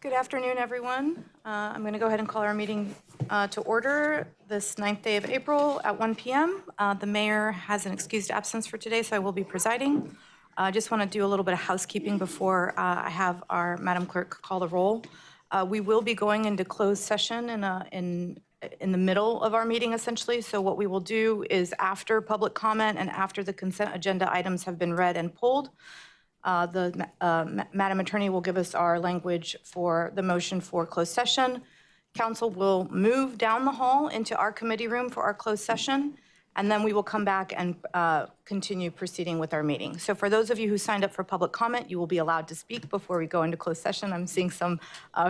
Good afternoon, everyone. I'm going to go ahead and call our meeting to order this 9th day of April at 1 p.m. The mayor has an excused absence for today, so I will be presiding. I just want to do a little bit of housekeeping before I have our Madam Clerk call the roll. We will be going into closed session in the middle of our meeting, essentially. So what we will do is after public comment and after the consent agenda items have been read and pulled, Madam Attorney will give us our language for the motion for closed session. Council will move down the hall into our committee room for our closed session, and then we will come back and continue proceeding with our meeting. So for those of you who signed up for public comment, you will be allowed to speak before we go into closed session. I'm seeing some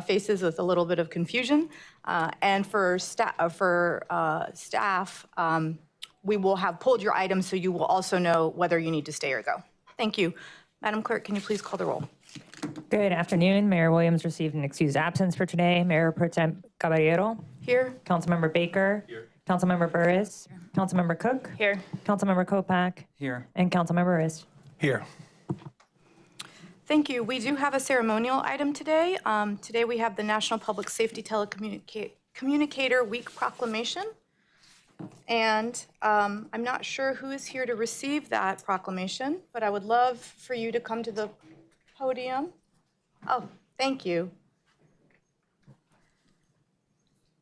faces with a little bit of confusion. And for staff, we will have pulled your items so you will also know whether you need to stay or go. Thank you. Madam Clerk, can you please call the roll? Good afternoon. Mayor Williams received an excused absence for today. Mayor Pro Tem Caballero. Here. Councilmember Baker. Here. Councilmember Burris. Here. Councilmember Cook. Here. Councilmember Kopak. Here. And Councilmember Rist. Here. Thank you. We do have a ceremonial item today. Today we have the National Public Safety Telecommunicator Week Proclamation. And I'm not sure who is here to receive that proclamation, but I would love for you to come to the podium. Oh, thank you.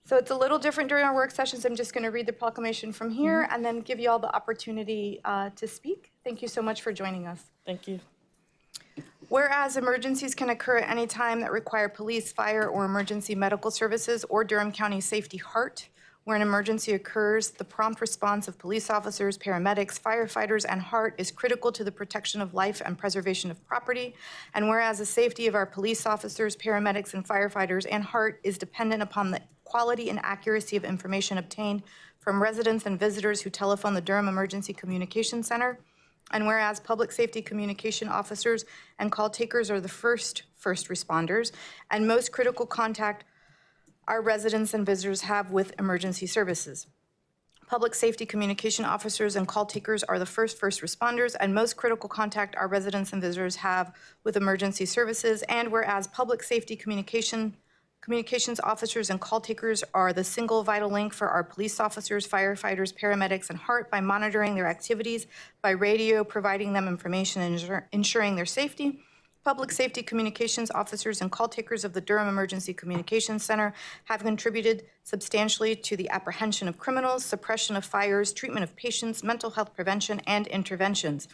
So it's a little different during our work sessions. I'm just going to read the proclamation from here and then give you all the opportunity to speak. Thank you so much for joining us. Thank you. Whereas emergencies can occur at any time that require police, fire, or emergency medical services or Durham County Safety HART, where an emergency occurs, the prompt response of police officers, paramedics, firefighters, and HART is critical to the protection of life and preservation of property. And whereas the safety of our police officers, paramedics, and firefighters and HART is dependent upon the quality and accuracy of information obtained from residents and visitors who telephone the Durham Emergency Communication Center. And whereas public safety communication officers and call takers are the first responders and most critical contact our residents and visitors have with emergency services. Public safety communication officers and call takers are the first responders and most critical contact our residents and visitors have with emergency services. And whereas public safety communications officers and call takers are the single vital link for our police officers, firefighters, paramedics, and HART by monitoring their activities by radio, providing them information, and ensuring their safety. Public safety communications officers and call takers of the Durham Emergency Communications Center have contributed substantially to the apprehension of criminals, suppression of fires, treatment of patients, mental health prevention, and interventions.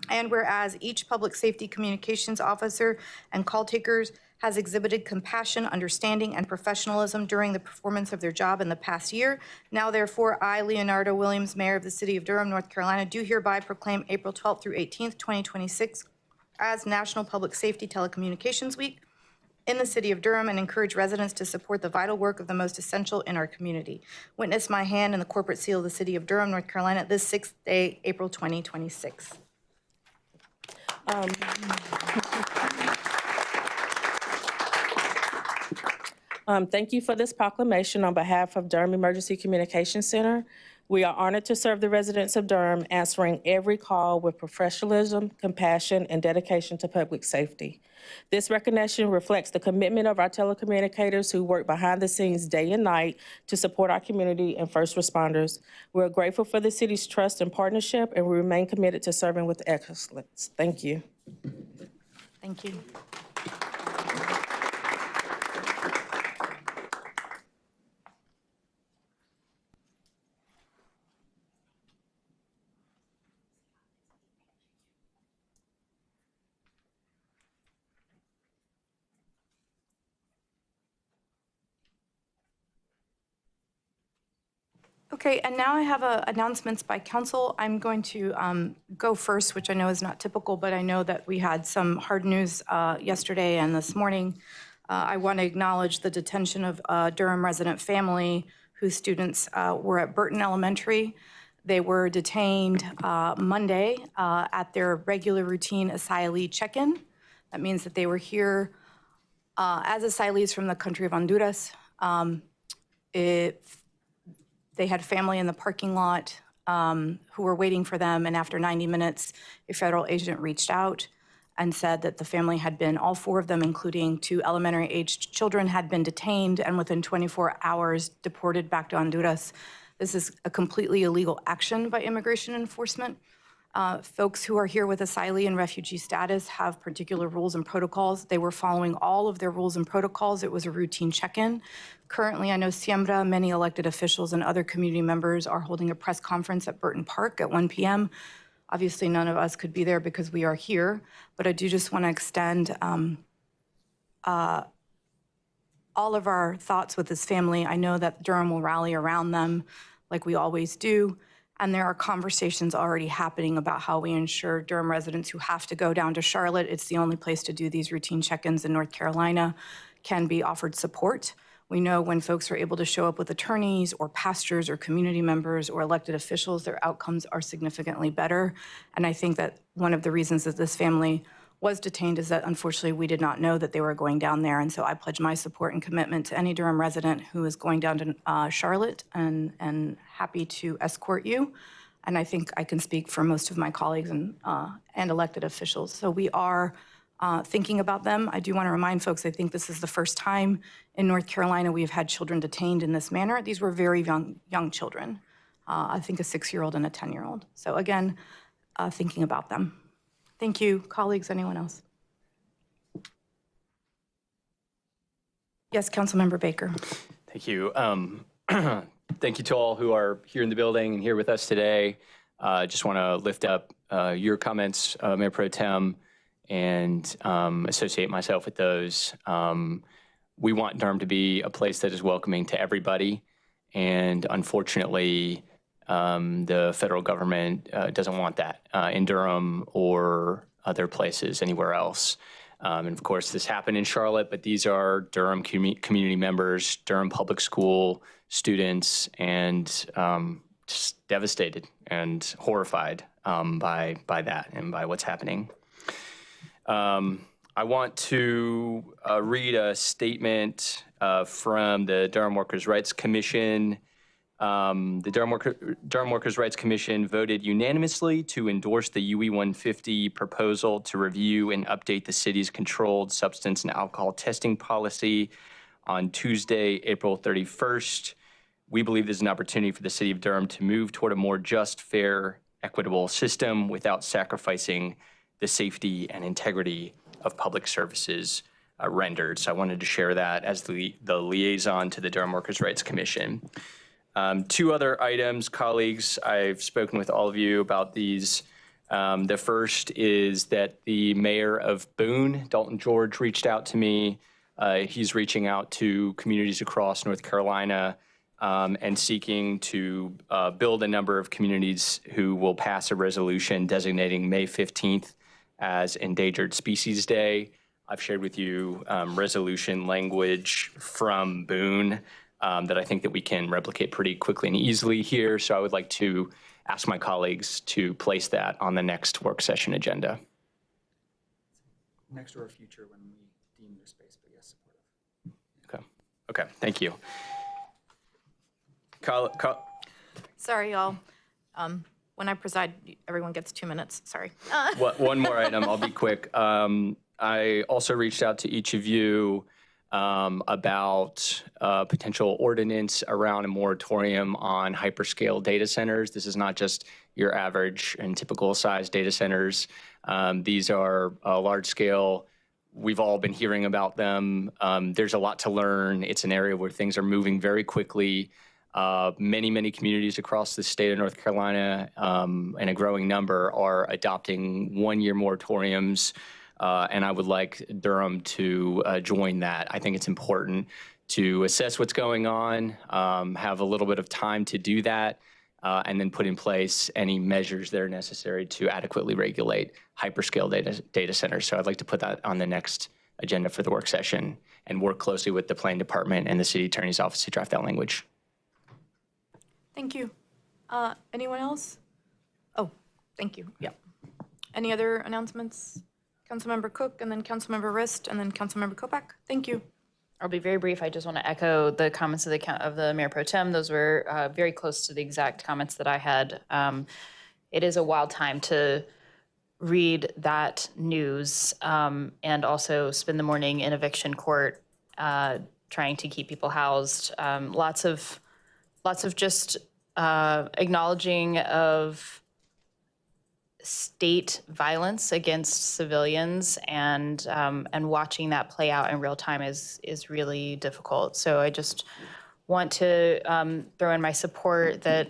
And whereas each public safety communications officer and call takers has exhibited compassion, understanding, and professionalism during the performance of their job in the past year, now therefore I, Leonardo Williams, Mayor of the City of Durham, North Carolina, do hereby proclaim April 12th through 18th, 2026 as National Public Safety Telecommunications Week in the City of Durham and encourage residents to support the vital work of the most essential in our community. Witness my hand and the corporate seal of the City of Durham, North Carolina, this 6th day, April 2026. Thank you for this proclamation on behalf of Durham Emergency Communications Center. We are honored to serve the residents of Durham, answering every call with professionalism, compassion, and dedication to public safety. This recognition reflects the commitment of our telecommunicators who work behind the scenes day and night to support our community and first responders. We're grateful for the city's trust and partnership, and we remain committed to serving with excellence. Thank you. Thank you. Okay, and now I have announcements by council. I'm going to go first, which I know is not typical, but I know that we had some hard news yesterday and this morning. I want to acknowledge the detention of a Durham resident family whose students were at Burton Elementary. They were detained Monday at their regular routine asylee check-in. That means that they were here as asylees from the country of Honduras. They had family in the parking lot who were waiting for them, and after 90 minutes, a federal agent reached out and said that the family had been, all 4 of them, including 2 elementary-aged children, had been detained and within 24 hours deported back to Honduras. This is a completely illegal action by immigration enforcement. Folks who are here with asylee and refugee status have particular rules and protocols. They were following all of their rules and protocols. It was a routine check-in. Currently, I know Siembra, many elected officials and other community members are holding a press conference at Burton Park at 1 p.m. Obviously, none of us could be there because we are here, but I do just want to extend all of our thoughts with this family. I know that Durham will rally around them like we always do, and there are conversations already happening about how we ensure Durham residents who have to go down to Charlotte, it's the only place to do these routine check-ins in North Carolina, can be offered support. We know when folks are able to show up with attorneys or pastors or community members or elected officials, their outcomes are significantly better. And I think that one of the reasons that this family was detained is that unfortunately we did not know that they were going down there. And so I pledge my support and commitment to any Durham resident who is going down to Charlotte and happy to escort you. And I think I can speak for most of my colleagues and elected officials. So we are thinking about them. I do want to remind folks, I think this is the first time in North Carolina we've had children detained in this manner. These were very young children, I think a 6-year-old and a 10-year-old. So again, thinking about them. Thank you, colleagues. Anyone else? Yes, Councilmember Baker. Thank you. Thank you to all who are here in the building and here with us today. Just want to lift up your comments, Mayor Pro Tem, and associate myself with those. We want Durham to be a place that is welcoming to everybody, and unfortunately, the federal government doesn't want that in Durham or other places anywhere else. And of course, this happened in Charlotte, but these are Durham community members, Durham public school students, and just devastated and horrified by that and by what's happening. I want to read a statement from the Durham Workers' Rights Commission. The Durham Workers' Rights Commission voted unanimously to endorse the UE 150 proposal to review and update the city's controlled substance and alcohol testing policy on Tuesday, April 31st. We believe there's an opportunity for the city of Durham to move toward a more just, fair, equitable system without sacrificing the safety and integrity of public services rendered. So I wanted to share that as the liaison to the Durham Workers' Rights Commission. 2 other items, colleagues, I've spoken with all of you about these. The first is that the mayor of Boone, Dalton George, reached out to me. He's reaching out to communities across North Carolina and seeking to build a number of communities who will pass a resolution designating May 15th as Endangered Species Day. I've shared with you resolution language from Boone that I think that we can replicate pretty quickly and easily here. So I would like to ask my colleagues to place that on the next work session agenda. Next or future when we deem their space, but yes, supportive. Okay, thank you. Sorry, y'all. When I preside, everyone gets 2 minutes. Sorry. One more item, I'll be quick. I also reached out to each of you about potential ordinance around a moratorium on hyperscale data centers. This is not just your average and typical size data centers. These are large scale. We've all been hearing about them. There's a lot to learn. It's an area where things are moving very quickly. Many communities across the state of North Carolina and a growing number are adopting 1-year moratoriums. And I would like Durham to join that. I think it's important to assess what's going on, have a little bit of time to do that, and then put in place any measures that are necessary to adequately regulate hyperscale data centers. So I'd like to put that on the next agenda for the work session and work closely with the planning department and the city attorney's office to draft that language. Thank you. Anyone else? Oh, thank you. Yeah. Any other announcements? Councilmember Cook, and then Councilmember Rist, and then Councilmember Kopak. Thank you. I'll be very brief. I just want to echo the comments of the Mayor Pro Tem. Those were very close to the exact comments that I had. It is a wild time to read that news and also spend the morning in eviction court trying to keep people housed. Lots of just acknowledging of state violence against civilians, and watching that play out in real time is really difficult. So I just want to throw in my support that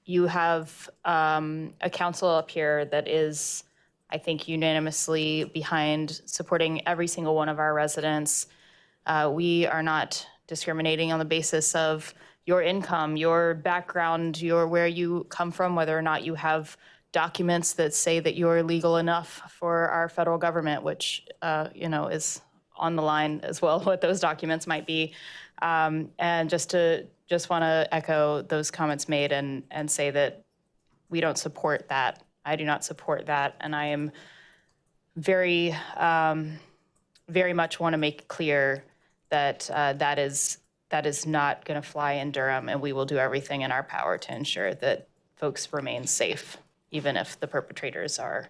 you have a council up here that is, I think, unanimously behind supporting every single one of our residents. We are not discriminating on the basis of your income, your background, where you come from, whether or not you have documents that say that you're legal enough for our federal government, which is on the line as well, what those documents might be. And just want to echo those comments made and say that we don't support that. I do not support that, and I am very much want to make clear that that is not going to fly in Durham, and we will do everything in our power to ensure that folks remain safe, even if the perpetrators are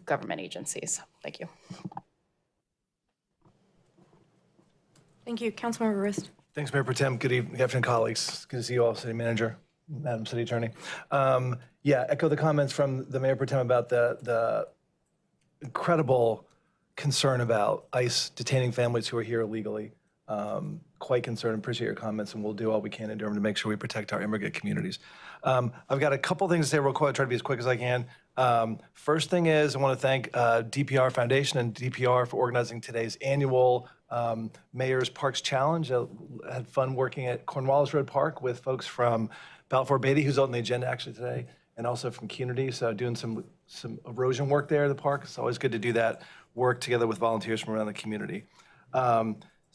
government agencies. Thank you. Thank you. Councilmember Rist. Thanks, Mayor Pro Tem. Good afternoon, colleagues. Good to see you all, City Manager, Madam City Attorney. Echo the comments from the Mayor Pro Tem about the incredible concern about ICE detaining families who are here illegally. Quite concerned. Appreciate your comments, and we'll do all we can in Durham to make sure we protect our immigrant communities. I've got a couple things to say real quick. I'll try to be as quick as I can. First thing is I want to thank DPR Foundation and DPR for organizing today's annual Mayor's Parks Challenge. I had fun working at Cornwallis Road Park with folks from Balfour, Beatty, who's on the agenda actually today, and also from Community. So doing some erosion work there at the park. It's always good to do that work together with volunteers from around the community.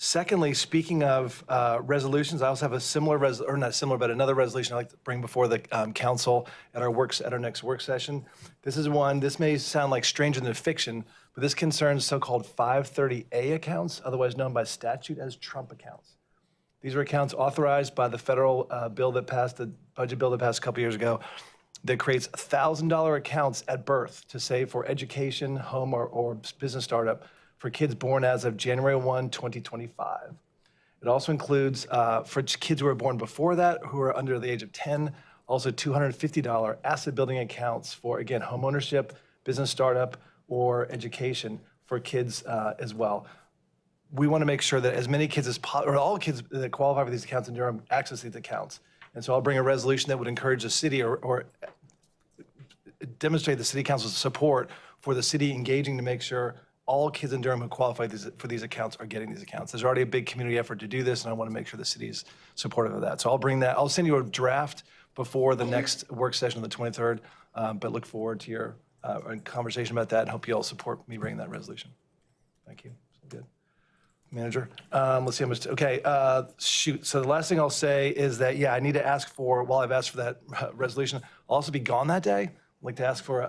Secondly, speaking of resolutions, I also have a similar, another resolution I'd like to bring before the council at our next work session. This may sound like stranger than fiction, but this concerns so-called 530A accounts, otherwise known by statute as Trump accounts. These are accounts authorized by the federal the budget bill that passed a couple years ago, that creates $1,000 accounts at birth to save for education, home, or business startup for kids born as of January 1, 2025. It also includes, for kids who are born before that, who are under the age of 10, also $250 asset building accounts for, again, home ownership, business startup, or education for kids as well. We want to make sure that as many kids as possible, or all kids that qualify for these accounts in Durham, access these accounts. And so I'll bring a resolution that would encourage the city or demonstrate the city council's support for the city engaging to make sure all kids in Durham who qualify for these accounts are getting these accounts. There's already a big community effort to do this, and I want to make sure the city's supportive of that. So I'll bring that. I'll send you a draft before the next work session on the 23rd, but look forward to your conversation about that, and hope you all support me bringing that resolution. Thank you. Good. Manager, let's see how much, okay, shoot. So the last thing I'll say is that, I need to ask for, while I've asked for that resolution, I'll also be gone that day. I'd like to ask for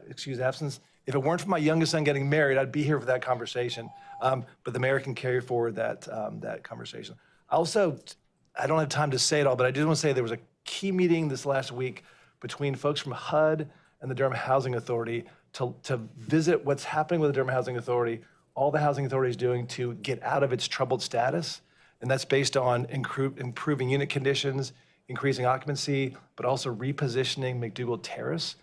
excused absence. If it weren't for my youngest son getting married, I'd be here for that conversation. But the mayor can carry forward that conversation. Also, I don't have time to say it all, but I do want to say there was a key meeting this last week between folks from HUD and the Durham Housing Authority to visit what's happening with the Durham Housing Authority, all the Housing Authority is doing to get out of its troubled status. And that's based on improving unit conditions, increasing occupancy, but also repositioning McDougal Terrace.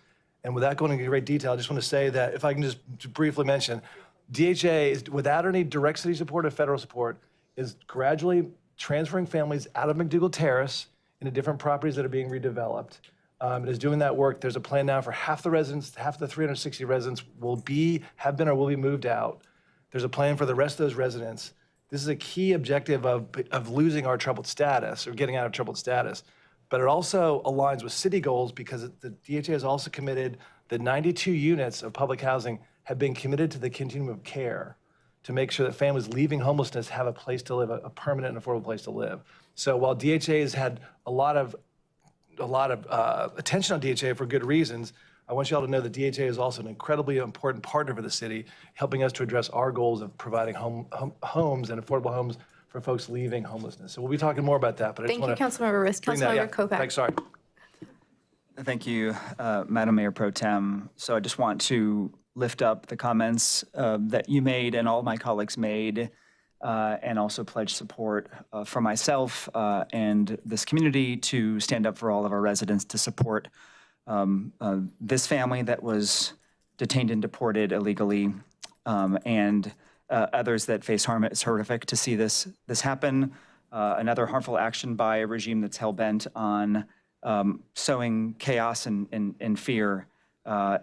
And without going into great detail, I just want to say that if I can just briefly mention, DHA, is, without any direct city support or federal support, is gradually transferring families out of McDougal Terrace into different properties that are being redeveloped. It is doing that work. There's a plan now for half the residents, half the 360 residents have been or will be moved out. There's a plan for the rest of those residents. This is a key objective of losing our troubled status or getting out of troubled status. But it also aligns with city goals because the DHA has also committed that 92 units of public housing have been committed to the continuum of care to make sure that families leaving homelessness have a place to live, a permanent and affordable place to live. So while DHA has had a lot of attention on DHA for good reasons, I want you all to know that DHA is also an incredibly important partner for the city, helping us to address our goals of providing homes and affordable homes for folks leaving homelessness. So we'll be talking more about that, but I just want to Thank you, Councilmember Rist. Councilmember Kopak. Thanks, sorry. Thank you, Madam Mayor Pro Tem. So I just want to lift up the comments that you made and all my colleagues made, and also pledge support for myself and this community to stand up for all of our residents to support this family that was detained and deported illegally, and others that face harm. It's horrific to see this happen. Another harmful action by a regime that's hell-bent on sowing chaos and fear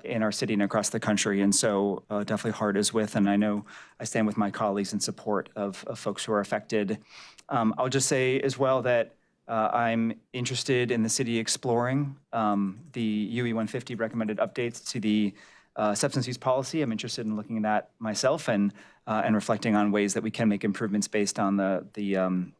in our city and across the country. And so definitely heart is with, and I know I stand with my colleagues in support of folks who are affected. I'll just say as well that I'm interested in the city exploring the UE 150 recommended updates to the substance use policy. I'm interested in looking at that myself and reflecting on ways that we can make improvements based on the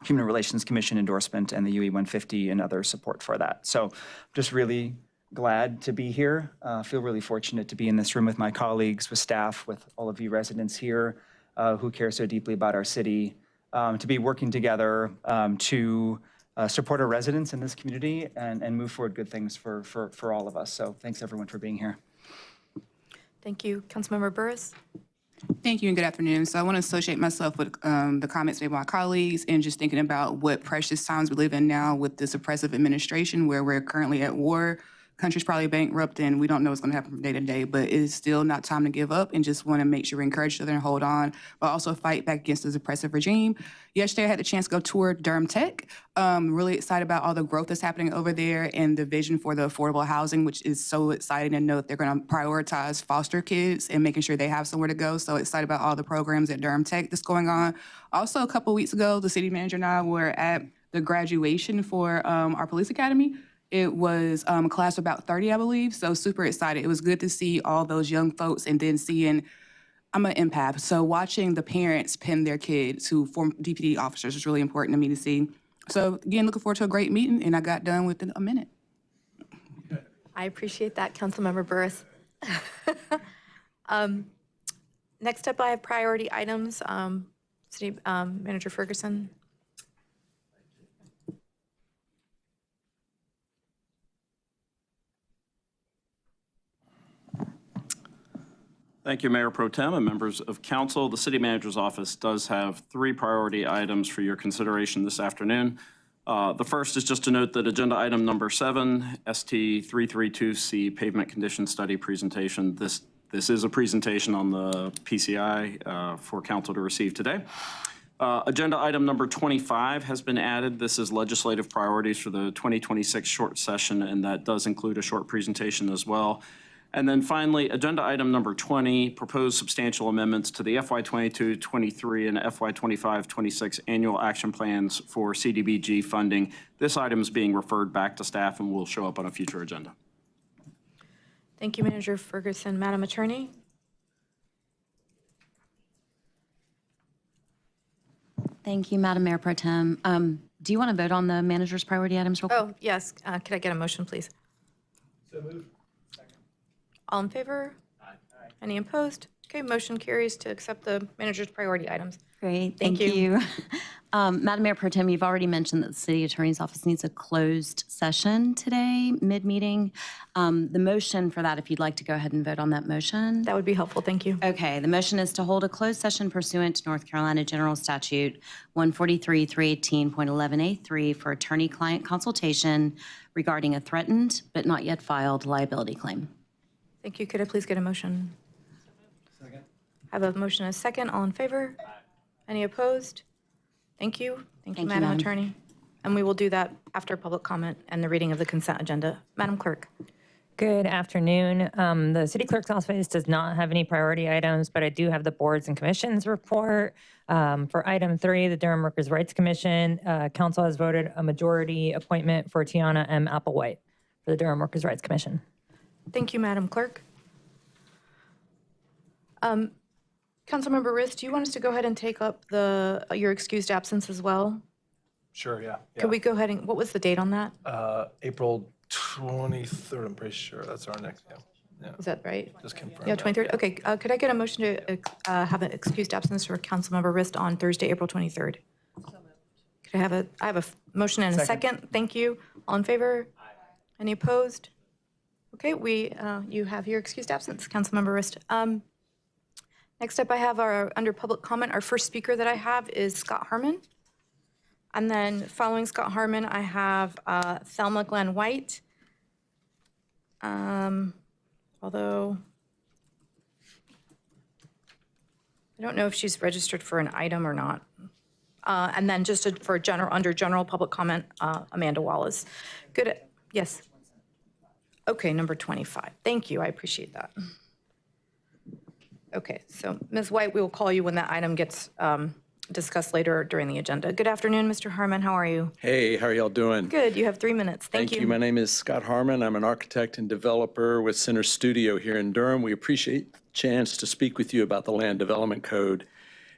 Human Relations Commission endorsement and the UE 150 and other support for that. So just really glad to be here. Feel really fortunate to be in this room with my colleagues, with staff, with all of you residents here who care so deeply about our city, to be working together to support our residents in this community and move forward good things for all of us. So thanks everyone for being here. Thank you. Councilmember Burris? Thank you and good afternoon. So I want to associate myself with the comments made by my colleagues and just thinking about what precious times we live in now with this oppressive administration where we're currently at war. Country's probably bankrupt and we don't know what's going to happen from day to day, but it's still not time to give up and just want to make sure we encourage each other and hold on, but also fight back against this oppressive regime. Yesterday, I had the chance to go tour Durham Tech. Really excited about all the growth that's happening over there and the vision for the affordable housing, which is so exciting to know that they're going to prioritize foster kids and making sure they have somewhere to go. So excited about all the programs at Durham Tech that's going on. Also, a couple of weeks ago, the city manager and I were at the graduation for our police academy. It was a class of about 30, I believe, so super excited. It was good to see all those young folks and then seeing, I'm an empath, so watching the parents pin their kids who form DPD officers is really important to me to see. So again, looking forward to a great meeting, and I got done within a minute. I appreciate that, Councilmember Burris. Next up, I have priority items. City Manager Ferguson. Thank you, Mayor Pro Tem and members of council. The City Manager's Office does have 3 priority items for your consideration this afternoon. The first is just to note that agenda item number 7, ST332C Pavement Condition Study presentation. This is a presentation on the PCI for council to receive today. Agenda item number 25 has been added. This is legislative priorities for the 2026 short session, and that does include a short presentation as well. And then finally, agenda item number 20, proposed substantial amendments to the FY22-23 and FY25-26 annual action plans for CDBG funding. This item is being referred back to staff and will show up on a future agenda. Thank you, Manager Ferguson. Madam Attorney? Thank you, Madam Mayor Pro Tem. Do you want to vote on the manager's priority items real quick? Oh, yes. Could I get a motion, please? So moved. All in favor? Aye. Any opposed? Okay, motion carries to accept the manager's priority items. Great, Thank thank you. Madam Mayor Pro Tem, you've already mentioned that the City Attorney's Office needs a closed session today, mid-meeting. The motion for that, if you'd like to go ahead and vote on that motion. That would be helpful, thank you. Okay, the motion is to hold a closed session pursuant to North Carolina General Statute 143-318.11A3 for attorney-client consultation regarding a threatened but not yet filed liability claim. Thank you. Could I please get a motion? Second. I have a motion and a second. All in favor? Aye. Any opposed? Thank you. Thank you, Madam Attorney. And we will do that after public comment and the reading of the consent agenda. Madam Clerk. Good afternoon. The City Clerk's Office does not have any priority items, but I do have the boards and commissions report. For item 3, the Durham Workers' Rights Commission, council has voted a majority appointment for Tiana M. Applewhite for the Durham Workers' Rights Commission. Thank you, Madam Clerk. Councilmember Riss, do you want us to go ahead and take up your excused absence as well? Sure, yeah. Could we go ahead and, what was the date on that? April 23rd, I'm pretty sure. That's our next, yeah. Is that right? Just confirm. Yeah, that. 23rd. Okay, could I get a motion to have an excused absence for Councilmember Riss on Thursday, April 23rd? Could I have a motion and a second? Thank you. All in favor? Aye. Any opposed? Okay, you have your excused absence, Councilmember Rist. Next up, I have under public comment, our first speaker that I have is Scott Harmon. And then following Scott Harmon, I have Thelma Glenn White. Although I don't know if she's registered for an item or not. And then just under general public comment, Amanda Wallace. Good, yes. Okay, number 25. Thank you, I appreciate that. Okay, so Ms. White, we will call you when that item gets discussed later during the agenda. Good afternoon, Mr. Harmon, how are you? Hey, how are y'all doing? Good, you have 3 minutes. Thank you. My name is Scott Harmon. I'm an architect and developer with Center Studio here in Durham. We appreciate the chance to speak with you about the Land Development Code.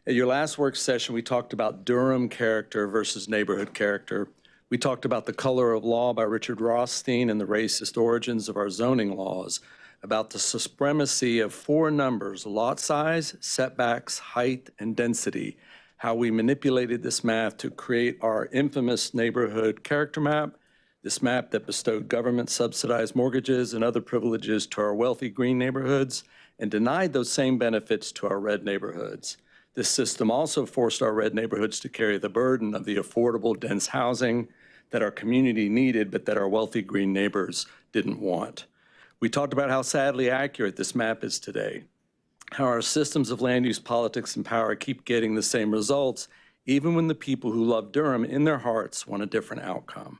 At your last work session, we talked about Durham character versus neighborhood character. We talked about the color of law by Richard Rothstein and the racist origins of our zoning laws, about the supremacy of 4 numbers: lot size, setbacks, height, and density, how we manipulated this math to create our infamous neighborhood character map, this map that bestowed government-subsidized mortgages and other privileges to our wealthy green neighborhoods and denied those same benefits to our red neighborhoods. This system also forced our red neighborhoods to carry the burden of the affordable, dense housing that our community needed, but that our wealthy green neighbors didn't want. We talked about how sadly accurate this map is today, how our systems of land use politics and power keep getting the same results, even when the people who love Durham in their hearts want a different outcome.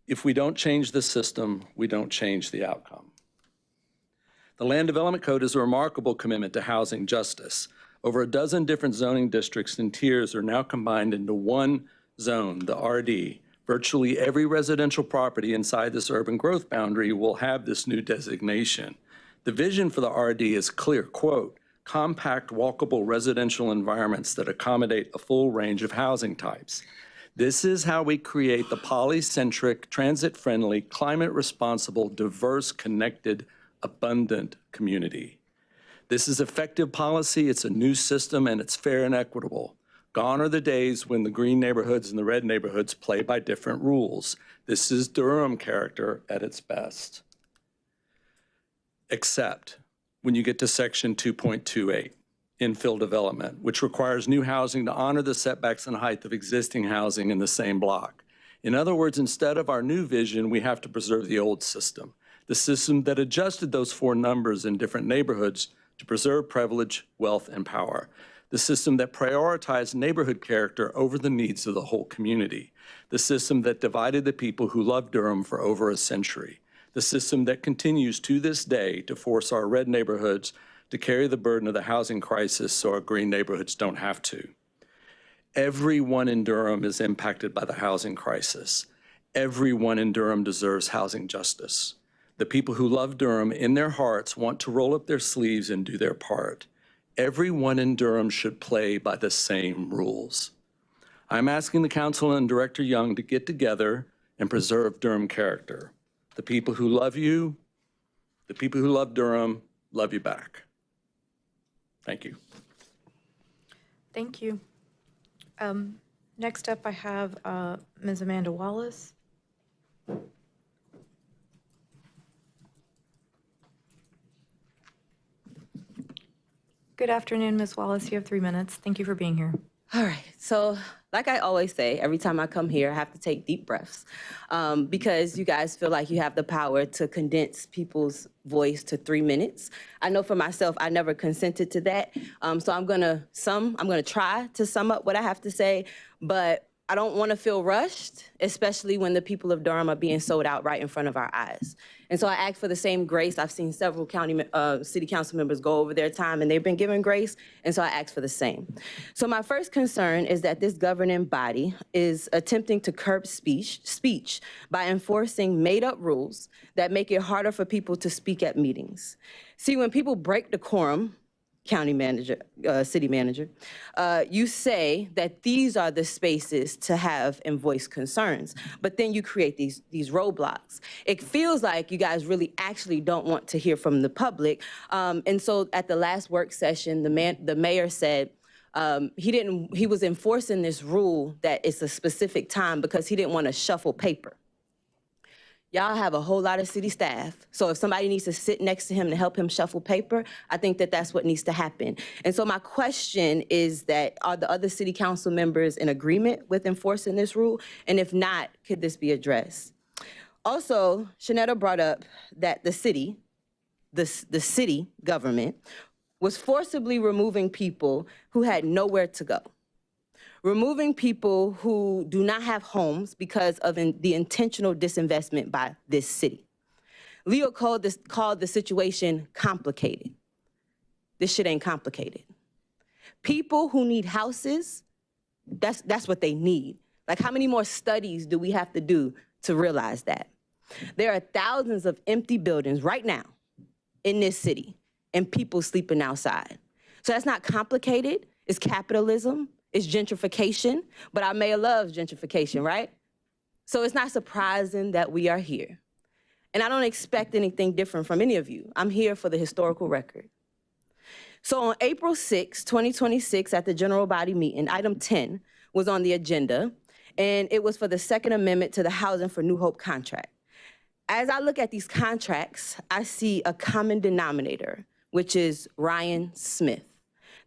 If we don't change the system, we don't change the outcome. The Land Development Code is a remarkable commitment to housing justice. Over a dozen different zoning districts and tiers are now combined into one zone, the RD. Virtually every residential property inside this urban growth boundary will have this new designation. The vision for the RD is clear, quote, compact, walkable residential environments that accommodate a full range of housing types. This is how we create the polycentric, transit-friendly, climate-responsible, diverse, connected, abundant community. This is effective policy, it's a new system, and it's fair and equitable. Gone are the days when the green neighborhoods and the red neighborhoods play by different rules. This is Durham character at its best. Except when you get to section 2.28, infill development, which requires new housing to honor the setbacks and height of existing housing in the same block. In other words, instead of our new vision, we have to preserve the old system, the system that adjusted those 4 numbers in different neighborhoods to preserve privilege, wealth, and power. The system that prioritized neighborhood character over the needs of the whole community. The system that divided the people who loved Durham for over a century. The system that continues to this day to force our red neighborhoods to carry the burden of the housing crisis so our green neighborhoods don't have to. Everyone in Durham is impacted by the housing crisis. Everyone in Durham deserves housing justice. The people who love Durham in their hearts want to roll up their sleeves and do their part. Everyone in Durham should play by the same rules. I'm asking the council and Director Young to get together and preserve Durham character. The people who love you, the people who love Durham, love you back. Thank you. Thank you. Next up, I have Ms. Amanda Wallace. Good afternoon, Ms. Wallace. You have 3 minutes. Thank you for being here. All right, so like I always say, every time I come here, I have to take deep breaths because you guys feel like you have the power to condense people's voice to 3 minutes. I know for myself, I never consented to that. So I'm gonna try to sum up what I have to say, but I don't want to feel rushed, especially when the people of Durham are being sold out right in front of our eyes. And so I ask for the same grace. I've seen several city council members go over their time and they've been given grace, and so I ask for the same. So my first concern is that this governing body is attempting to curb speech by enforcing made-up rules that make it harder for people to speak at meetings. See, when people break decorum, county manager, city manager, you say that these are the spaces to have and voice concerns, but then you create these roadblocks. It feels like you guys really actually don't want to hear from the public. And so at the last work session, the mayor said he was enforcing this rule that it's a specific time because he didn't want to shuffle paper. Y'all have a whole lot of city staff. So if somebody needs to sit next to him to help him shuffle paper, I think that that's what needs to happen. And so my question is that, are the other city council members in agreement with enforcing this rule? And if not, could this be addressed? Also, Shanetta brought up that the city government was forcibly removing people who had nowhere to go. Removing people who do not have homes because of the intentional disinvestment by this city. Leo called the situation complicated. This shit ain't complicated. People who need houses, that's what they need. Like, how many more studies do we have to do to realize that? There are thousands of empty buildings right now in this city and people sleeping outside. So that's not complicated, it's capitalism. It's gentrification, but our mayor loves gentrification, right? So it's not surprising that we are here. And I don't expect anything different from any of you. I'm here for the historical record. So on April 6, 2026, at the general body meeting, item 10 was on the agenda, and it was for the Second Amendment to the Housing for New Hope contract. As I look at these contracts, I see a common denominator, which is Ryan Smith,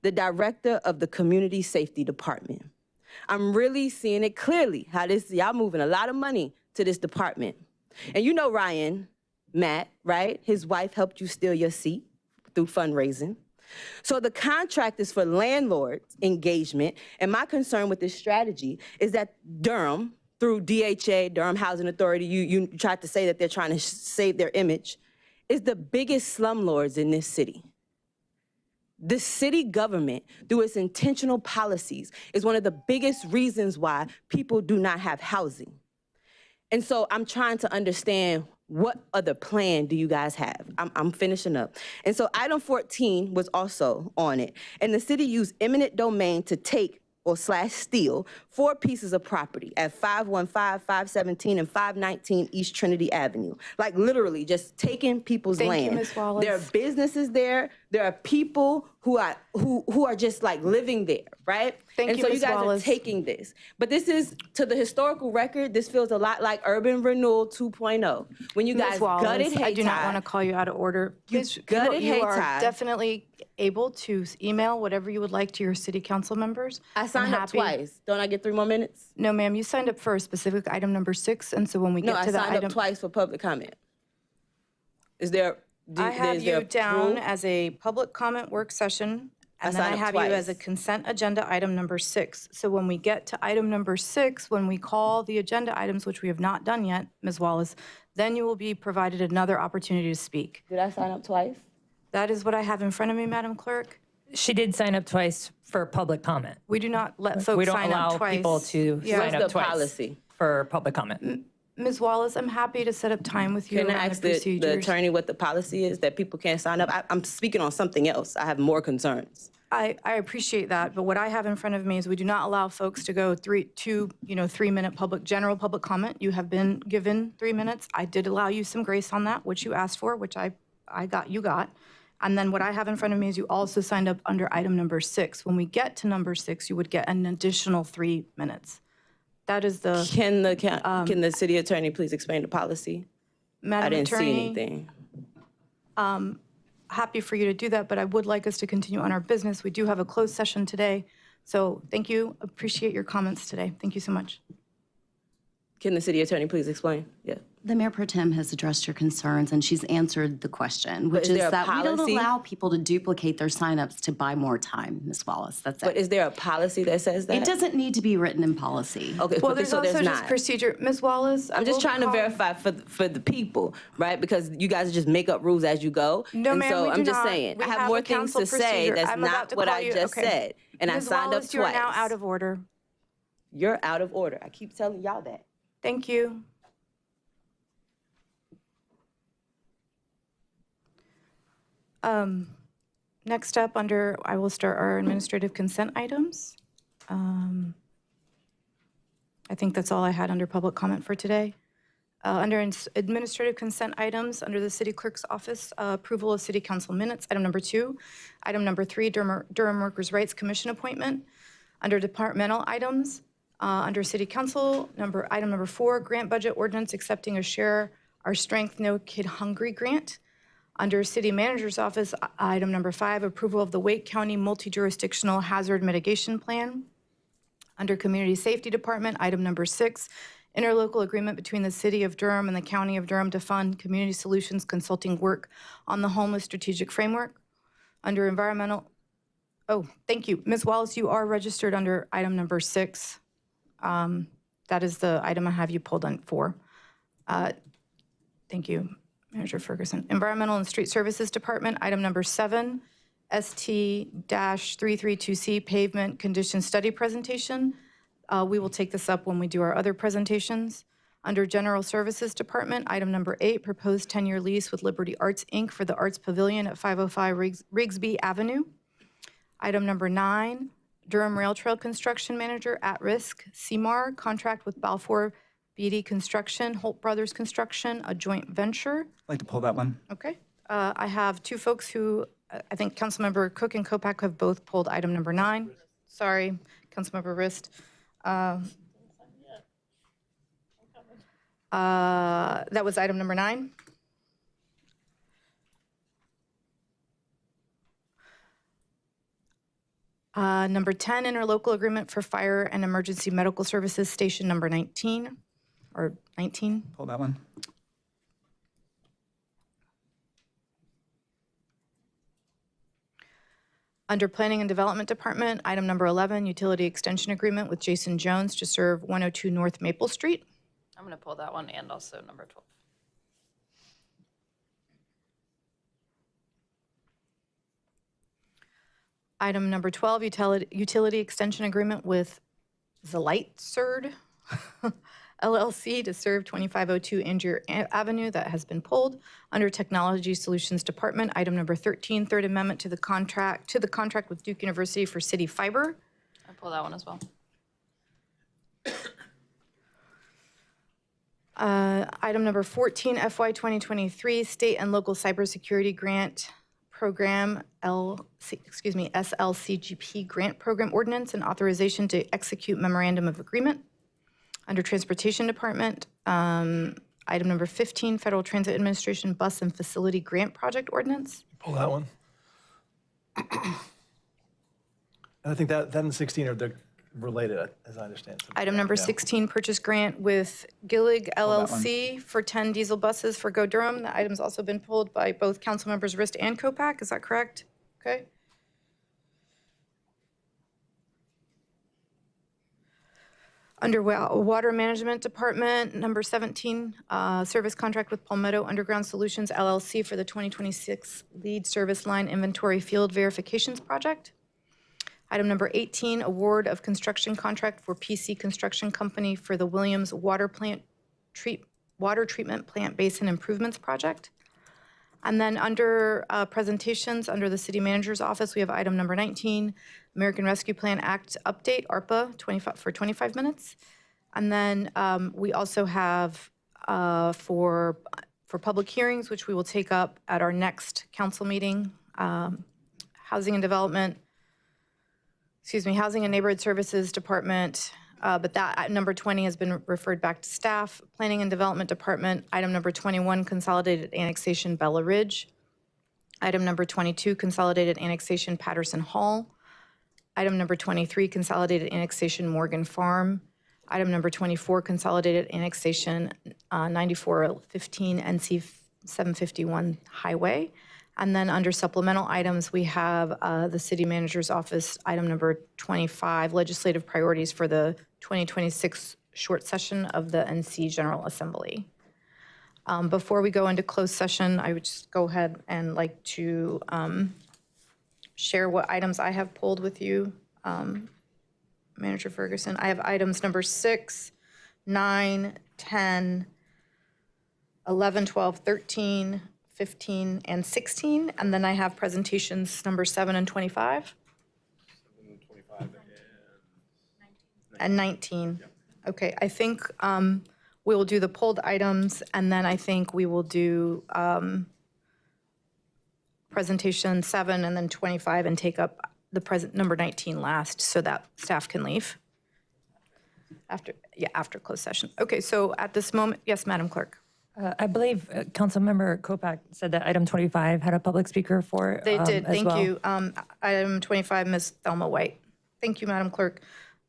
the director of the Community Safety Department. I'm really seeing it clearly how y'all moving a lot of money to this department. And you know Ryan, Matt, right? His wife helped you steal your seat through fundraising. So the contract is for landlords' engagement, and my concern with this strategy is that Durham, through DHA, Durham Housing Authority, you tried to say that they're trying to save their image, is the biggest slumlords in this city. The city government, through its intentional policies, is one of the biggest reasons why people do not have housing. And so I'm trying to understand, what other plan do you guys have? I'm finishing up. And so item 14 was also on it. And the city used eminent domain to take or steal 4 pieces of property at 515, 517, and 519 East Trinity Avenue. Like, literally just taking people's land. Thank you, Ms. Wallace. There are businesses there. There are people who are just like living there, right? Thank you, so Ms. you guys Wallace. are taking this. But this is, to the historical record, this feels a lot like urban renewal 2.0. When you guys Ms. Wallace, gutted Hayti. I do not want to call you out of order. Please, gutted you are Hayti. definitely able to email whatever you would like to your city council members. I signed up twice. Don't I get 3 more minutes? No, ma'am, you signed up for a specific item number 6, and so when we No, get to I the signed item, up twice for public comment. Is there? I have is there you down rule? as a public comment work session, and then I signed up have you as a twice. consent agenda item number 6. So when we get to item number 6, when we call the agenda items, which we have not done yet, Ms. Wallace, then you will be provided another opportunity to speak. Did I sign up twice? That is what I have in front of me, Madam Clerk. She did sign up twice for public comment. We do not let We folks don't sign up allow twice. people to Yeah. sign up What's the twice policy? for public comment. Ms. Wallace, I'm happy to set up time with you Can I around ask the the procedures. attorney what the policy is that people can't sign up? I'm speaking on something else. I have more concerns. I appreciate that, but what I have in front of me is we do not allow folks to go 3-minute general public comment. You have been given 3 minutes. I did allow you some grace on that, which you asked for, which you got. And then what I have in front of me is you also signed up under item number 6. When we get to number 6, you would get an additional 3 minutes. That is the, Can the city attorney please explain the policy? Madam I didn't Attorney, see anything. happy for you to do that, but I would like us to continue on our business. We do have a closed session today. So thank you. Appreciate your comments today. Thank you so much. Can the city attorney please explain? Yeah. The Mayor Pro Tem has addressed your concerns, and she's answered the question, which is is there a that we don't policy? allow people to duplicate their signups to buy more time, Ms. Wallace. That's But it. is there a policy that says that? It doesn't need to be written in policy. Okay, Well, but there's so also there's just not. procedure. Ms. Wallace, I'm just trying to verify for the people, right? Because you guys just make up rules as you go. No, and ma'am, so we do I'm just not. saying, We I have have more a things council to say procedure. that's I'm about not to what call I you- just okay. said. And I Ms. signed Wallace, up you are twice. now out of order. You're out of order. I keep telling y'all that. Thank you. Next up, I will start our administrative consent items. I think that's all I had under public comment for today. Under administrative consent items, under the city clerk's office, approval of city council minutes, item number 2. Item number 3, Durham Workers' Rights Commission appointment. Under departmental items, under city council, item number 4, grant budget ordinance accepting a share Our Strength No Kid Hungry grant. Under City Manager's Office, item number 5, approval of the Wake County Multi-Jurisdictional Hazard Mitigation Plan. Under Community Safety Department, item number 6, interlocal agreement between the City of Durham and the County of Durham to fund community solutions consulting work on the homeless strategic framework. Under environmental, oh, thank you. Ms. Wallace, you are registered under item number 6. That is the item I have you pulled on for. Thank you, Manager Ferguson. Environmental and Street Services Department, item number 7, ST-332C pavement condition study presentation. We will take this up when we do our other presentations. Under General Services Department, item number 8, proposed 10-year lease with Liberty Arts, Inc. for the Arts Pavilion at 505 Rigsby Avenue. Item number 9, Durham Rail Trail Construction Manager at risk, CMAR, contract with Balfour, Beatty Construction, Holt Brothers Construction, a joint venture. I'd like to pull that one. Okay. I have 2 folks who, I think Councilmember Cook and Kopak have both pulled item number 9. Sorry, Councilmember Rist. That was item number 9. Number 10, interlocal agreement for fire and emergency medical services, station number 19, or 19. Pull that one. Under Planning and Development Department, item number 11, utility extension agreement with Jason Jones to serve 102 North Maple Street. I'm going to pull that one and also number 12. Item number 12, utility extension agreement with Zlightserd LLC to serve 2502 Angier Avenue. That has been pulled. Under Technology Solutions Department, item number 13, third amendment to the contract with Duke University for City Fiber. I pull that one as well. Item number 14, FY 2023 State and Local Cybersecurity Grant Program, SLCGP Grant Program Ordinance and authorization to execute memorandum of agreement. Under Transportation Department, item number 15, Federal Transit Administration Bus and Facility Grant Project Ordinance. Pull that one. And I think that and 16 are related, as I understand. Item number 16, purchase grant with Gillig LLC for 10 diesel buses for Go Durham. The item's also been pulled by both council members Rist and Kopak. Is that correct? Okay. Under Water Management Department, number 17, service contract with Palmetto Underground Solutions LLC for the 2026 lead service line inventory field verifications project. Item number 18, award of construction contract for PC Construction Company for the Williams Water Treatment Plant Basin Improvements Project. And then under presentations, under the City Manager's Office, we have item number 19, American Rescue Plan Act update, ARPA, 25 minutes. And then we also have for public hearings, which we will take up at our next council meeting, Housing and Neighborhood Services Department, but that number 20 has been referred back to staff. Planning and Development Department, item number 21, Consolidated Annexation Bella Ridge. Item number 22, Consolidated Annexation Patterson Hall. Item number 23, Consolidated Annexation Morgan Farm. Item number 24, Consolidated Annexation 9415 NC 751 Highway. And then under supplemental items, we have the City Manager's Office, item number 25, legislative priorities for the 2026 short session of the NC General Assembly. Before we go into closed session, I would just go ahead and like to share what items I have pulled with you, Manager Ferguson. I have items number 6, 9, 10, 11, 12, 13, 15, and 16, and then I have presentations number 7 and 25. 7, 25, and 19. Yep. Okay, I think we will do the pulled items, and then I think we will do presentation 7 and then 25 and take up the number 19 last so that staff can leave. After closed session. Okay, so at this moment, yes, Madam Clerk. I believe Councilmember Kopak said that item 25 had a public speaker for They did, as thank well. you. Item 25, Ms. Thelma White. Thank you, Madam Clerk.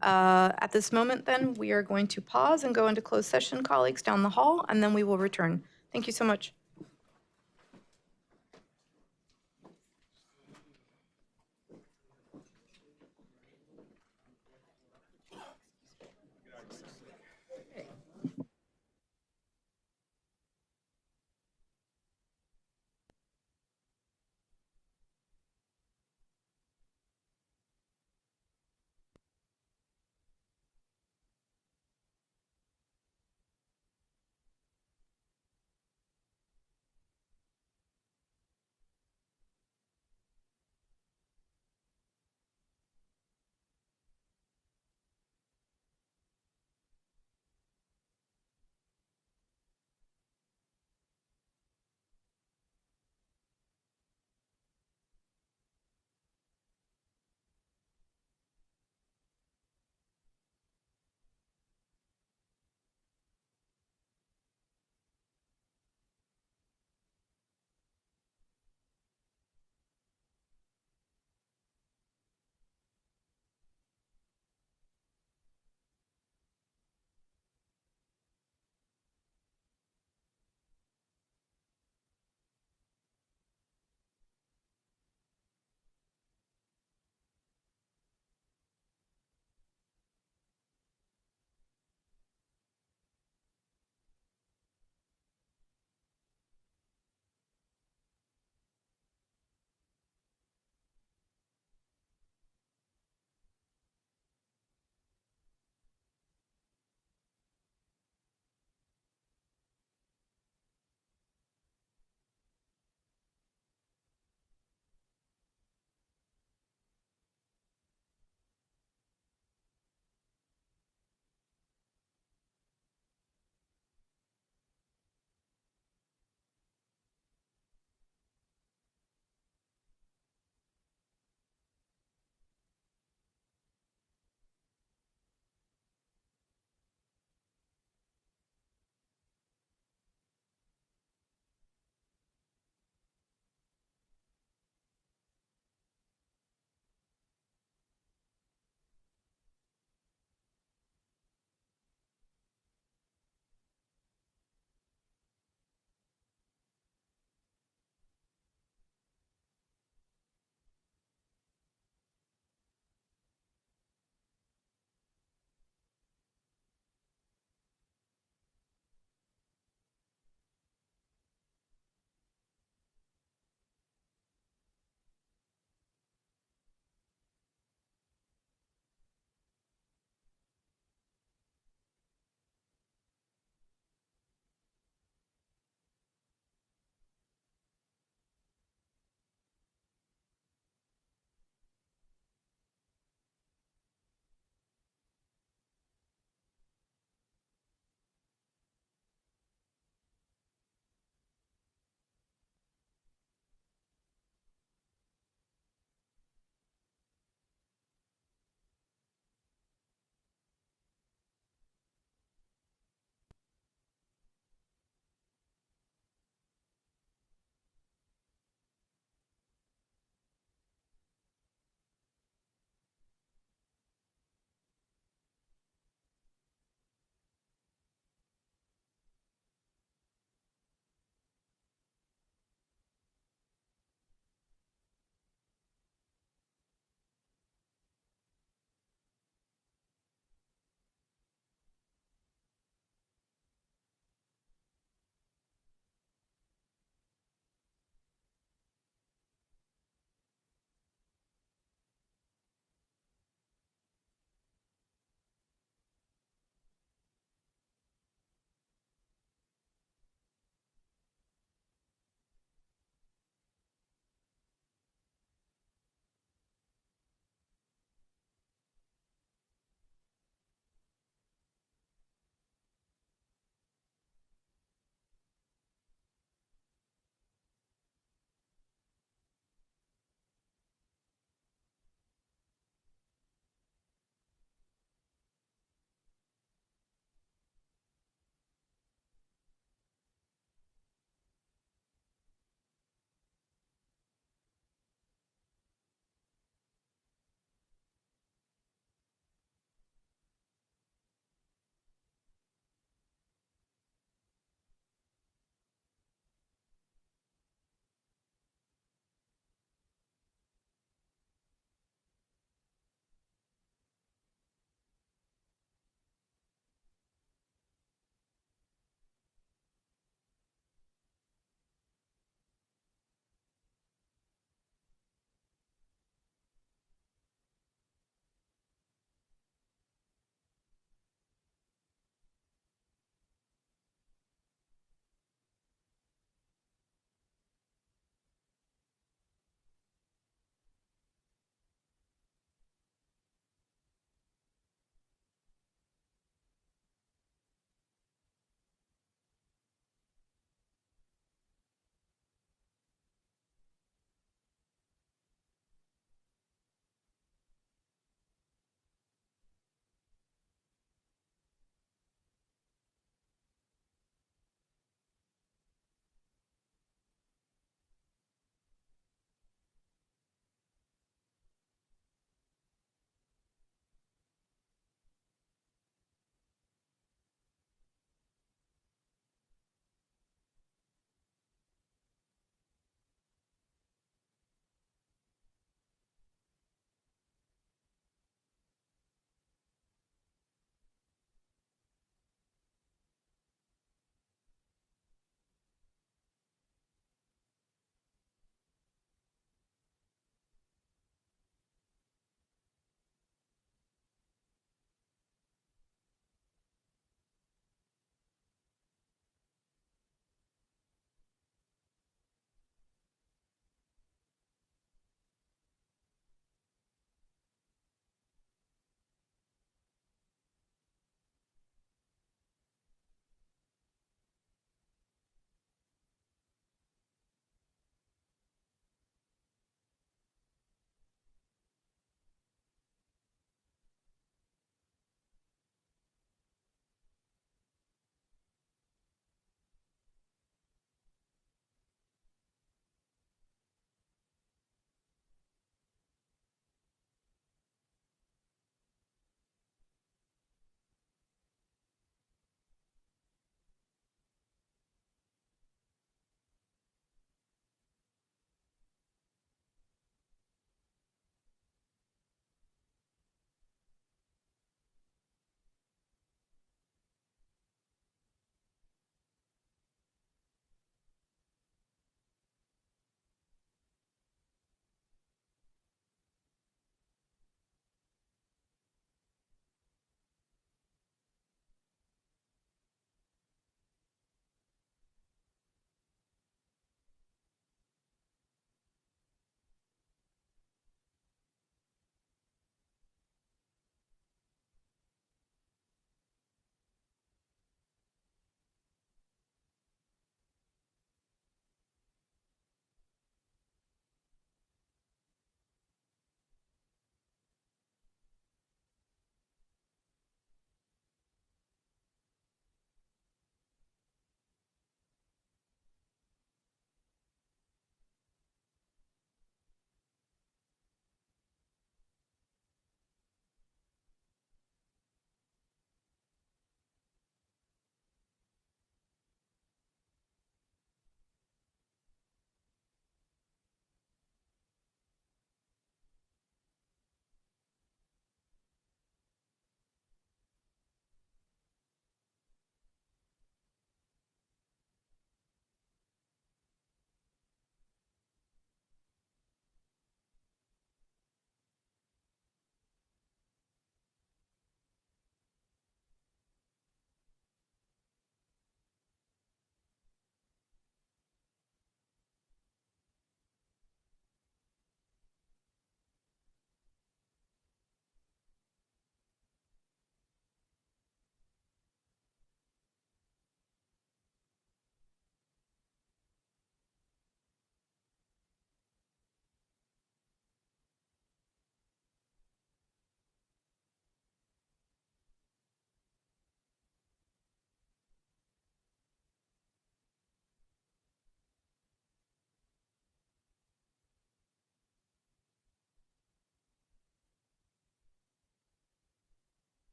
At this moment, then, we are going to pause and go into closed session, colleagues, down the hall, and then we will return. Thank you so much.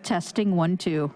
Testing 1, 2.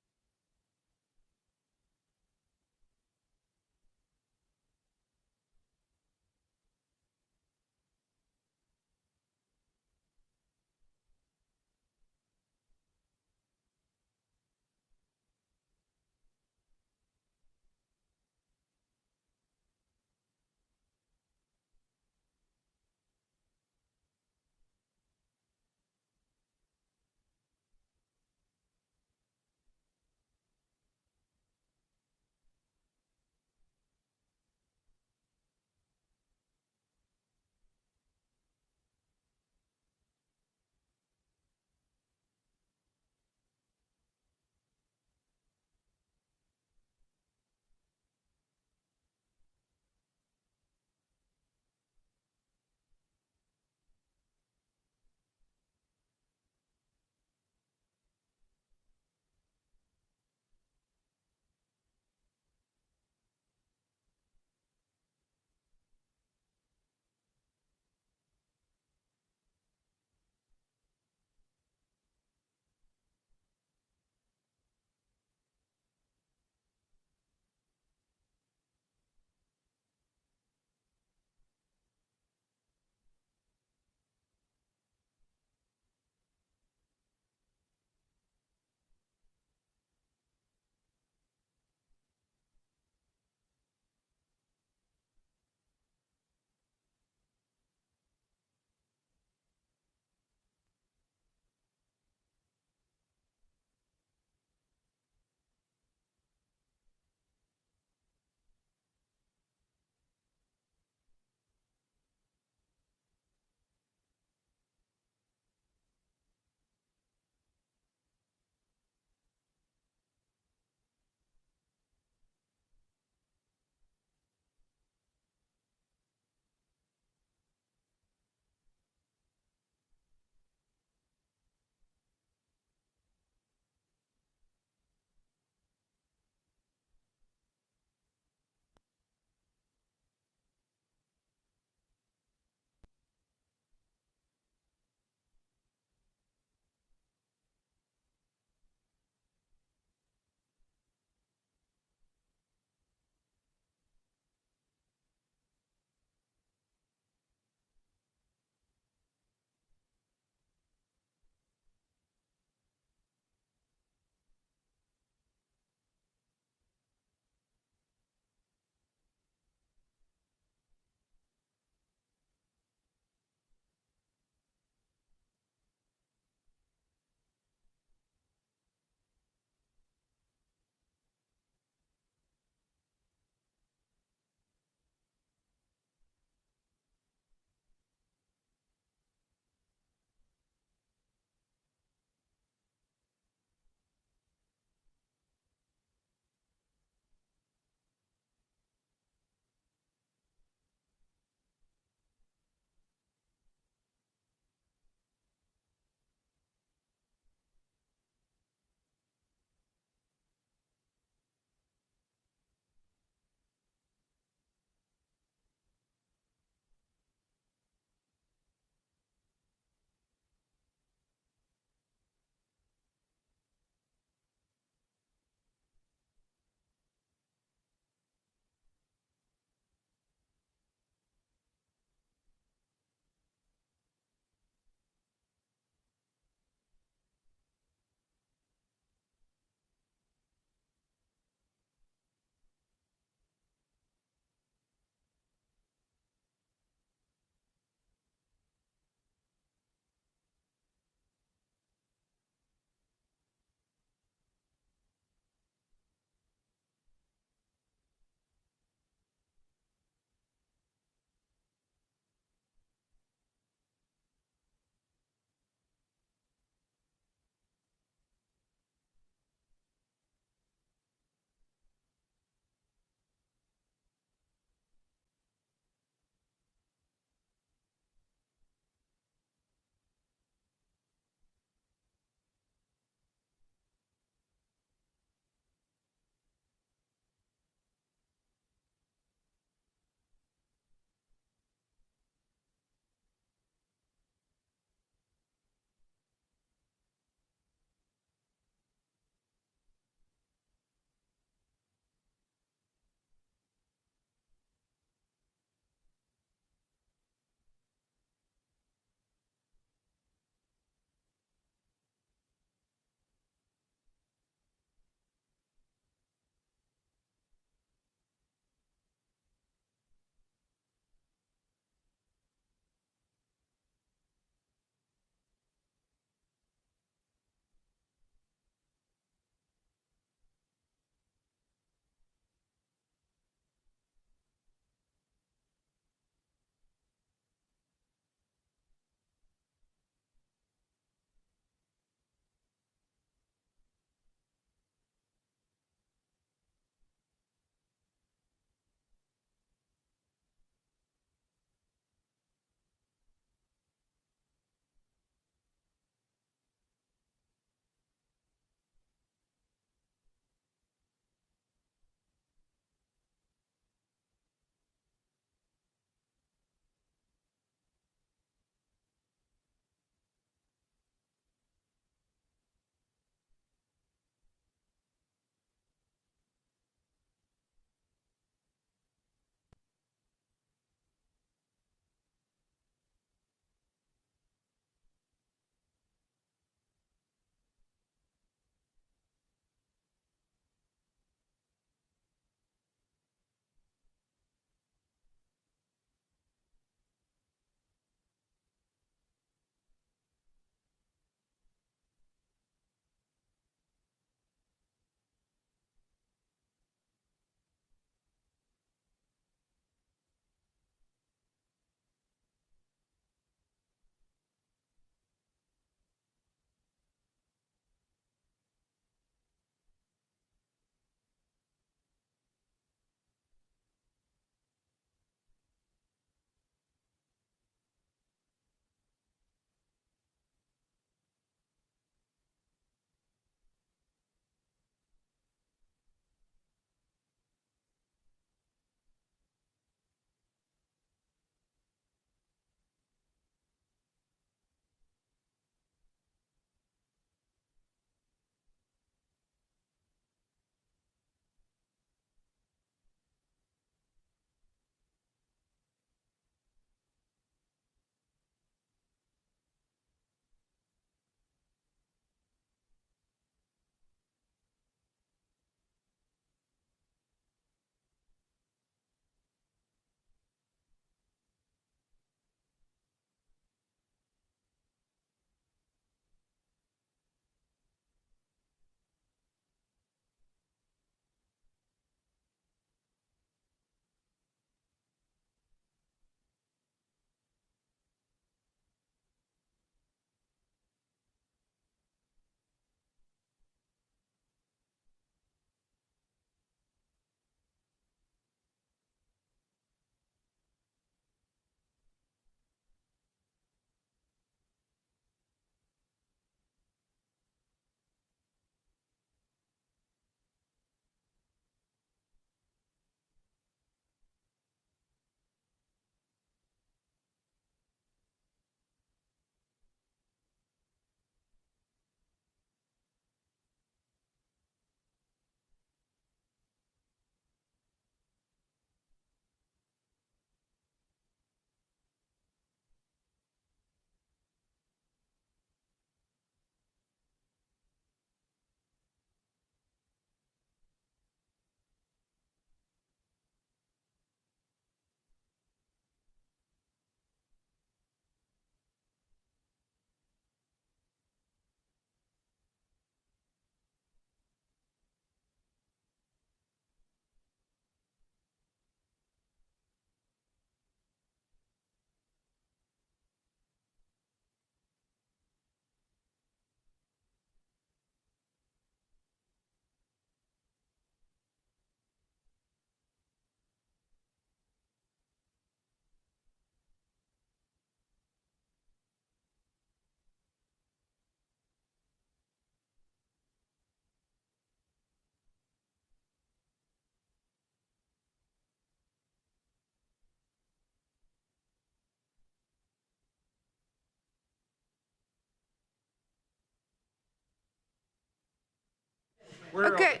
Okay,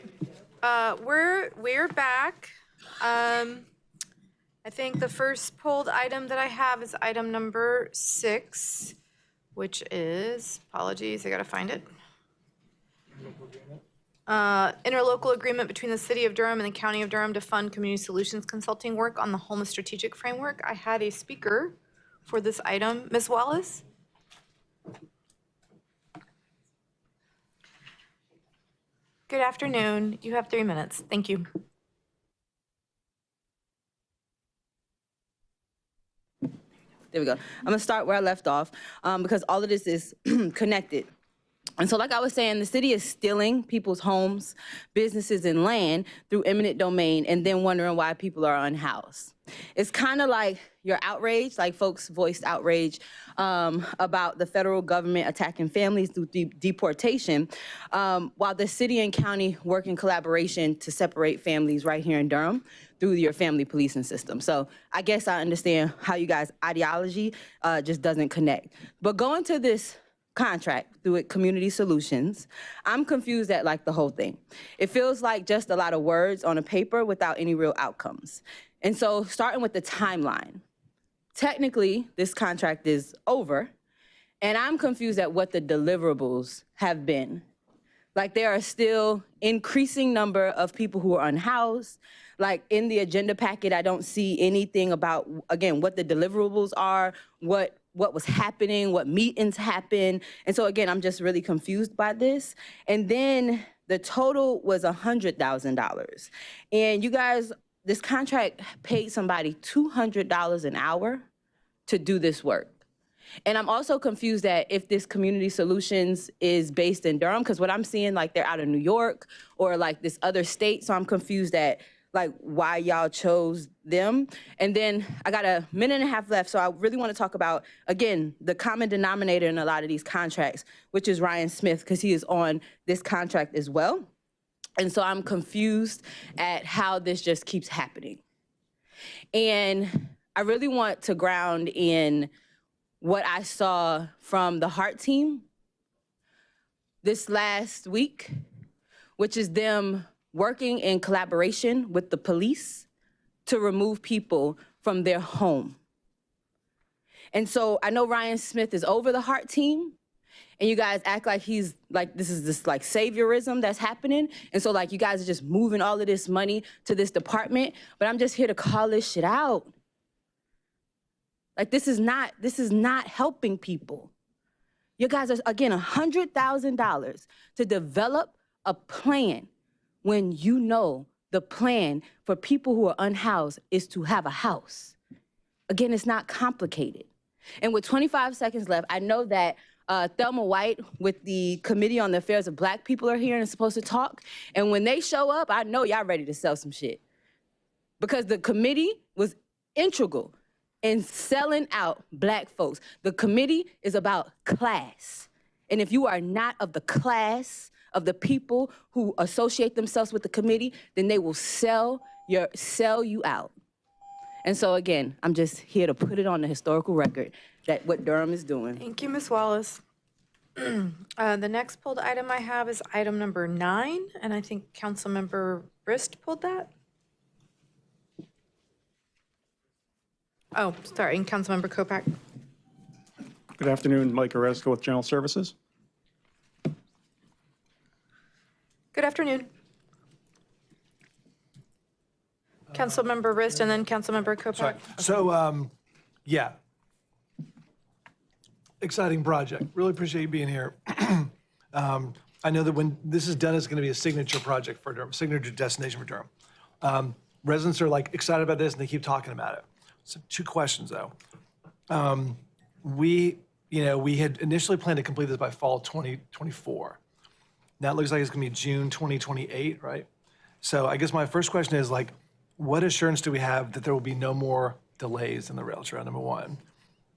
we're back. I think the first pulled item that I have is item number 6, which is, apologies, I gotta find it. Interlocal agreement between the City of Durham and the County of Durham to fund community solutions consulting work on the homeless strategic framework. I had a speaker for this item. Ms. Wallace? Good afternoon. You have 3 minutes. Thank you. There we go. I'm gonna start where I left off because all of this is connected. And so like I was saying, the city is stealing people's homes, businesses, and land through eminent domain and then wondering why people are unhoused. It's kind of like your outrage, like folks voiced outrage about the federal government attacking families through deportation, while the city and county work in collaboration to separate families right here in Durham through your family policing system. So I guess I understand how you guys' ideology just doesn't connect. But going to this contract through it, Community Solutions, I'm confused at like the whole thing. It feels like just a lot of words on a paper without any real outcomes. And so starting with the timeline, technically this contract is over and I'm confused at what the deliverables have been. Like there are still increasing number of people who are unhoused. Like in the agenda packet, I don't see anything about, again, what the deliverables are, what was happening, what meetings happened. And so again, I'm just really confused by this. And then the total was $100,000. And you guys, this contract paid somebody $200 an hour to do this work. And I'm also confused that if this Community Solutions is based in Durham, because what I'm seeing, like they're out of New York or like this other state. So I'm confused at like why y'all chose them. And then I got a minute and a half left. So I really want to talk about, again, the common denominator in a lot of these contracts, which is Ryan Smith, because he is on this contract as well. And so I'm confused at how this just keeps happening. And I really want to ground in what I saw from the Heart team this last week, which is them working in collaboration with the police to remove people from their home. And so I know Ryan Smith is over the Heart team, and you guys act like he's like, this is this like saviorism that's happening. And so like you guys are just moving all of this money to this department, but I'm just here to call this shit out. Like this is not helping people. You guys are, again, $100,000 to develop a plan when you know the plan for people who are unhoused is to have a house. Again, it's not complicated. And with 25 seconds left, I know that Thelma White with the Committee on the Affairs of Black People are here and is supposed to talk. And when they show up, I know y'all ready to sell some shit. Because the committee was integral in selling out Black folks. The committee is about class. And if you are not of the class of the people who associate themselves with the committee, then they will sell you out. And so again, I'm just here to put it on the historical record that what Durham is doing. Thank you, Ms. Wallace. The next pulled item I have is item number 9, and I think Councilmember Brist pulled that. Oh, sorry, and Councilmember Kopak. Good afternoon, Mike Oreska with General Services. Good afternoon. Councilmember Rist and then Councilmember Kopak. So, yeah. Exciting project. Really appreciate you being here. I know that when this is done, it's going to be a signature project for Durham, signature destination for Durham. Residents are like excited about this and they keep talking about it. So 2 questions though. We had initially planned to complete this by fall 2024. Now it looks like it's going to be June 2028, right? So I guess my first question is like, what assurance do we have that there will be no more delays in the rail trail, number one?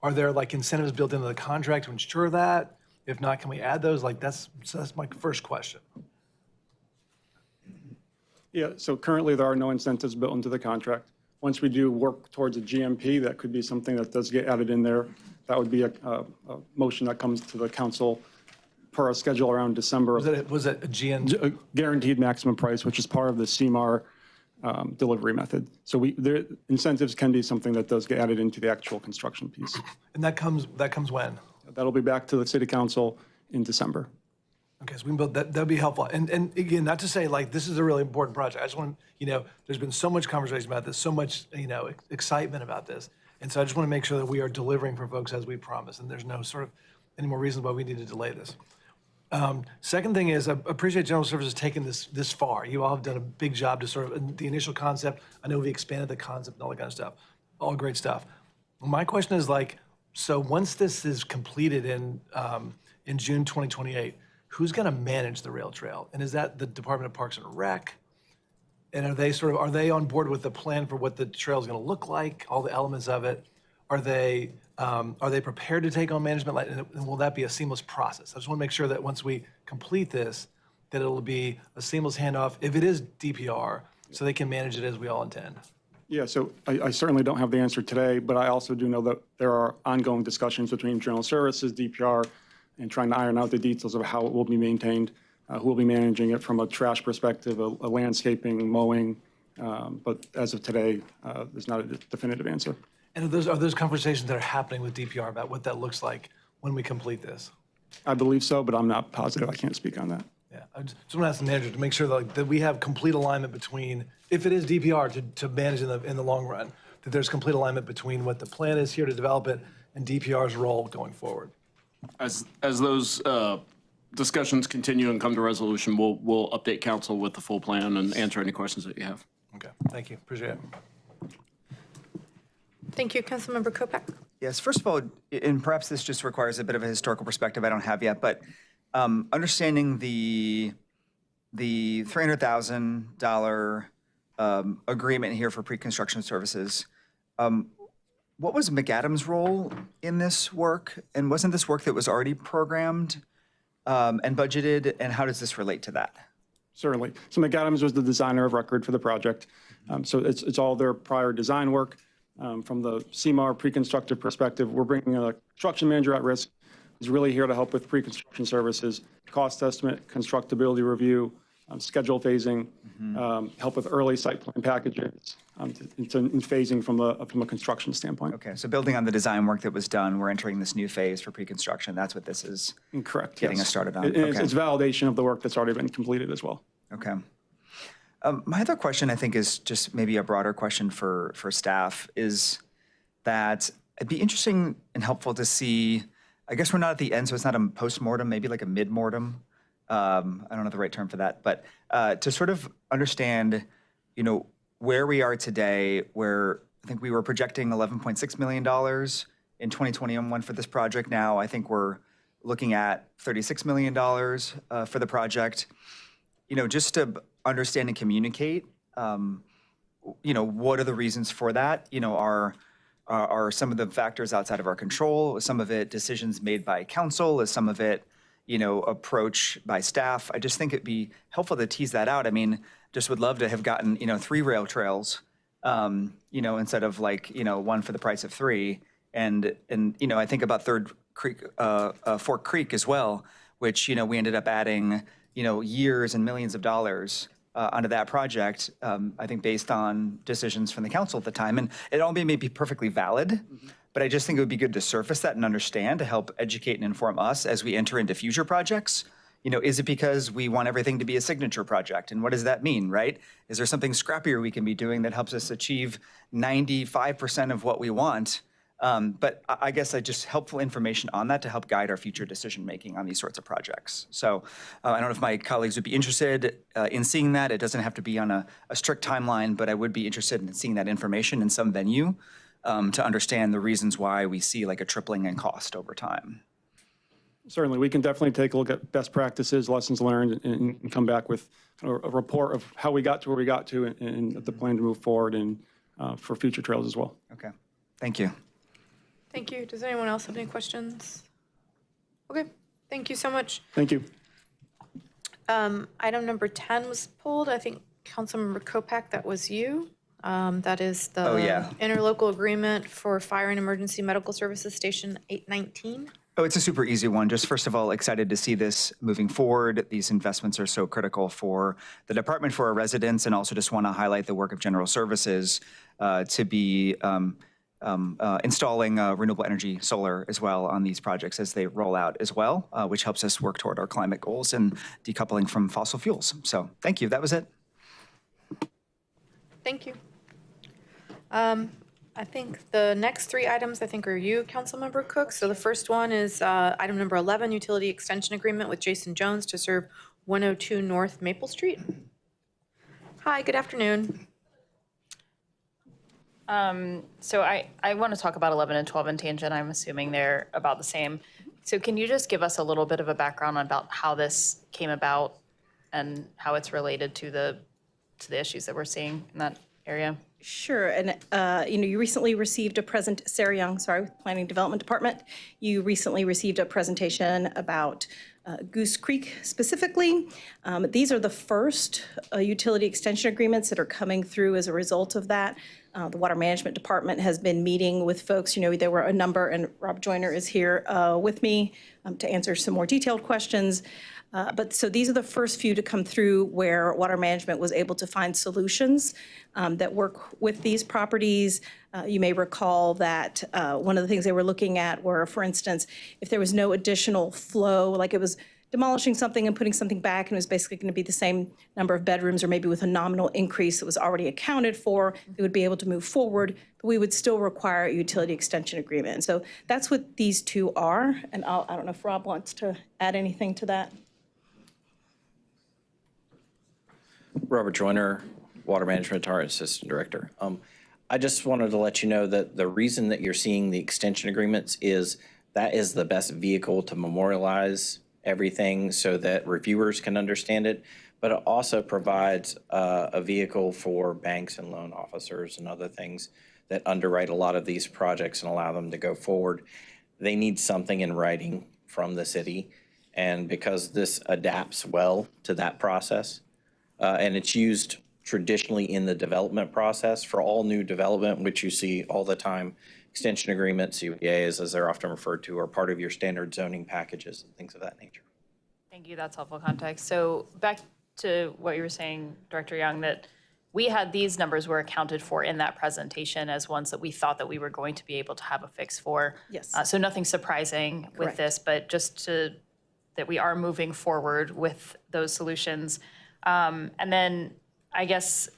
Are there like incentives built into the contract to ensure that? If not, can we add those? Like that's my first question. Yeah, so currently there are no incentives built into the contract. Once we do work towards a GMP, that could be something that does get added in there. That would be a motion that comes to the council per our schedule around December. Was it a GN? Guaranteed maximum price, which is part of the CMAR delivery method. So the incentives can be something that does get added into the actual construction piece. And that comes when? That'll be back to the city council in December. Okay, so we can build that. That'd be helpful. And again, not to say like this is a really important project. I just want there's been so much conversation about this, so much excitement about this, and so I just want to make sure that we are delivering for folks as we promised, and there's no sort of any more reasons why we need to delay this. Second thing is, I appreciate General Services taking this far. You all have done a big job to sort of the initial concept. I know we expanded the concept and all that kind of stuff. All great stuff. My question is like, so once this is completed in June 2028. Who's going to manage the rail trail? And is that the Department of Parks and Rec? And are they on board with the plan for what the trail is going to look like, all the elements of it? Are they prepared to take on management? And will that be a seamless process? I just want to make sure that once we complete this, that it'll be a seamless handoff, if it is DPR, so they can manage it as we all intend. Yeah, so I certainly don't have the answer today, but I also do know that there are ongoing discussions between General Services, DPR, and trying to iron out the details of how it will be maintained, who will be managing it from a trash perspective, a landscaping, mowing. But as of today, there's not a definitive answer. And are those conversations that are happening with DPR about what that looks like when we complete this? I believe so, but I'm not positive. I can't speak on that. Yeah, I just want to ask the manager to make sure that we have complete alignment between, if it is DPR to manage in the long run, that there's complete alignment between what the plan is here to develop it and DPR's role going forward. As those discussions continue and come to resolution, we'll update council with the full plan and answer any questions that you have. Okay, thank you, appreciate it. Thank you, Councilmember Kopak. Yes, first of all, and perhaps this just requires a bit of a historical perspective I don't have yet, but understanding the $300,000 agreement here for pre-construction services, what was McAdams' role in this work? And wasn't this work that was already programmed and budgeted? And how does this relate to that? Certainly. So McAdams was the designer of record for the project. So it's all their prior design work. From the CMAR pre-constructive perspective, we're bringing a construction manager at risk who's really here to help with pre-construction services, cost estimate, constructability review, schedule phasing, help with early site plan packages, in phasing from a construction standpoint. Okay, so building on the design work that was done, we're entering this new phase for pre-construction. That's what this is. Correct. Getting yes. us started on. And it's validation of the work that's already been completed as well. Okay. My other question, I think, is just maybe a broader question for staff, is that it'd be interesting and helpful to see, I guess we're not at the end, so it's not a post-mortem, maybe like a mid-mortem. I don't know the right term for that, but to sort of understand, where we are today, where I think we were projecting $11.6 million in 2021 for this project. Now I think we're looking at $36 million for the project. Just to understand and communicate, what are the reasons for that? Are some of the factors outside of our control? Is some of it decisions made by council? Is some of it approach by staff? I just think it'd be helpful to tease that out. I mean, just would love to have gotten, 3 rail trails, instead of one for the price of 3. And I think about Fork Creek as well, which, we ended up adding, years and millions of dollars onto that project, I think based on decisions from the council at the time. And it all may be perfectly valid, but I just think it would be good to surface that and understand to help educate and inform us as we enter into future projects. Is it because we want everything to be a signature project? And what does that mean, right? Is there something scrappier we can be doing that helps us achieve 95% of what we want? But I guess just helpful information on that to help guide our future decision-making on these sorts of projects. So I don't know if my colleagues would be interested in seeing that. It doesn't have to be on a strict timeline, but I would be interested in seeing that information in some venue to understand the reasons why we see like a tripling in cost over time. Certainly, we can definitely take a look at best practices, lessons learned, and come back with a report of how we got to where we got to and the plan to move forward and for future trails as well. Okay, thank you. Thank you. Does anyone else have any questions? Okay, thank you so much. Thank you. Item number 10 was pulled. I think Councilmember Kopak, that was you. That is the interlocal agreement for Fire and Emergency Medical Services Station 819. Oh, it's a super easy one. Just first of all, excited to see this moving forward. These investments are so critical for the department, for our residents, and also just want to highlight the work of General Services to be installing renewable energy solar as well on these projects as they roll out as well, which helps us work toward our climate goals and decoupling from fossil fuels. So thank you. That was it. Thank you. I think the next three items, I think, are you, Councilmember Cook. So the first one is item number 11, utility extension agreement with Jason Jones to serve 102 North Maple Street. Hi, good afternoon. So I want to talk about 11 and 12 in tangent. I'm assuming they're about the same. So can you just give us a little bit of a background about how this came about and how it's related to the issues that we're seeing in that area? Sure, and you recently received Sarah Young, sorry, Planning Development Department. You recently received a presentation about Goose Creek specifically. These are the first utility extension agreements that are coming through as a result of that. The Water Management Department has been meeting with folks. There were a number, and Rob Joyner is here with me to answer some more detailed questions. So these are the first few to come through where Water Management was able to find solutions that work with these properties. You may recall that one of the things they were looking at were, for instance, if there was no additional flow, like it was demolishing something and putting something back and it was basically going to be the same number of bedrooms or maybe with a nominal increase that was already accounted for, they would be able to move forward, but we would still require a utility extension agreement. And so that's what these two are. And I don't know if Rob wants to add anything to that. Robert Joyner, Water Management Department Assistant Director. I just wanted to let you know that the reason that you're seeing the extension agreements is that is the best vehicle to memorialize everything so that reviewers can understand it, but it also provides a vehicle for banks and loan officers and other things that underwrite a lot of these projects and allow them to go forward. They need something in writing from the city, and because this adapts well to that process, and it's used traditionally in the development process for all new development, which you see all the time. Extension agreements, CUPAs, as they're often referred to, are part of your standard zoning packages and things of that nature. Thank you. That's helpful context. So back to what you were saying, Director Young, that we had these numbers were accounted for in that presentation as ones that we thought that we were going to be able to have a fix for. Yes. So nothing surprising with this, but just that we are moving forward with those solutions. And then I guess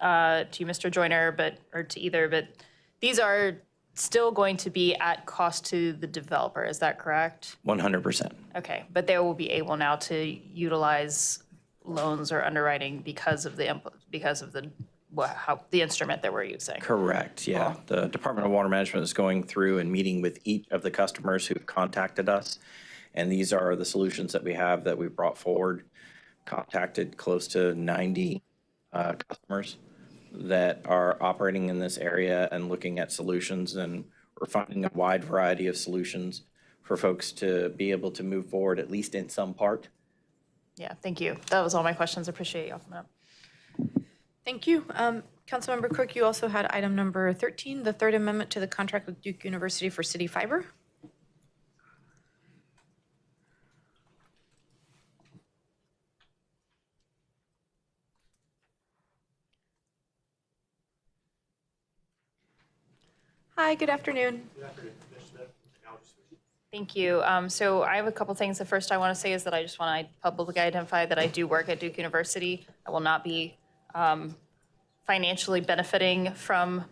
to you, Mr. Joyner, or to either, but these are still going to be at cost to the developer, is that correct? 100%. Okay, but they will be able now to utilize loans or underwriting because of the instrument that we're using. Correct, yeah. The Department of Water Management is going through and meeting with each of the customers who've contacted us, and these are the solutions that we have that we've brought forward. Contacted close to 90 customers that are operating in this area and looking at solutions, and we're finding a wide variety of solutions for folks to be able to move forward, at least in some part. Yeah, thank you. That was all my questions. Appreciate y'all coming up. Thank you. Councilmember Cook, you also had item number 13, the third amendment to the contract with Duke University for City Fiber. Hi, good afternoon. Good afternoon. Thank you. So I have a couple things. The first I want to say is that I just want to publicly identify that I do work at Duke University. I will not be financially benefiting from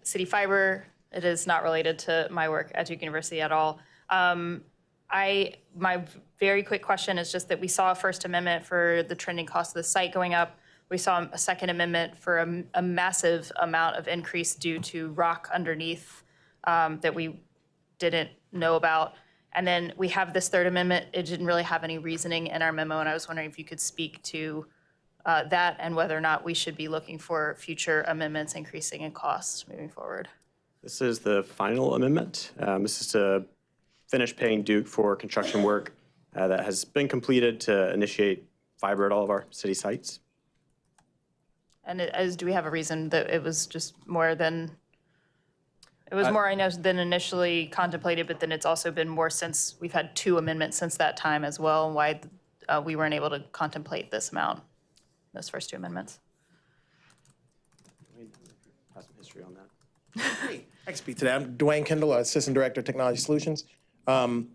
City Fiber. It is not related to my work at Duke University at all. My very quick question is just that we saw a First Amendment for the trending cost of the site going up. We saw a Second Amendment for a massive amount of increase due to rock underneath that we didn't know about. And then we have this Third Amendment. It didn't really have any reasoning in our memo, and I was wondering if you could speak to that and whether or not we should be looking for future amendments increasing in costs moving forward. This is the final amendment. This is to finish paying Duke for construction work that has been completed to initiate fiber at all of our city sites. And do we have a reason that it was just more than It was more, I know, than initially contemplated, but then it's also been more since, we've had 2 amendments since that time as well, and why we weren't able to contemplate this amount, those first 2 amendments. Have some history on that. I can speak to that. I'm Dwayne Kendall, Assistant Director of Technology Solutions. We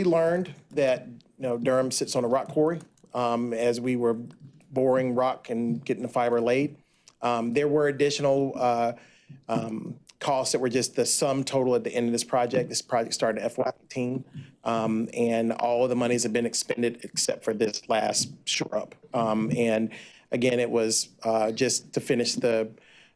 learned that Durham sits on a rock quarry as we were boring rock and getting the fiber laid. There were additional costs that were just the sum total at the end of this project. This project started FY18, and all of the monies have been expended except for this last shore up. And again, it was just to finish the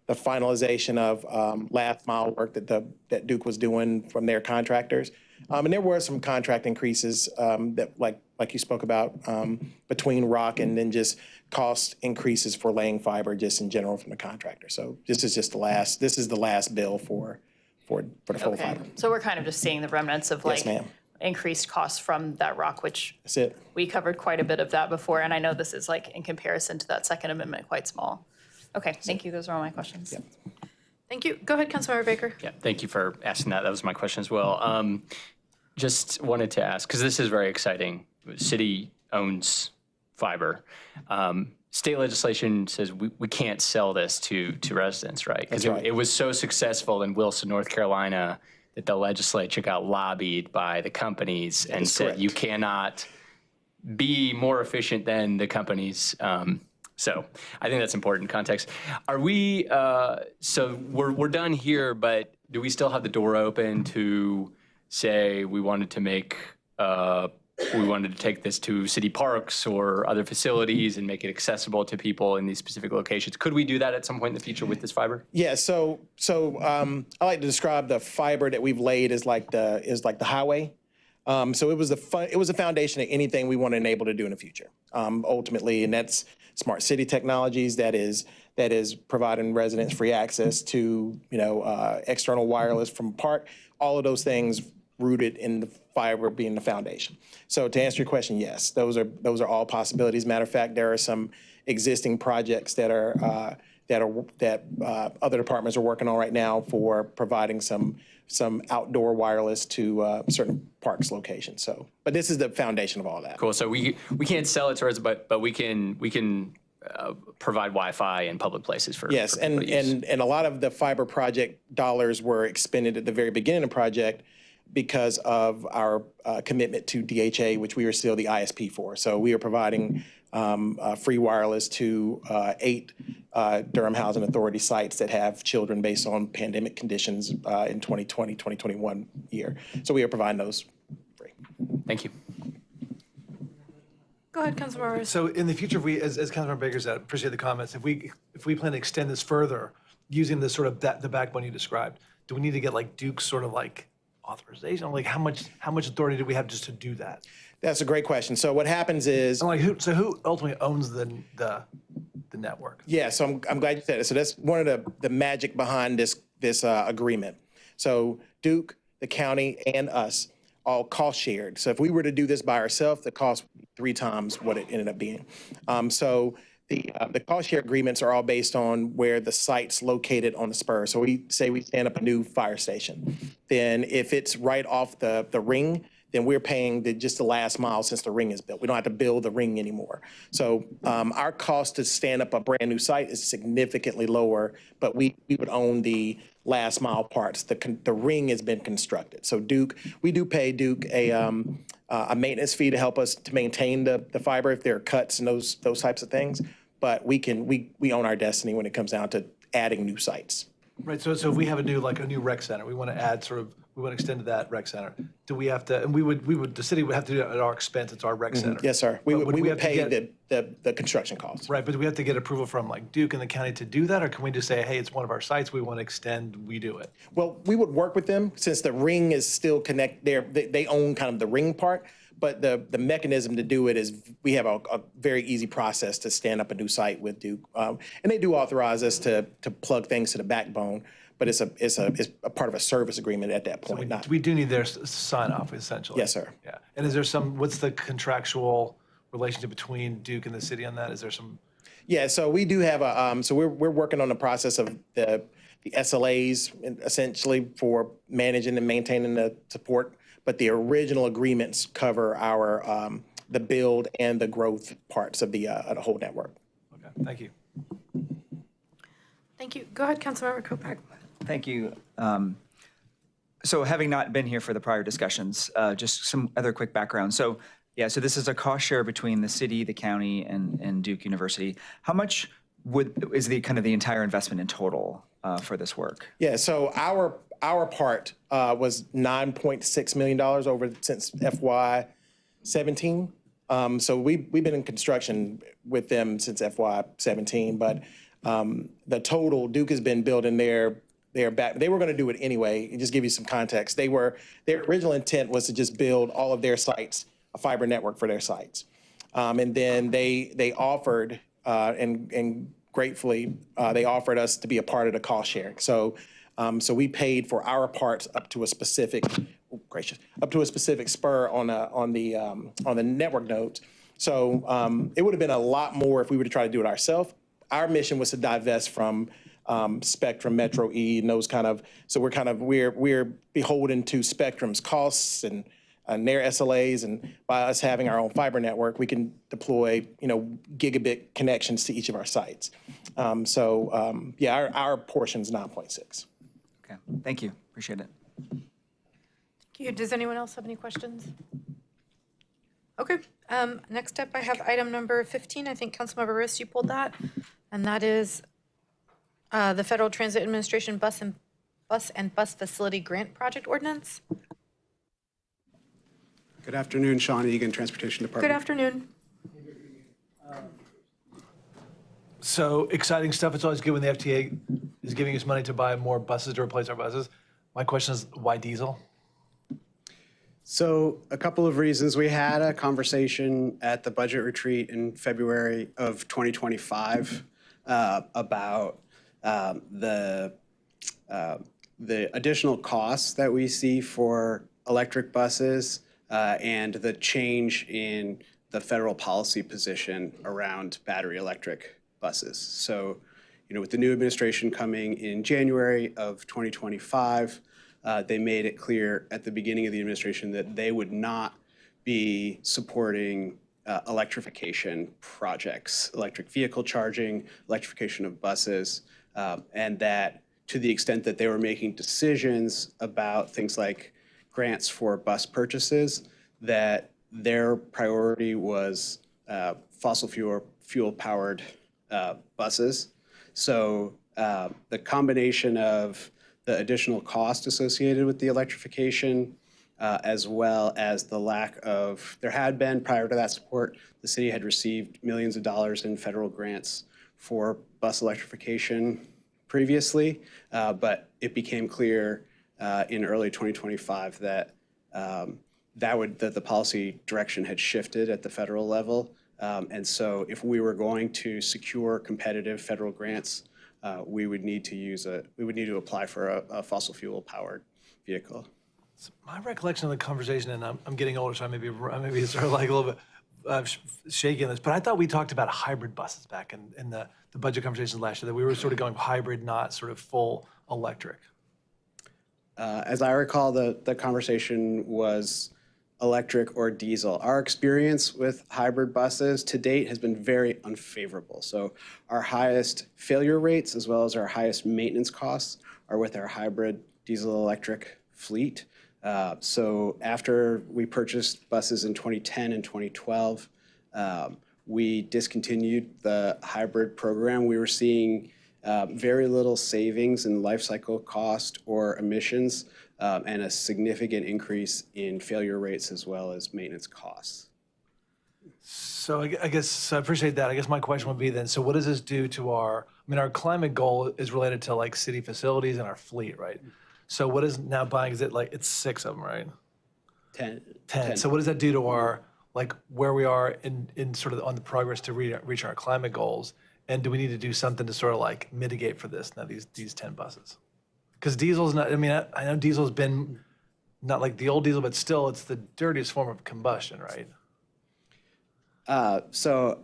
finalization of last mile work that Duke was doing from their contractors. And there were some contract increases that, like you spoke about, between rock and then just cost increases for laying fiber just in general from the contractor. So this is just this is the last bill for the full fiber. So we're kind of just seeing the remnants of Yes, ma'am. increased costs from that rock, which That's it. we covered quite a bit of that before, and I know this is in comparison to that second amendment, quite small. Okay, thank you. Those are all my questions. Yep. Thank you. Go ahead, Councilmember Baker. Yeah, thank you for asking that. That was my question as well. Just wanted to ask, because this is very exciting. The city owns fiber. State legislation says we can't sell this to residents, right? Because it was so successful in Wilson, North Carolina, that the legislature got lobbied by the companies and said you cannot be more efficient than the companies. So I think that's important context. Are we, so we're done here, but do we still have the door open to say we wanted to make, we wanted to take this to city parks or other facilities and make it accessible to people in these specific locations? Could we do that at some point in the future with this fiber? Yeah, so I like to describe the fiber that we've laid as like the highway. So it was a foundation of anything we want to enable to do in the future, ultimately, and that's smart city technologies. That is providing residents free access to external wireless from park. All of those things rooted in the fiber being the foundation. So to answer your question, yes, those are all possibilities. Matter of fact, there are some existing projects that other departments are working on right now for providing some outdoor wireless to certain parks locations. So, but this is the foundation of all that. Cool. So we can't sell it to us, but we can provide Wi-Fi in public places for yes, for people to use. and a lot of the fiber project dollars were expended at the very beginning of the project because of our commitment to DHA, which we are still the ISP for. So we are providing free wireless to 8 Durham Housing Authority sites that have children based on pandemic conditions in 2020, 2021 year. So we are providing those free. Thank you. Go ahead, Councilmember. So in the future, if we, as Councilmember Baker said, appreciate the comments. If we plan to extend this further using the sort of the backbone you described, do we need to get Duke's sort of authorization? How much authority do we have just to do that? That's a great question. So what happens is, who ultimately owns the network? yeah, so I'm glad you said it. So that's one of the magic behind this agreement. So Duke, the county, and us all cost shared. So if we were to do this by ourselves, the cost would be 3 times what it ended up being. So the cost share agreements are all based on where the site's located on the spur. So we say we stand up a new fire station. Then if it's right off the ring, then we're paying just the last mile since the ring is built. We don't have to build the ring anymore. So our cost to stand up a brand new site is significantly lower, but we would own the last mile parts. The ring has been constructed. So we do pay Duke a maintenance fee to help us to maintain the fiber if there are cuts and those types of things. But we own our destiny when it comes down to adding new sites. Right. So if we have a new rec center, we want to add we want to extend to that rec center. Do we have to? And the city would have to do it at our expense. It's our rec center. Yes, sir. We would pay the construction costs. Right. But do we have to get approval from Duke and the county to do that, or can we just say, hey, it's one of our sites, we want to extend, we do it? Well, we would work with them since the ring is still connected. They own kind of the ring part. But the mechanism to do it is we have a very easy process to stand up a new site with Duke. And they do authorize us to plug things to the backbone, but it's a part of a service agreement at that point. So we do need their sign off, essentially. Yes, sir. Yeah. And is there what's the contractual relationship between Duke and the city on that? Is there some? Yeah, so we do have so we're working on the process of SLAs essentially for managing and maintaining the support, but the original agreements cover our the build and the growth parts of the whole network. Okay, thank you. Thank you. Go ahead, Councilmember Kopak. Thank you. So having not been here for the prior discussions, just some other quick background. So yeah, so this is a cost share between the city, the county, and Duke University. How much is the kind of the entire investment in total for this work? Yeah, so our part was $9.6 million over since FY17. So we've been in construction with them since FY17, but the total, Duke has been building their back. They were going to do it anyway. And just give you some context. Their original intent was to just build all of their sites, a fiber network for their sites. And then they offered, and gratefully, they offered us to be a part of the cost sharing. So we paid for our parts up to a specific, up to a specific spur on the network nodes. So it would have been a lot more if we were to try to do it ourselves. Our mission was to divest from Spectrum, Metro E, and those kind of. So we're beholden to Spectrum's costs and their SLAs, and by us having our own fiber network, we can deploy gigabit connections to each of our sites. Yeah, our portion's 9.6. Okay, thank you. Appreciate it. Thank you. Does anyone else have any questions? Okay. Next up, I have item number 15. I think Councilmember Riss, you pulled that, and that is the Federal Transit Administration Bus and Bus Facility Grant Project Ordinance. Good afternoon, Sean Egan, Transportation Department. Good afternoon. So exciting stuff. It's always good when the FTA is giving us money to buy more buses to replace our buses. My question is, why diesel? So a couple of reasons. We had a conversation at the budget retreat in February of 2025 about the additional costs that we see for electric buses and the change in the federal policy position around battery electric buses. So, with the new administration coming in January of 2025, they made it clear at the beginning of the administration that they would not be supporting electrification projects, electric vehicle charging, electrification of buses, and that to the extent that they were making decisions about things like grants for bus purchases, that their priority was fossil fuel powered buses. So the combination of the additional cost associated with the electrification, as well as the lack of, there had been prior to that support, the city had received millions of dollars in federal grants for bus electrification previously, but it became clear in early 2025 that that the policy direction had shifted at the federal level. And so if we were going to secure competitive federal grants, we would need to apply for a fossil fuel powered vehicle. So my recollection of the conversation, and I'm getting older, so I may be sort of like a little bit shaky on this, but I thought we talked about hybrid buses back in the budget conversations last year, that we were sort of going hybrid, not sort of full electric. As I recall, the conversation was electric or diesel. Our experience with hybrid buses to date has been very unfavorable. So our highest failure rates as well as our highest maintenance costs are with our hybrid diesel electric fleet. So after we purchased buses in 2010 and 2012, we discontinued the hybrid program. We were seeing very little savings in life cycle cost or emissions, and a significant increase in failure rates as well as maintenance costs. So I guess I appreciate that. I guess my question would be then, so what does this do to our climate goal is related to like city facilities and our fleet, right? So what is now buying, is it like, it's 6 of them, right? 10. So what does that do to our, like where we are in sort of on the progress to reach our climate goals? And do we need to do something to sort of like mitigate for this, now these 10 buses? Because diesel's not, I know diesel's been not like the old diesel, but still it's the dirtiest form of combustion, right? So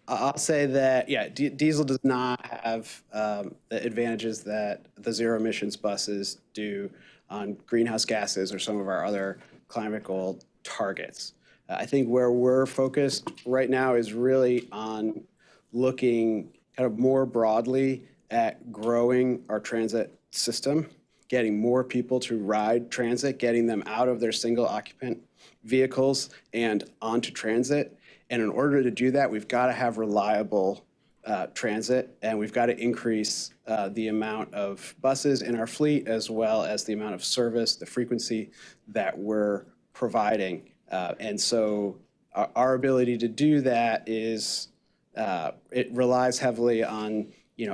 I'll say that, yeah, diesel does not have the advantages that the zero emissions buses do on greenhouse gases or some of our other climate goal targets. I think where we're focused right now is really on looking kind of more broadly at growing our transit system, getting more people to ride transit, getting them out of their single occupant vehicles and onto transit. And in order to do that, we've got to have reliable transit, and we've got to increase the amount of buses in our fleet as well as the amount of service, the frequency that we're providing. And so our ability to do that is, it relies heavily on,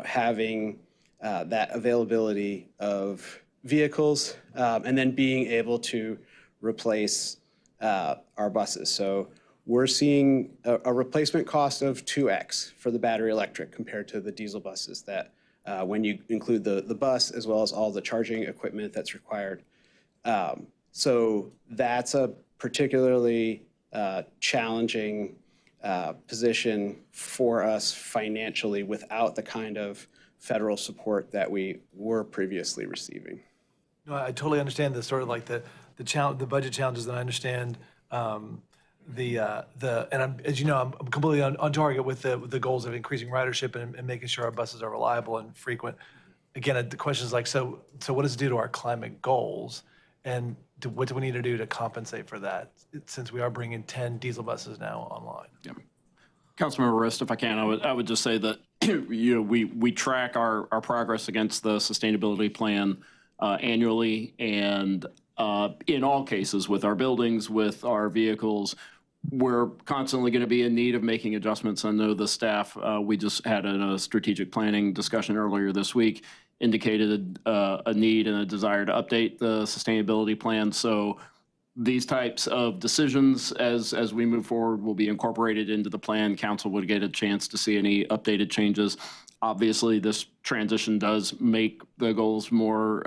having that availability of vehicles and then being able to replace our buses. So we're seeing a replacement cost of 2x for the battery electric compared to the diesel buses that when you include the bus as well as all the charging equipment that's required. So that's a particularly challenging position for us financially without the kind of federal support that we were previously receiving. No, I totally understand the sort of like the budget challenges, and I understand as you know, I'm completely on target with the goals of increasing ridership and making sure our buses are reliable and frequent. Again, the question is like, so what does it do to our climate goals, and what do we need to do to compensate for that, since we are bringing 10 diesel buses now online? Yeah. Councilmember Rist, if I can, I would just say that we track our progress against the sustainability plan annually, and in all cases, with our buildings, with our vehicles, we're constantly going to be in need of making adjustments. I know the staff, we just had a strategic planning discussion earlier this week, indicated a need and a desire to update the sustainability plan. So these types of decisions as we move forward will be incorporated into the plan. Council would get a chance to see any updated changes. Obviously, this transition does make the goals more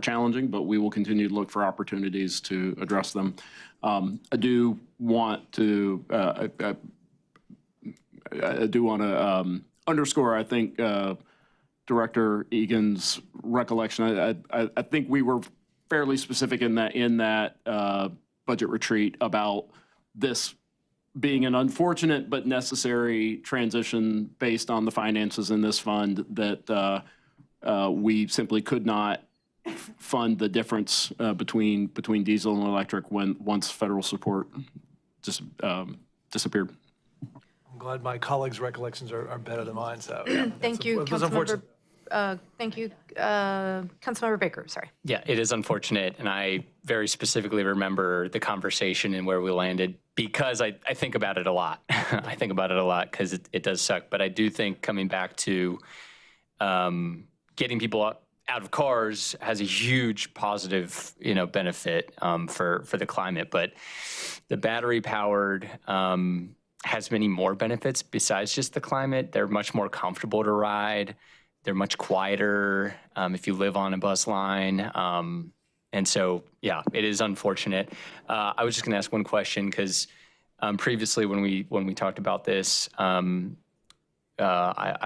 challenging, but we will continue to look for opportunities to address them. I do want to underscore, I think, Director Egan's recollection. I think we were fairly specific in that budget retreat about this being an unfortunate but necessary transition based on the finances in this fund, that we simply could not fund the difference between diesel and electric once federal support just disappeared. I'm glad my colleagues' recollections are better than mine. So yeah, Thank you, Councilmember. Thank you, Councilmember Baker. Sorry. Yeah, it is unfortunate, and I very specifically remember the conversation and where we landed because I think about it a lot. I think about it a lot because it does suck. But I do think coming back to getting people out of cars has a huge positive, benefit for the climate. But the battery powered has many more benefits besides just the climate. They're much more comfortable to ride. They're much quieter if you live on a bus line. And so, yeah, it is unfortunate. I was just going to ask one question because previously when we talked about this, I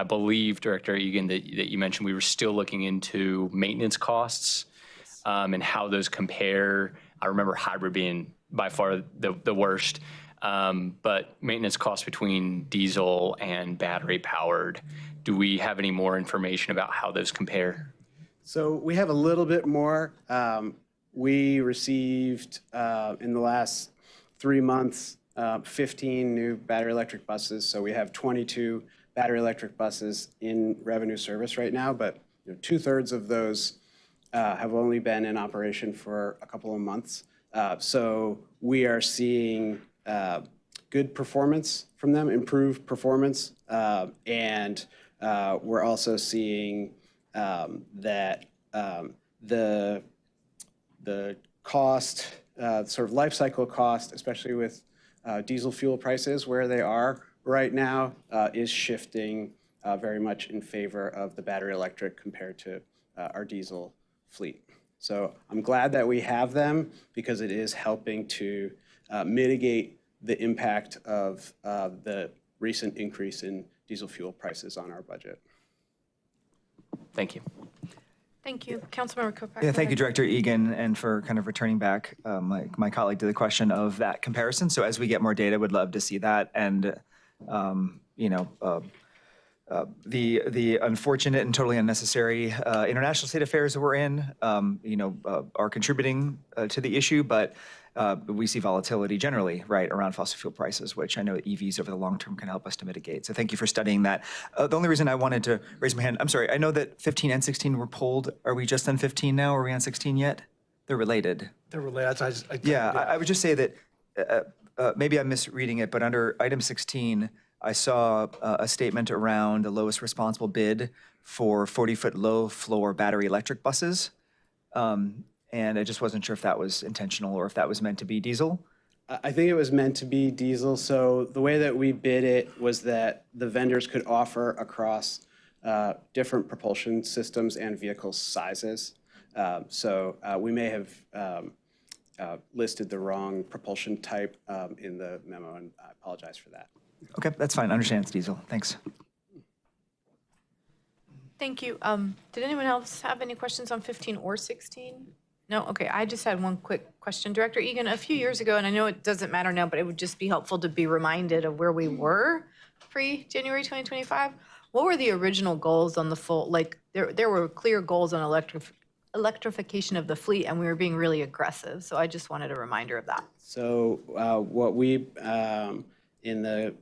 believe, Director Egan, that you mentioned we were still looking into maintenance costs and how those compare. I remember hybrid being by far the worst, but maintenance costs between diesel and battery powered. Do we have any more information about how those compare? So we have a little bit more. We received in the last 3 months 15 new battery electric buses. So we have 22 battery electric buses in revenue service right now, but 2/3 of those have only been in operation for a couple of months. So we are seeing good performance from them, improved performance, and we're also seeing that the cost, sort of life cycle cost, especially with diesel fuel prices where they are right now, is shifting very much in favor of the battery electric compared to our diesel fleet. So I'm glad that we have them because it is helping to mitigate the impact of the recent increase in diesel fuel prices on our budget. Thank you. Thank you. Councilmember Kopak. Yeah, thank you, Director Egan, and for kind of returning back my colleague to the question of that comparison. So as we get more data, would love to see that. And, the unfortunate and totally unnecessary international state affairs that we're in, are contributing to the issue, but we see volatility generally, right, around fossil fuel prices, which I know EVs over the long term can help us to mitigate. So thank you for studying that. The only reason I wanted to raise my hand, I'm sorry, I know that 15 and 16 were pulled. Are we just on 15 now? Are we on 16 yet? They're related. They're related. I would just say that maybe I'm misreading it, but under item 16, I saw a statement around the lowest responsible bid for 40-foot low-floor battery electric buses. And I just wasn't sure if that was intentional or if that was meant to be diesel. I think it was meant to be diesel. So the way that we bid it was that the vendors could offer across different propulsion systems and vehicle sizes. So we may have listed the wrong propulsion type in the memo, and I apologize for that. Okay, that's fine. I understand it's diesel. Thanks. Thank you. Did anyone else have any questions on 15 or 16? No? Okay, I just had one quick question. Director Egan, a few years ago, and I know it doesn't matter now, but it would just be helpful to be reminded of where we were pre-January 2025. What were the original goals on the full, like there were clear goals on electrification of the fleet, and we were being really aggressive. So I just wanted a reminder of that. So what we, in the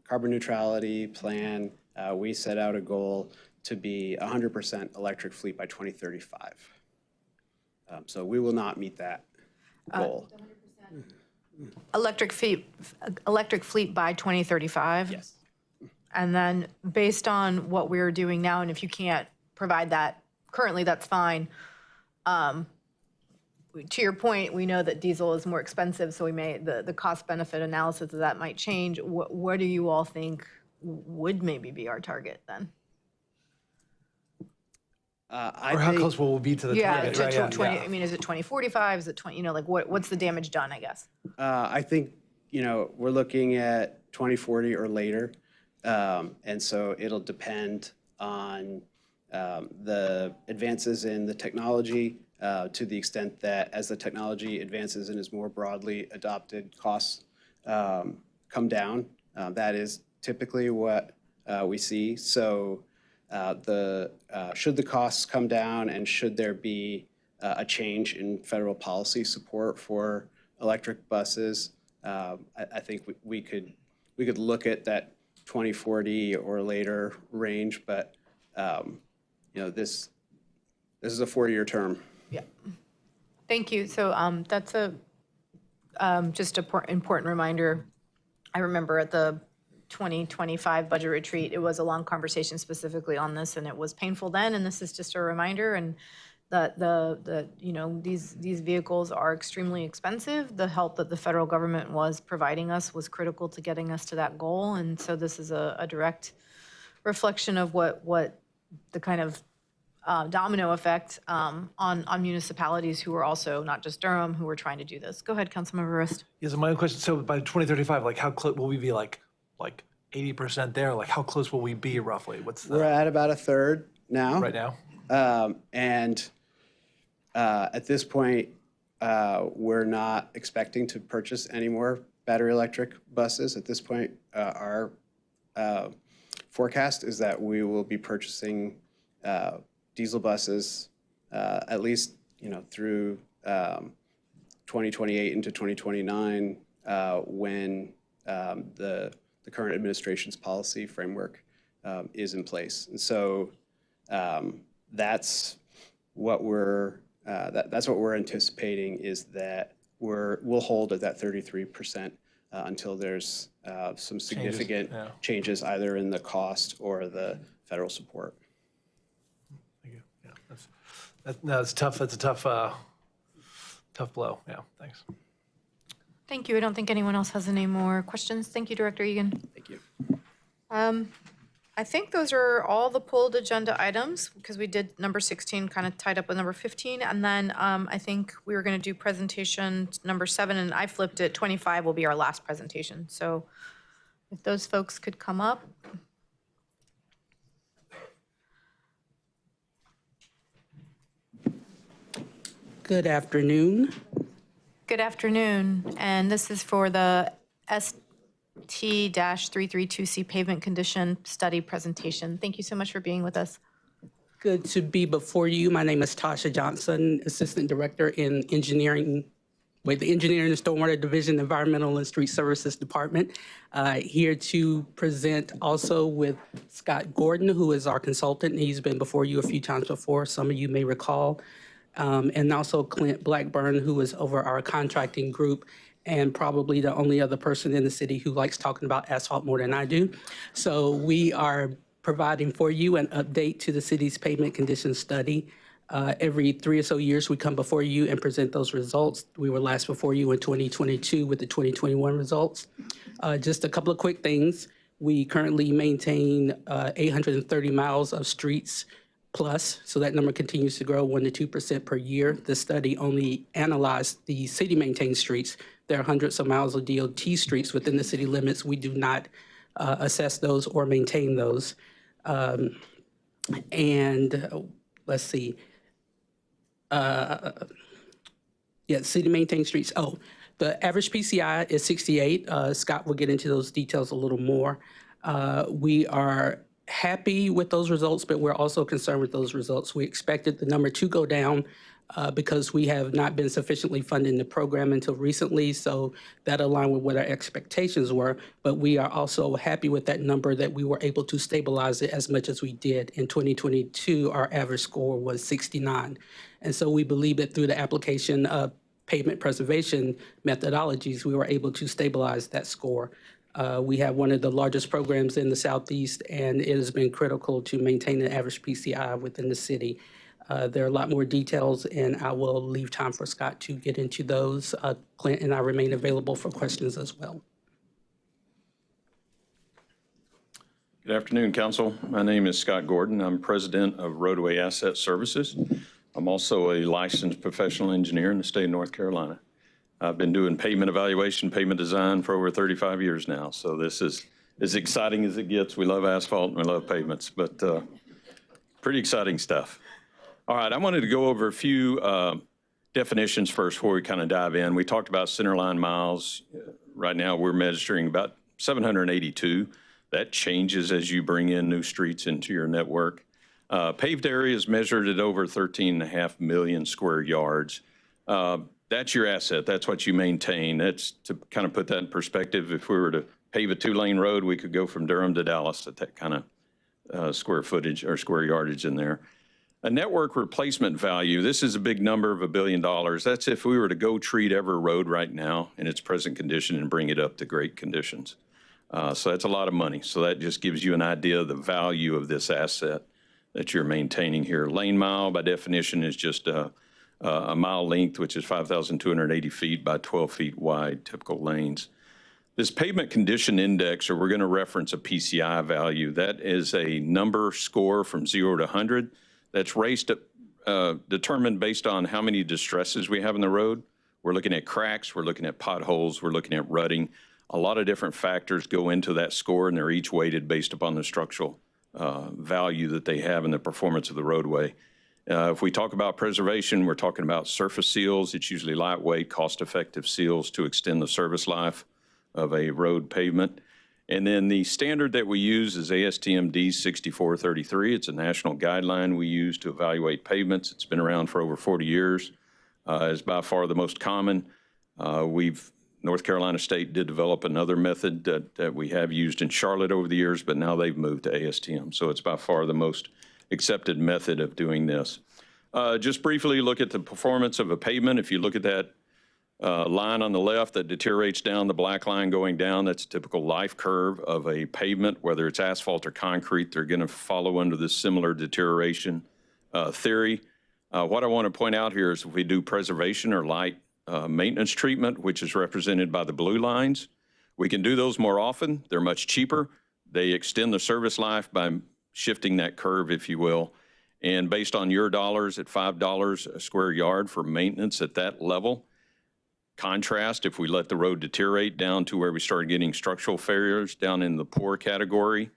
carbon neutrality plan, we set out a goal to be 100% electric fleet by 2035. So we will not meet that goal. Electric fleet by 2035? Yes. And then based on what we're doing now, and if you can't provide that currently, that's fine. To your point, we know that diesel is more expensive, so we may, the cost benefit analysis of that might change. What do you all think would maybe be our target then? Or how close will we be to the target? To 20, I mean, is it 2045? Is it 20, like what's the damage done, I guess? I think, we're looking at 2040 or later. And so it'll depend on the advances in the technology, to the extent that as the technology advances and is more broadly adopted, costs come down. That is typically what we see. So should the costs come down and should there be a change in federal policy support for electric buses, I think we could look at that 2040 or later range, but this is a 4-year term. Yeah. Thank you. So that's a just an important reminder. I remember at the 2025 budget retreat, it was a long conversation specifically on this, and it was painful then. And this is just a reminder. And that these vehicles are extremely expensive. The help that the federal government was providing us was critical to getting us to that goal. And so this is a direct reflection of what the kind of domino effect on municipalities who are also, not just Durham, who are trying to do this. Go ahead, Councilmember Rist. Yes, my question, so by 2035, like how close will we be, like 80% there? Like how close will we be roughly? We're at about a third now. Right now? And at this point, we're not expecting to purchase any more battery electric buses. At this point, our forecast is that we will be purchasing diesel buses at least through 2028 into 2029 when the current administration's policy framework is in place. And so that's what we're anticipating, is that we'll hold at that 33% until there's some significant changes either in the cost or the federal support. Thank you. Yeah, that's tough. That's a tough blow. Yeah, thanks. Thank you. I don't think anyone else has any more questions. Thank you, Director Egan. Thank you. I think those are all the pulled agenda items, because we did number 16 kind of tied up with number 15. And then I think we were going to do presentation number 7, and I flipped it. 25 will be our last presentation. So If those folks could come up. Good afternoon. Good afternoon, and this is for the ST-332C pavement condition study presentation. Thank you so much for being with us. Good to be before you. My name is Tasha Johnson, Assistant Director in Engineering, with the Engineering and Stormwater Division, Environmental and Street Services Department. Here to present also with Scott Gordon, who is our consultant. He's been before you a few times before, some of you may recall. And also Clint Blackburn, who is over our contracting group and probably the only other person in the city who likes talking about asphalt more than I do. So we are providing for you an update to the city's pavement condition study. Every 3 or so years, we come before you and present those results. We were last before you in 2022 with the 2021 results. Just a couple of quick things. We currently maintain 830 miles of streets plus, so that number continues to grow 1% to 2% per year. The study only analyzed the city-maintained streets. There are hundreds of miles of DOT streets within the city limits. We do not assess those or maintain those. Let's see. City-maintained streets. Oh, the average PCI is 68. Scott will get into those details a little more. We are happy with those results, but we're also concerned with those results. We expected the number to go down because we have not been sufficiently funding the program until recently, so that aligned with what our expectations were. But we are also happy with that number that we were able to stabilize it as much as we did. In 2022, our average score was 69. And so we believe that through the application of pavement preservation methodologies, we were able to stabilize that score. We have one of the largest programs in the Southeast, and it has been critical to maintain the average PCI within the city. There are a lot more details, and I will leave time for Scott to get into those. Clint and I remain available for questions as well. Good afternoon, Council. My name is Scott Gordon. I'm President of Roadway Asset Services. I'm also a licensed professional engineer in the state of North Carolina. I've been doing pavement evaluation, pavement design for over 35 years now. So this is as exciting as it gets. We love asphalt and we love pavements, but pretty exciting stuff. All right, I wanted to go over a few definitions first before we kind of dive in. We talked about centerline miles. Right now we're measuring about 782. That changes as you bring in new streets into your network. Paved area is measured at over 13.5 million square yards. That's your asset. That's what you maintain. That's to kind of put that in perspective. If we were to pave a 2-lane road, we could go from Durham to Dallas at that kind of square footage or square yardage in there. A network replacement value, this is a big number of $1 billion. That's if we were to go treat every road right now in its present condition and bring it up to great conditions. So that's a lot of money. So that just gives you an idea of the value of this asset that you're maintaining here. Lane mile, by definition, is just a mile length, which is 5,280 feet by 12 feet wide, typical lanes. This pavement condition index, or we're going to reference a PCI value, that is a number score from 0 to 100 that's determined based on how many distresses we have in the road. We're looking at cracks, we're looking at potholes, we're looking at rutting. A lot of different factors go into that score, and they're each weighted based upon the structural value that they have in the performance of the roadway. If we talk about preservation, we're talking about surface seals. It's usually lightweight, cost-effective seals to extend the service life of a road pavement. And then the standard that we use is ASTM D6433. It's a national guideline we use to evaluate pavements. It's been around for over 40 years. It's by far the most common. North Carolina State did develop another method that we have used in Charlotte over the years, but now they've moved to ASTM. So it's by far the most accepted method of doing this. Just briefly look at the performance of a pavement. If you look at that line on the left that deteriorates down, the black line going down, that's a typical life curve of a pavement, whether it's asphalt or concrete. They're going to follow under this similar deterioration theory. What I want to point out here is if we do preservation or light maintenance treatment, which is represented by the blue lines, we can do those more often. They're much cheaper. They extend the service life by shifting that curve, if you will. And based on your dollars at $5 a square yard for maintenance at that level, contrast, if we let the road deteriorate down to where we start getting structural failures down in the poor category,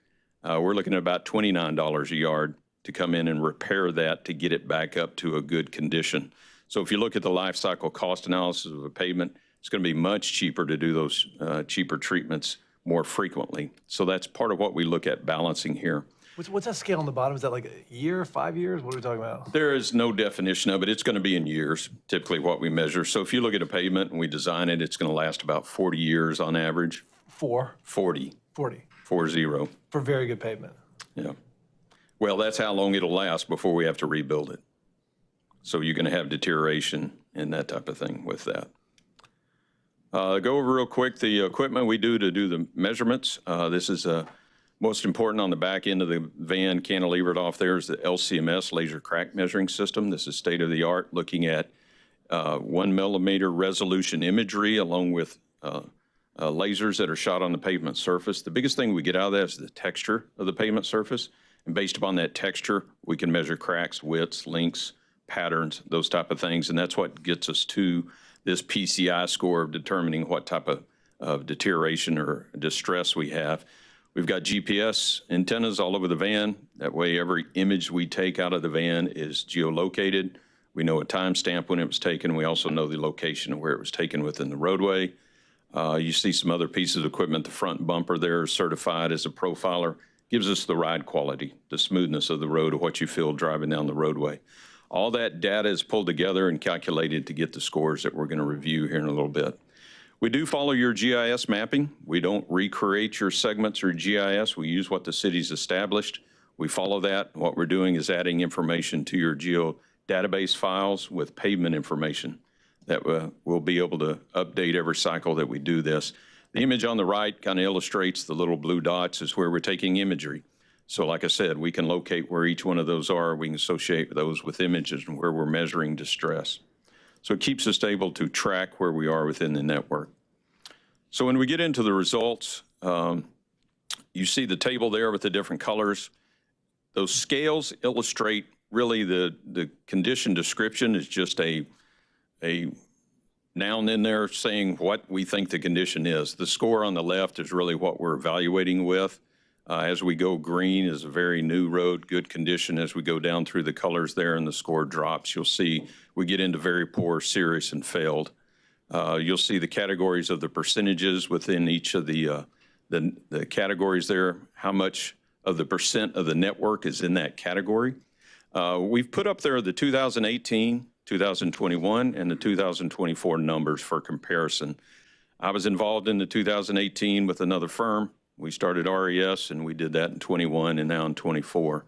we're looking at about $29 a yard to come in and repair that to get it back up to a good condition. So if you look at the life cycle cost analysis of a pavement, it's going to be much cheaper to do those cheaper treatments more frequently. So that's part of what we look at balancing here. What's that scale on the bottom? Is that like a year, 5 years? What are we talking about? There is no definition of it. It's going to be in years, typically what we measure. So if you look at a pavement and we design it, it's going to last about 40 years on average. 40. 40. 40. For very good pavement. Yeah. Well, that's how long it'll last before we have to rebuild it. So you're going to have deterioration and that type of thing with that. Go over real quick the equipment we do to do the measurements. This is most important on the back end of the van cantilevered off there is the LCMS, laser crack measuring system. This is state of the art, looking at 1 millimeter resolution imagery along with lasers that are shot on the pavement surface. The biggest thing we get out of that is the texture of the pavement surface. And based upon that texture, we can measure cracks, widths, lengths, patterns, those type of things. And that's what gets us to this PCI score of determining what type of deterioration or distress we have. We've got GPS antennas all over the van. That way, every image we take out of the van is geolocated. We know a timestamp when it was taken. We also know the location of where it was taken within the roadway. You see some other pieces of equipment. The front bumper there is certified as a profiler. Gives us the ride quality, the smoothness of the road, of what you feel driving down the roadway. All that data is pulled together and calculated to get the scores that we're going to review here in a little bit. We do follow your GIS mapping. We don't recreate your segments or GIS. We use what the city's established. We follow that. What we're doing is adding information to your geo database files with pavement information that we'll be able to update every cycle that we do this. The image on the right kind of illustrates the little blue dots is where we're taking imagery. So like I said, we can locate where each one of those are. We can associate those with images and where we're measuring distress. So it keeps us able to track where we are within the network. So when we get into the results, you see the table there with the different colors. Those scales illustrate really the condition description is just a noun in there saying what we think the condition is. The score on the left is really what we're evaluating with. As we go, green is a very new road, good condition. As we go down through the colors there and the score drops, you'll see we get into very poor, serious, and failed. You'll see the categories of the percentages within each of the categories there, how much of the percent of the network is in that category. We've put up there the 2018, 2021, and the 2024 numbers for comparison. I was involved in the 2018 with another firm. We started RES, and we did that in 21 and now in 24.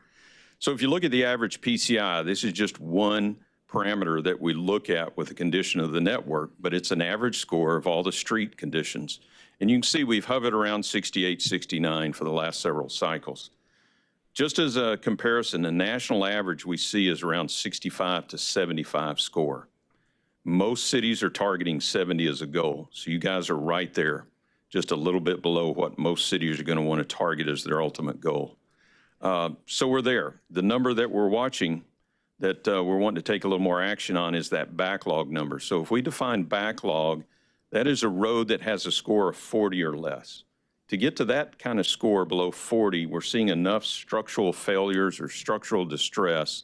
So if you look at the average PCI, this is just one parameter that we look at with the condition of the network, but it's an average score of all the street conditions. And you can see we've hovered around 68, 69 for the last several cycles. Just as a comparison, the national average we see is around 65 to 75 score. Most cities are targeting 70 as a goal, so you guys are right there, just a little bit below what most cities are going to want to target as their ultimate goal. So we're there. The number that we're watching that we're wanting to take a little more action on is that backlog number. So if we define backlog, that is a road that has a score of 40 or less. To get to that kind of score below 40, we're seeing enough structural failures or structural distress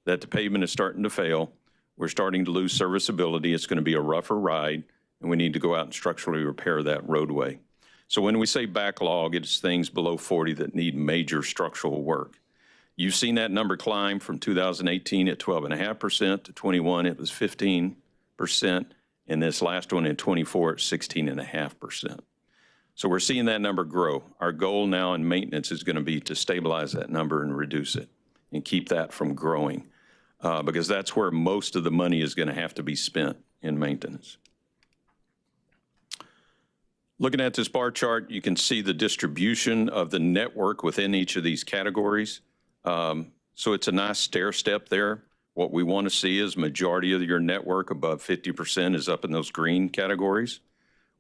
that the pavement is starting to fail. We're starting to lose serviceability. It's going to be a rougher ride, and we need to go out and structurally repair that roadway. So when we say backlog, it's things below 40 that need major structural work. You've seen that number climb from 2018 at 12.5% to 21, it was 15%, and this last one in 24 at 16.5%. So we're seeing that number grow. Our goal now in maintenance is going to be to stabilize that number and reduce it and keep that from growing because that's where most of the money is going to have to be spent in maintenance. Looking at this bar chart, you can see the distribution of the network within each of these categories. So it's a nice stair step there. What we want to see is majority of your network above 50% is up in those green categories,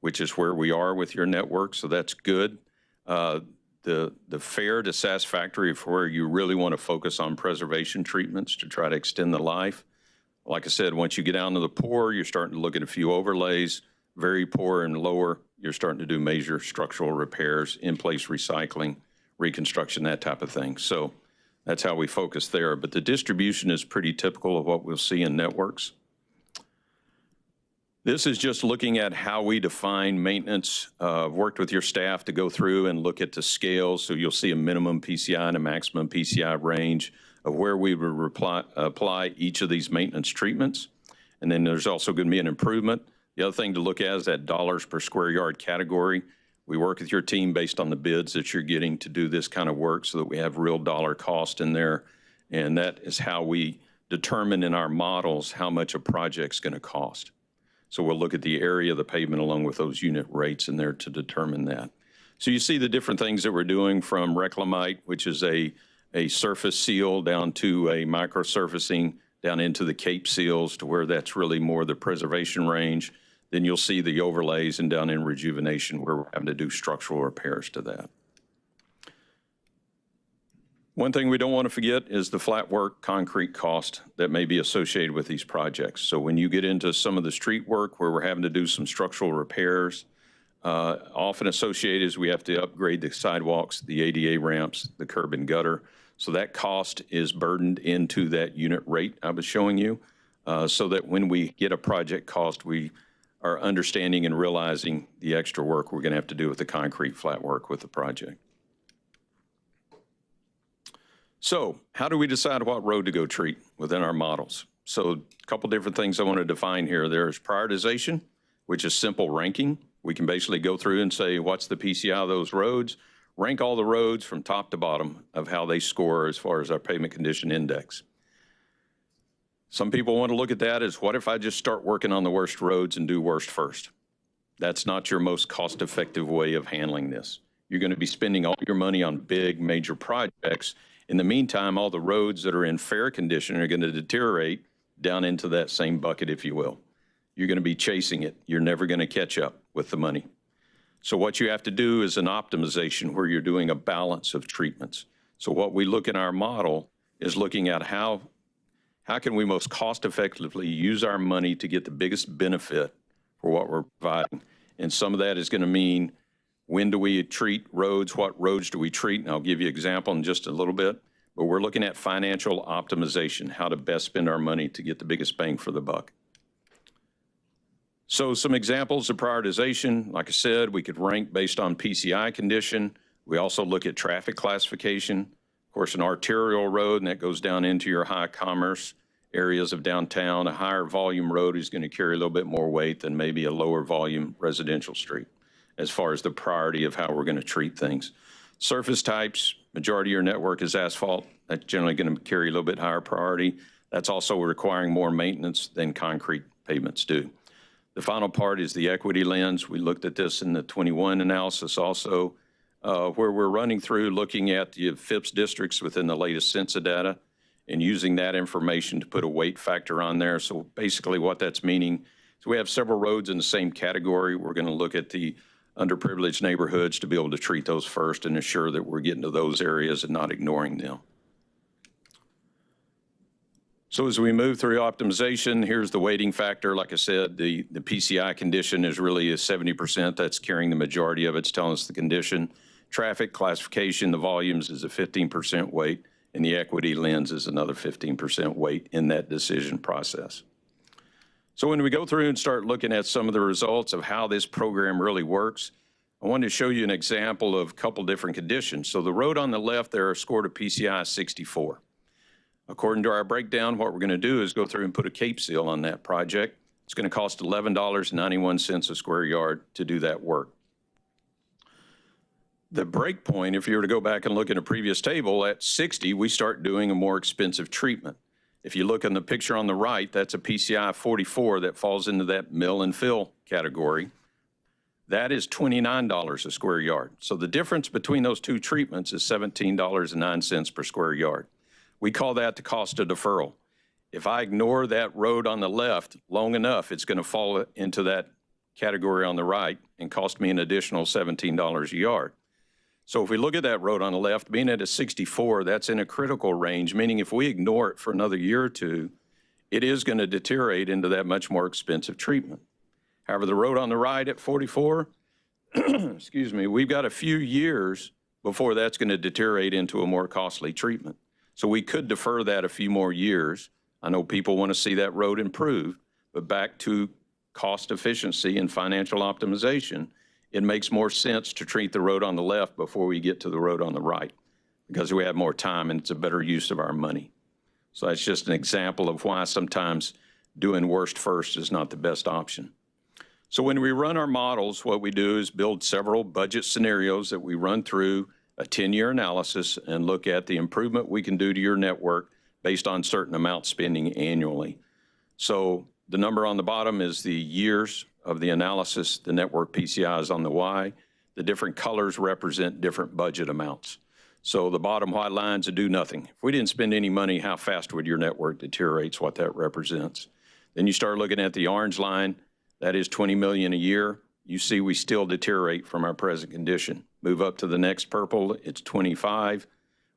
which is where we are with your network, so that's good. The fair to satisfactory for where you really want to focus on preservation treatments to try to extend the life. Like I said, once you get down to the poor, you're starting to look at a few overlays. very poor and lower, you're starting to do major structural repairs, in-place recycling, reconstruction, that type of thing. So that's how we focus there. But the distribution is pretty typical of what we'll see in networks. This is just looking at how we define maintenance. I've worked with your staff to go through and look at the scales. So you'll see a minimum PCI and a maximum PCI range of where we would apply each of these maintenance treatments. And then there's also going to be an improvement. The other thing to look at is that dollars per square yard category. We work with your team based on the bids that you're getting to do this kind of work so that we have real dollar cost in there. And that is how we determine in our models how much a project's going to cost. So we'll look at the area of the pavement along with those unit rates in there to determine that. So you see the different things that we're doing from Reclamite, which is a surface seal, down to a microsurfacing, down into the cape seals to where that's really more the preservation range. Then you'll see the overlays and down in rejuvenation where we're having to do structural repairs to that. One thing we don't want to forget is the flat work concrete cost that may be associated with these projects. So when you get into some of the street work where we're having to do some structural repairs, often associated is we have to upgrade the sidewalks, the ADA ramps, the curb and gutter. So that cost is burdened into that unit rate I was showing you, so that when we get a project cost, we are understanding and realizing the extra work we're going to have to do with the concrete flat work with the project. So how do we decide what road to go treat within our models? So a couple different things I want to define here. There's prioritization, which is simple ranking. We can basically go through and say, what's the PCI of those roads? Rank all the roads from top to bottom of how they score as far as our pavement condition index. Some people want to look at that as, what if I just start working on the worst roads and do worst first? That's not your most cost-effective way of handling this. You're going to be spending all your money on big major projects. In the meantime, all the roads that are in fair condition are going to deteriorate down into that same bucket, if you will. You're going to be chasing it. You're never going to catch up with the money. So what you have to do is an optimization where you're doing a balance of treatments. So what we look in our model is looking at how can we most cost effectively use our money to get the biggest benefit for what we're providing. And some of that is going to mean, when do we treat roads? What roads do we treat? And I'll give you an example in just a little bit. But we're looking at financial optimization, how to best spend our money to get the biggest bang for the buck. So some examples of prioritization, like I said, we could rank based on PCI condition. We also look at traffic classification. Of course, an arterial road, and that goes down into your high commerce areas of downtown. A higher volume road is going to carry a little bit more weight than maybe a lower volume residential street as far as the priority of how we're going to treat things. Surface types, majority of your network is asphalt. That's generally going to carry a little bit higher priority. That's also requiring more maintenance than concrete pavements do. The final part is the equity lens. We looked at this in the 21 analysis also, where we're running through looking at the FIPS districts within the latest census data and using that information to put a weight factor on there. So basically what that's meaning is we have several roads in the same category. We're going to look at the underprivileged neighborhoods to be able to treat those first and ensure that we're getting to those areas and not ignoring them. So as we move through optimization, here's the weighting factor. Like I said, the PCI condition is really a 70%. That's carrying the majority of it. It's telling us the condition. Traffic classification, the volumes is a 15% weight, and the equity lens is another 15% weight in that decision process. So when we go through and start looking at some of the results of how this program really works, I wanted to show you an example of a couple different conditions. So the road on the left there scored a PCI 64. According to our breakdown, what we're going to do is go through and put a cape seal on that project. It's going to cost $11.91 a square yard to do that work. The break point, if you were to go back and look at a previous table, at 60, we start doing a more expensive treatment. If you look in the picture on the right, that's a PCI 44 that falls into that mill and fill category. That is $29 a square yard. So the difference between those two treatments is $17.09 per square yard. We call that the cost of deferral. If I ignore that road on the left long enough, it's going to fall into that category on the right and cost me an additional $17 a yard. So if we look at that road on the left, being at a 64, that's in a critical range, meaning if we ignore it for another year or two, it is going to deteriorate into that much more expensive treatment. However, the road on the right at 44, excuse me, we've got a few years before that's going to deteriorate into a more costly treatment. So we could defer that a few more years. I know people want to see that road improve, but back to cost efficiency and financial optimization, it makes more sense to treat the road on the left before we get to the road on the right, because we have more time and it's a better use of our money. So that's just an example of why sometimes doing worst first is not the best option. So when we run our models, what we do is build several budget scenarios that we run through a 10-year analysis and look at the improvement we can do to your network based on certain amount spending annually. So the number on the bottom is the years of the analysis. The network PCI is on the Y. The different colors represent different budget amounts. So the bottom white lines would do nothing. If we didn't spend any money, how fast would your network deteriorate? What that represents. Then you start looking at the orange line. That is 20 million a year. You see we still deteriorate from our present condition. Move up to the next purple, it's 25.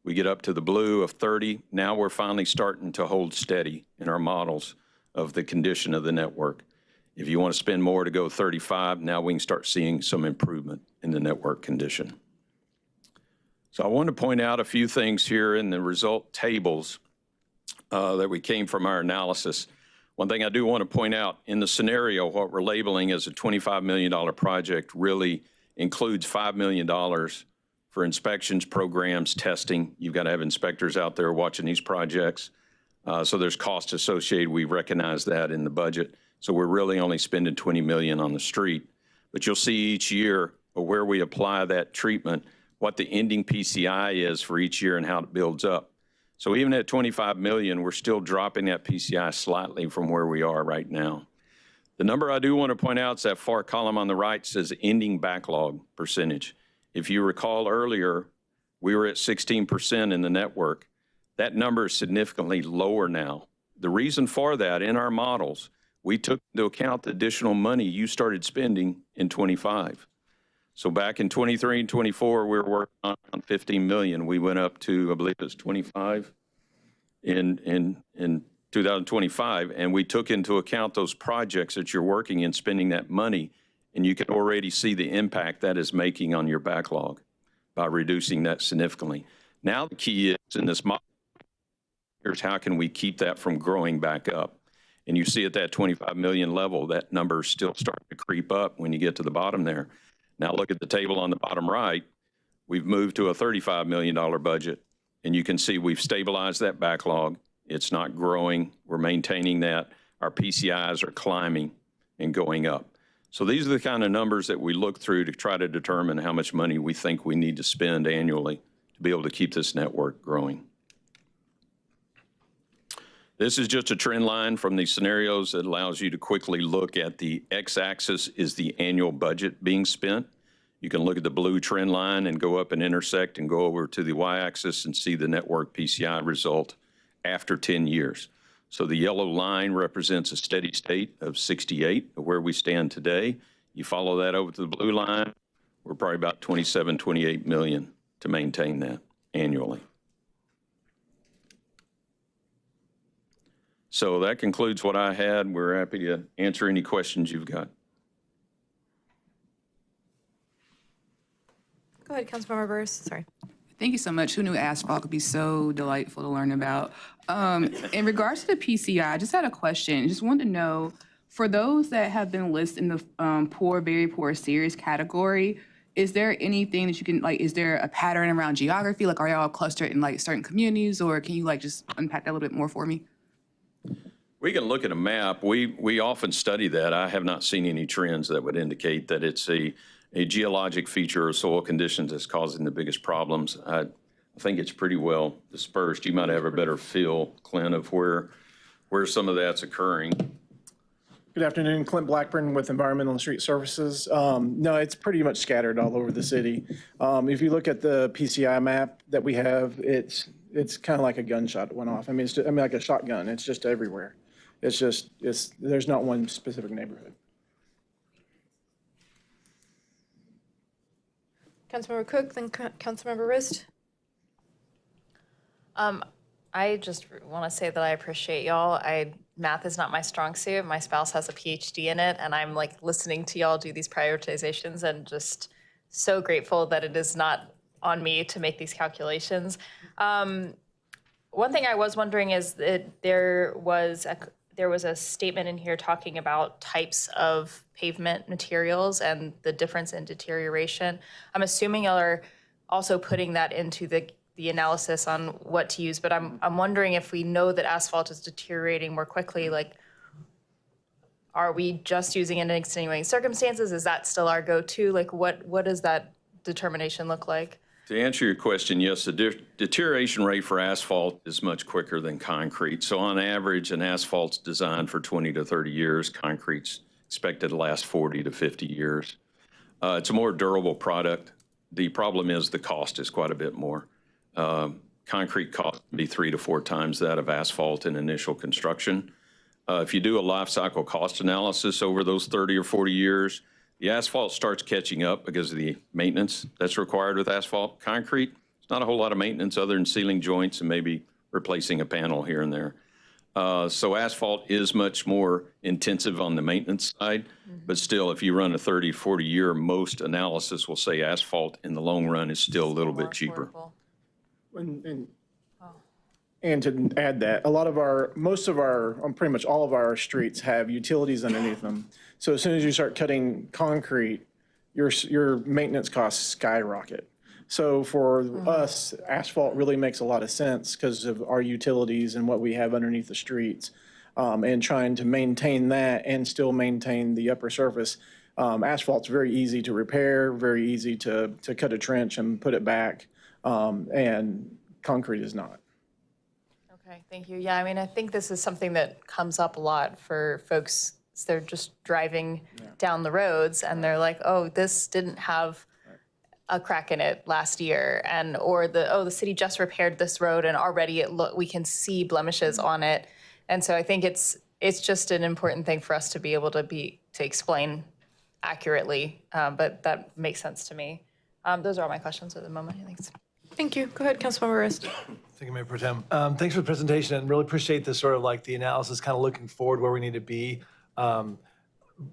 We get up to the blue of 30. Now we're finally starting to hold steady in our models of the condition of the network. If you want to spend more to go 35, now we can start seeing some improvement in the network condition. So I want to point out a few things here in the result tables that we came from our analysis. One thing I do want to point out, in the scenario, what we're labeling as a $25 million project really includes $5 million for inspections, programs, testing. You've got to have inspectors out there watching these projects. So there's costs associated. We recognize that in the budget. So we're really only spending $20 million on the street. But you'll see each year where we apply that treatment, what the ending PCI is for each year and how it builds up. So even at 25 million, we're still dropping that PCI slightly from where we are right now. The number I do want to point out is that far column on the right says ending backlog percentage. If you recall earlier, we were at 16% in the network. That number is significantly lower now. The reason for that, in our models, we took into account the additional money you started spending in 25. So back in 23 and 24, we were working on 15 million. We went up to, I believe it was 25 in 2025, and we took into account those projects that you're working in, spending that money, and you can already see the impact that is making on your backlog by reducing that significantly. Now the key is in this model, here's how can we keep that from growing back up? And you see at that 25 million level, that number is still starting to creep up when you get to the bottom there. Now look at the table on the bottom right. We've moved to a $35 million budget, and you can see we've stabilized that backlog. It's not growing. We're maintaining that. Our PCIs are climbing and going up. So these are the kind of numbers that we look through to try to determine how much money we think we need to spend annually to be able to keep this network growing. This is just a trend line from these scenarios that allows you to quickly look at the x-axis is the annual budget being spent. You can look at the blue trend line and go up and intersect and go over to the y-axis and see the network PCI result after 10 years. So the yellow line represents a steady state of 68, where we stand today. You follow that over to the blue line, we're probably about 27, 28 million to maintain that annually. So that concludes what I had. We're happy to answer any questions you've got. Go ahead, Councilmember Burris. Sorry. Thank you so much. Who knew asphalt could be so delightful to learn about? In regards to the PCI, I just had a question. Just wanted to know, for those that have been listed in the poor, very poor, serious category, is there anything that you can, like, is there a pattern around geography? Like, are y'all clustered in, like, certain communities, or can you, like, just unpack that a little bit more for me? We can look at a map. We often study that. I have not seen any trends that would indicate that it's a geologic feature or soil conditions that's causing the biggest problems. I think it's pretty well dispersed. You might have a better feel, Clint, of where some of that's occurring. Good afternoon, Clint Blackburn with Environmental and Street Services. No, it's pretty much scattered all over the city. If you look at the PCI map that we have, it's kind of like a gunshot that went off. I mean, like a shotgun. It's just everywhere. There's not one specific neighborhood. Councilmember Cook, then Councilmember Rist. I just want to say that I appreciate y'all. I math is not my strong suit. My spouse has a PhD in it, and I'm like listening to y'all do these prioritizations and just so grateful that it is not on me to make these calculations. One thing I was wondering is that there was a statement in here talking about types of pavement materials and the difference in deterioration. I'm assuming y'all are also putting that into the analysis on what to use, but I'm wondering if we know that asphalt is deteriorating more quickly, like, are we just using it in extenuating circumstances? Is that still our go-to? Like, what does that determination look like? To answer your question, yes, the deterioration rate for asphalt is much quicker than concrete. So on average, an asphalt's designed for 20 to 30 years. Concrete's expected to last 40 to 50 years. It's a more durable product. The problem is the cost is quite a bit more. Concrete cost can be 3 to 4 times that of asphalt in initial construction. If you do a life cycle cost analysis over those 30 or 40 years, the asphalt starts catching up because of the maintenance that's required with asphalt. Concrete, it's not a whole lot of maintenance other than sealing joints and maybe replacing a panel here and there. So asphalt is much more intensive on the maintenance side, but still, if you run a 30, 40 year, most analysis will say asphalt in the long run is still a little bit cheaper. And to add that, pretty much all of our streets have utilities underneath them. So as soon as you start cutting concrete, your maintenance costs skyrocket. So for us, asphalt really makes a lot of sense because of our utilities and what we have underneath the streets, and trying to maintain that and still maintain the upper surface. Asphalt's very easy to repair, very easy to cut a trench and put it back, and concrete is not. Okay, thank you. Yeah, I mean, I think this is something that comes up a lot for folks. They're just driving down the roads and they're like, oh, this didn't have a crack in it last year, or the city just repaired this road and already we can see blemishes on it. And so I think it's just an important thing for us to be able to explain accurately, but that makes sense to me. Those are all my questions at the moment. Thanks. Thank you. Go ahead, Councilmember Rist. Thank you, Mayor Pro Tem. Thanks for the presentation, and really appreciate this sort of like the analysis, kind of looking forward where we need to be.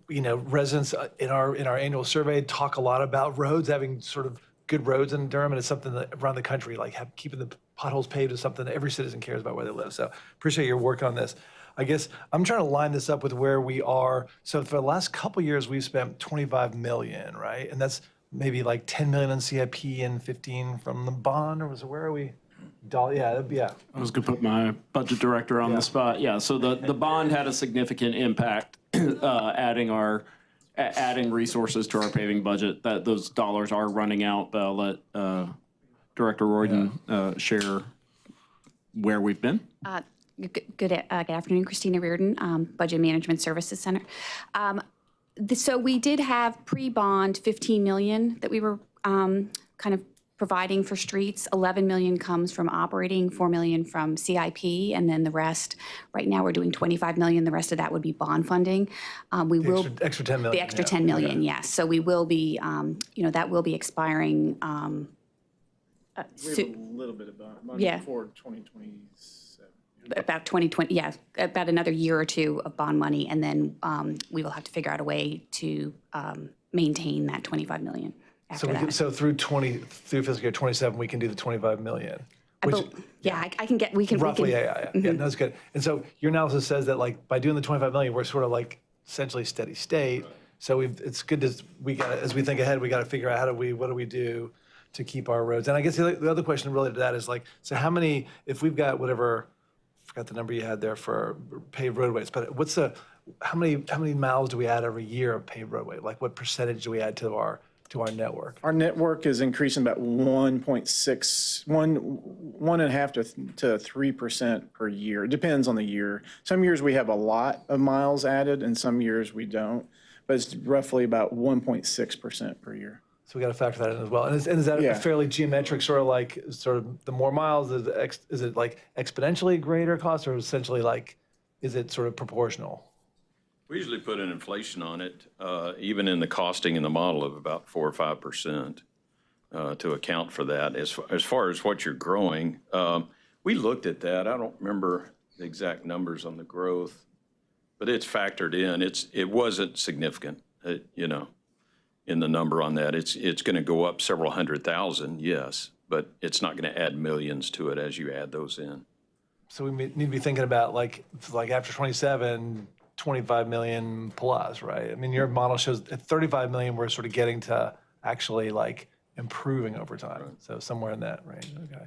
Residents in our annual survey talk a lot about roads, having sort of good roads in Durham, and it's something that around the country, like keeping the potholes paved is something that every citizen cares about where they live. So appreciate your work on this. I guess I'm trying to line this up with where we are. So for the last couple years, we've spent $25 million, right? And that's maybe like 10 million on CIP and 15 from the bond, or where are we? Yeah. I was going to put my budget director on the spot. Yeah, so the bond had a significant impact, adding resources to our paving budget. That those dollars are running out, but I'll let Director Royden share where we've been. Good afternoon, Christina Reardon, Budget Management Services Center. So we did have pre-bond 15 million that we were kind of providing for streets. 11 million comes from operating, 4 million from CIP, and then the rest, right now we're doing 25 million. The rest of that would be bond funding. Extra 10 million. The extra 10 million, yes. So we will be, that will be expiring. We have a little bit of money for 2027. About 2020, yeah, about another year or two of bond money, and then we will have to figure out a way to maintain that 25 million after that. So through fiscal year 27, we can do the 25 million. We can roughly. Mm-hmm. Yeah, that's good. And so your analysis says that like by doing the 25 million, we're sort of like essentially steady state. So it's good as we think ahead, we got to figure out what do we do to keep our roads. And I guess the other question related to that is like, so how many, if we've got whatever, I forgot the number you had there for paved roadways, but how many miles do we add every year of paved roadway? Like what percentage do we add to our network? Our network is increasing about 1.5 to 3% per year. It depends on the year. Some years we have a lot of miles added, and some years we don't. But it's roughly about 1.6% per year. So we got to factor that in as well. And is that a fairly geometric sort of the more miles, is it like exponentially greater cost, or essentially like, is it sort of proportional? We usually put an inflation on it, even in the costing in the model of about 4 or 5% to account for that. As far as what you're growing, we looked at that. I don't remember the exact numbers on the growth. But it's factored in. It wasn't significant, you know, in the number on that. It's going to go up several $100,000, yes, but it's not going to add millions to it as you add those in. So we need to be thinking about like after 27, 25 million plus, right? I mean, your model shows at 35 million, we're sort of getting to actually like improving over time. Right. So somewhere in that range, okay.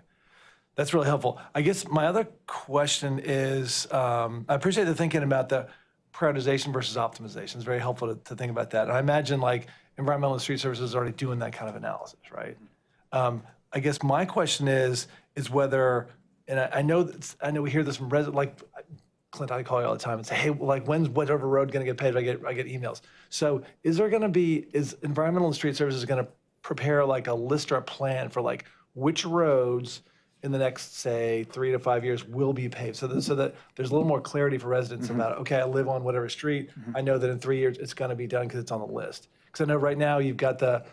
That's really helpful. I guess my other question is, I appreciate the thinking about the prioritization versus optimization. It's very helpful to think about that. And I imagine like environmental and street services is already doing that kind of analysis, right? I guess my question is whether, and I know we hear this from residents, like Clint, I call you all the time and say, hey, like when's whatever road going to get paved? I get emails. So is environmental and street services going to prepare like a list or a plan for like which roads in the next, say, 3 to 5 years will be paved, so that there's a little more clarity for residents about, okay, I live on whatever street, I know that in 3 years it's going to be done because it's on the list. Because I know right now you've got the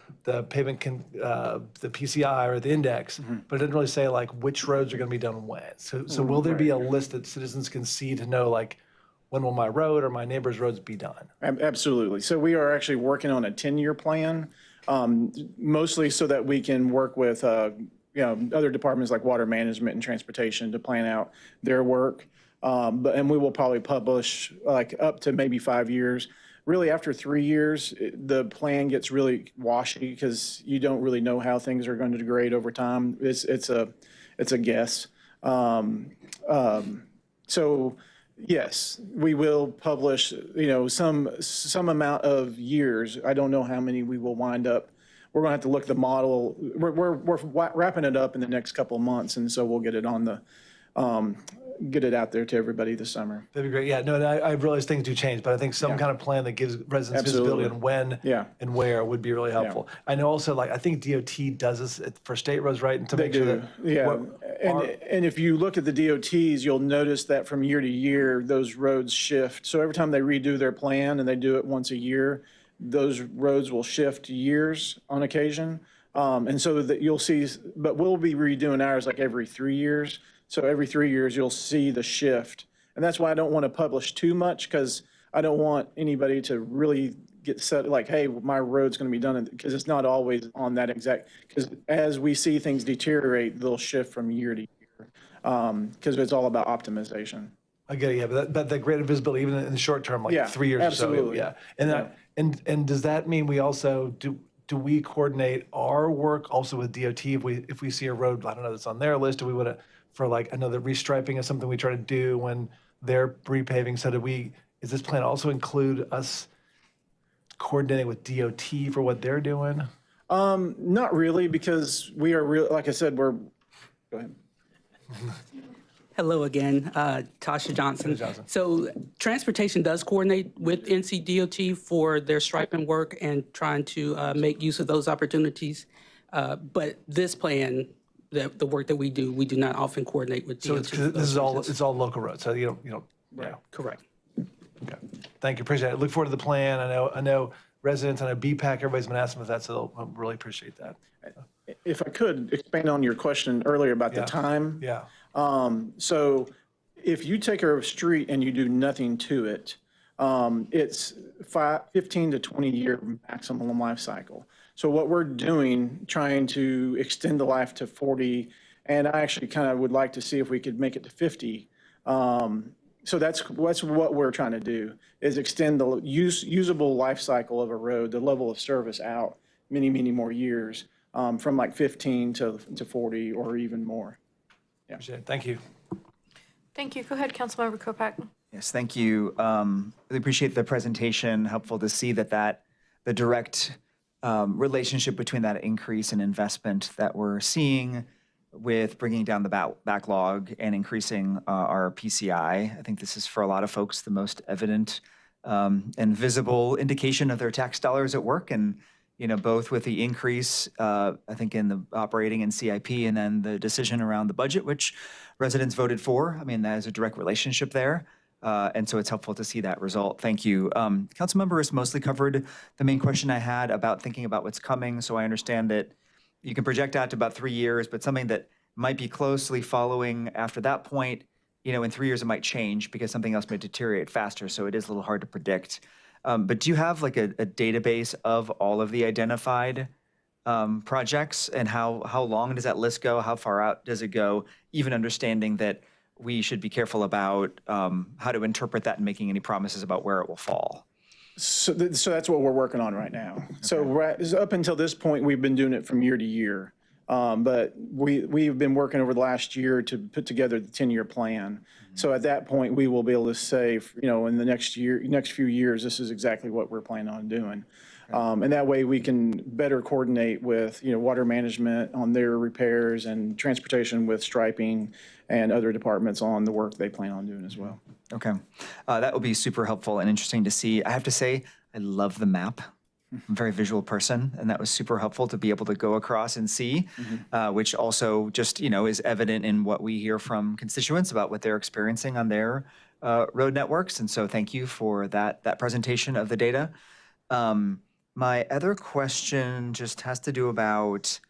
pavement, the PCI or the index, but it doesn't really say like which roads are going to be done when. So will there be a list that citizens can see to know like when will my road or my neighbor's roads be done? Absolutely. So we are actually working on a 10-year plan, mostly so that we can work with other departments like water management and transportation to plan out their work. And we will probably publish like up to maybe 5 years. Really, after 3 years, the plan gets really washy because you don't really know how things are going to degrade over time. It's a guess. So yes, we will publish some amount of years. I don't know how many we will wind up. We're going to have to look at the model. We're wrapping it up in the next couple of months, and so we'll get it on get it out there to everybody this summer. That'd be great. Yeah, no, I realize things do change, but I think some kind of plan that gives residents visibility on when and where would be really helpful. Yeah. I know also, like, I think DOT does this for state roads, right? And to make sure that and if you look at the DOTs, you'll notice that from year to year, those roads shift. So every time they redo their plan, and they do it once a year, those roads will shift years on occasion. And so that you'll see, but we'll be redoing ours like every 3 years. So every 3 years, you'll see the shift. And that's why I don't want to publish too much, because I don't want anybody to really get set like, hey, my road's going to be done, because it's not always on that exact, because as we see things deteriorate, they'll shift from year to year, because it's all about optimization. I get it, yeah, but that greater visibility, even in the short term, like 3 years absolutely. or so. Yeah. And does that mean we also, do we coordinate our work also with DOT if we see a road, I don't know, that's on their list, do we want to, for like another restriping is something we try to do when they're repaving? So does this plan also include us coordinating with DOT for what they're doing? Not really, because we are like I said, go ahead. Hello again, Tasha Johnson. So transportation does coordinate with NCDOT for their striping work and trying to make use of those opportunities. But this plan, the work that we do not often coordinate with DOT. So it's all local roads. So you don't. Right. Correct. Okay. Thank you. Appreciate it. Look forward to the plan. I know residents. I know BPAC. Everybody's been asking about that, so I really appreciate that. If I could expand on your question earlier about the time. Yeah. So if you take a street and you do nothing to it, it's 15 to 20 year maximum life cycle. So what we're doing, trying to extend the life to 40, and I actually kind of would like to see if we could make it to 50. So that's what we're trying to do, is extend the usable life cycle of a road, the level of service out many, many more years, from like 15 to 40 or even more. Yeah. Appreciate it. Thank you. Thank you. Go ahead, Councilmember Kopak. Yes, thank you. Really appreciate the presentation. Helpful to see the direct relationship between that increase in investment that we're seeing with bringing down the backlog and increasing our PCI. I think this is for a lot of folks the most evident and visible indication of their tax dollars at work. And both with the increase, I think, in the operating and CIP, and then the decision around the budget, which residents voted for. I mean, that is a direct relationship there. And so it's helpful to see that result. Thank you. Councilmember has mostly covered the main question I had about thinking about what's coming. So I understand that you can project out to about 3 years, but something that might be closely following after that point in 3 years it might change because something else may deteriorate faster. So it is a little hard to predict. But do you have like a database of all of the identified projects, and how long does that list go? How far out does it go? Even understanding that we should be careful about how to interpret that and making any promises about where it will fall. So that's what we're working on right now. Okay. So up until this point, we've been doing it from year to year. But we've been working over the last year to put together the 10-year plan. Mm-hmm. So at that point, we will be able to say, in the next few years, this is exactly what we're planning on doing. Okay. And that way we can better coordinate with, water management on their repairs and transportation with striping and other departments on the work they plan on doing as well. Okay. That will be super helpful and interesting to see. I have to say, I love the map. I'm a very visual person, and that was super helpful to be able to go across and see, which also just, is evident in what we hear from constituents about what they're experiencing on their road networks. And so thank you for that presentation of the data. My other question just has to do about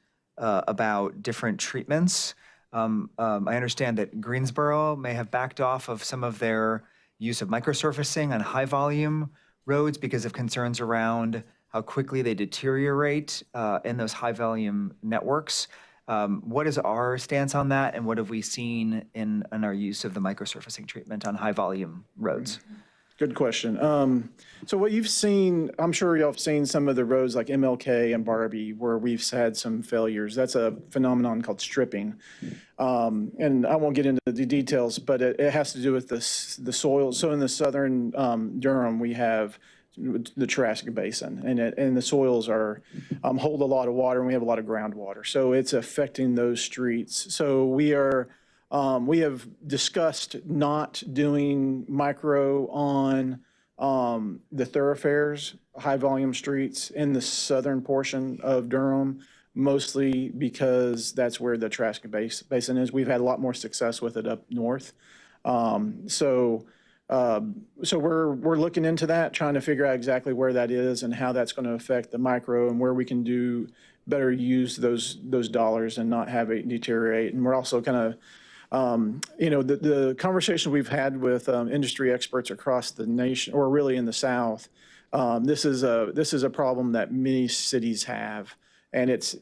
different treatments. I understand that Greensboro may have backed off of some of their use of microsurfacing on high volume roads because of concerns around how quickly they deteriorate in those high volume networks. What is our stance on that, and what have we seen in our use of the microsurfacing treatment on high volume roads? Good question. So what you've seen, I'm sure y'all have seen some of the roads like MLK and Barbie where we've had some failures. That's a phenomenon called stripping. And I won't get into the details, but it has to do with the soil. So in the southern Durham, we have the Triassic Basin, and the soils hold a lot of water, and we have a lot of groundwater. So it's affecting those streets. So we have discussed not doing micro on the thoroughfares, high volume streets in the southern portion of Durham, mostly because that's where the Triassic Basin is. We've had a lot more success with it up north. So we're looking into that, trying to figure out exactly where that is and how that's going to affect the micro and where we can do better use those dollars and not have it deteriorate. And we're also kind of the conversation we've had with industry experts across the nation, or really in the South, this is a problem that many cities have, and as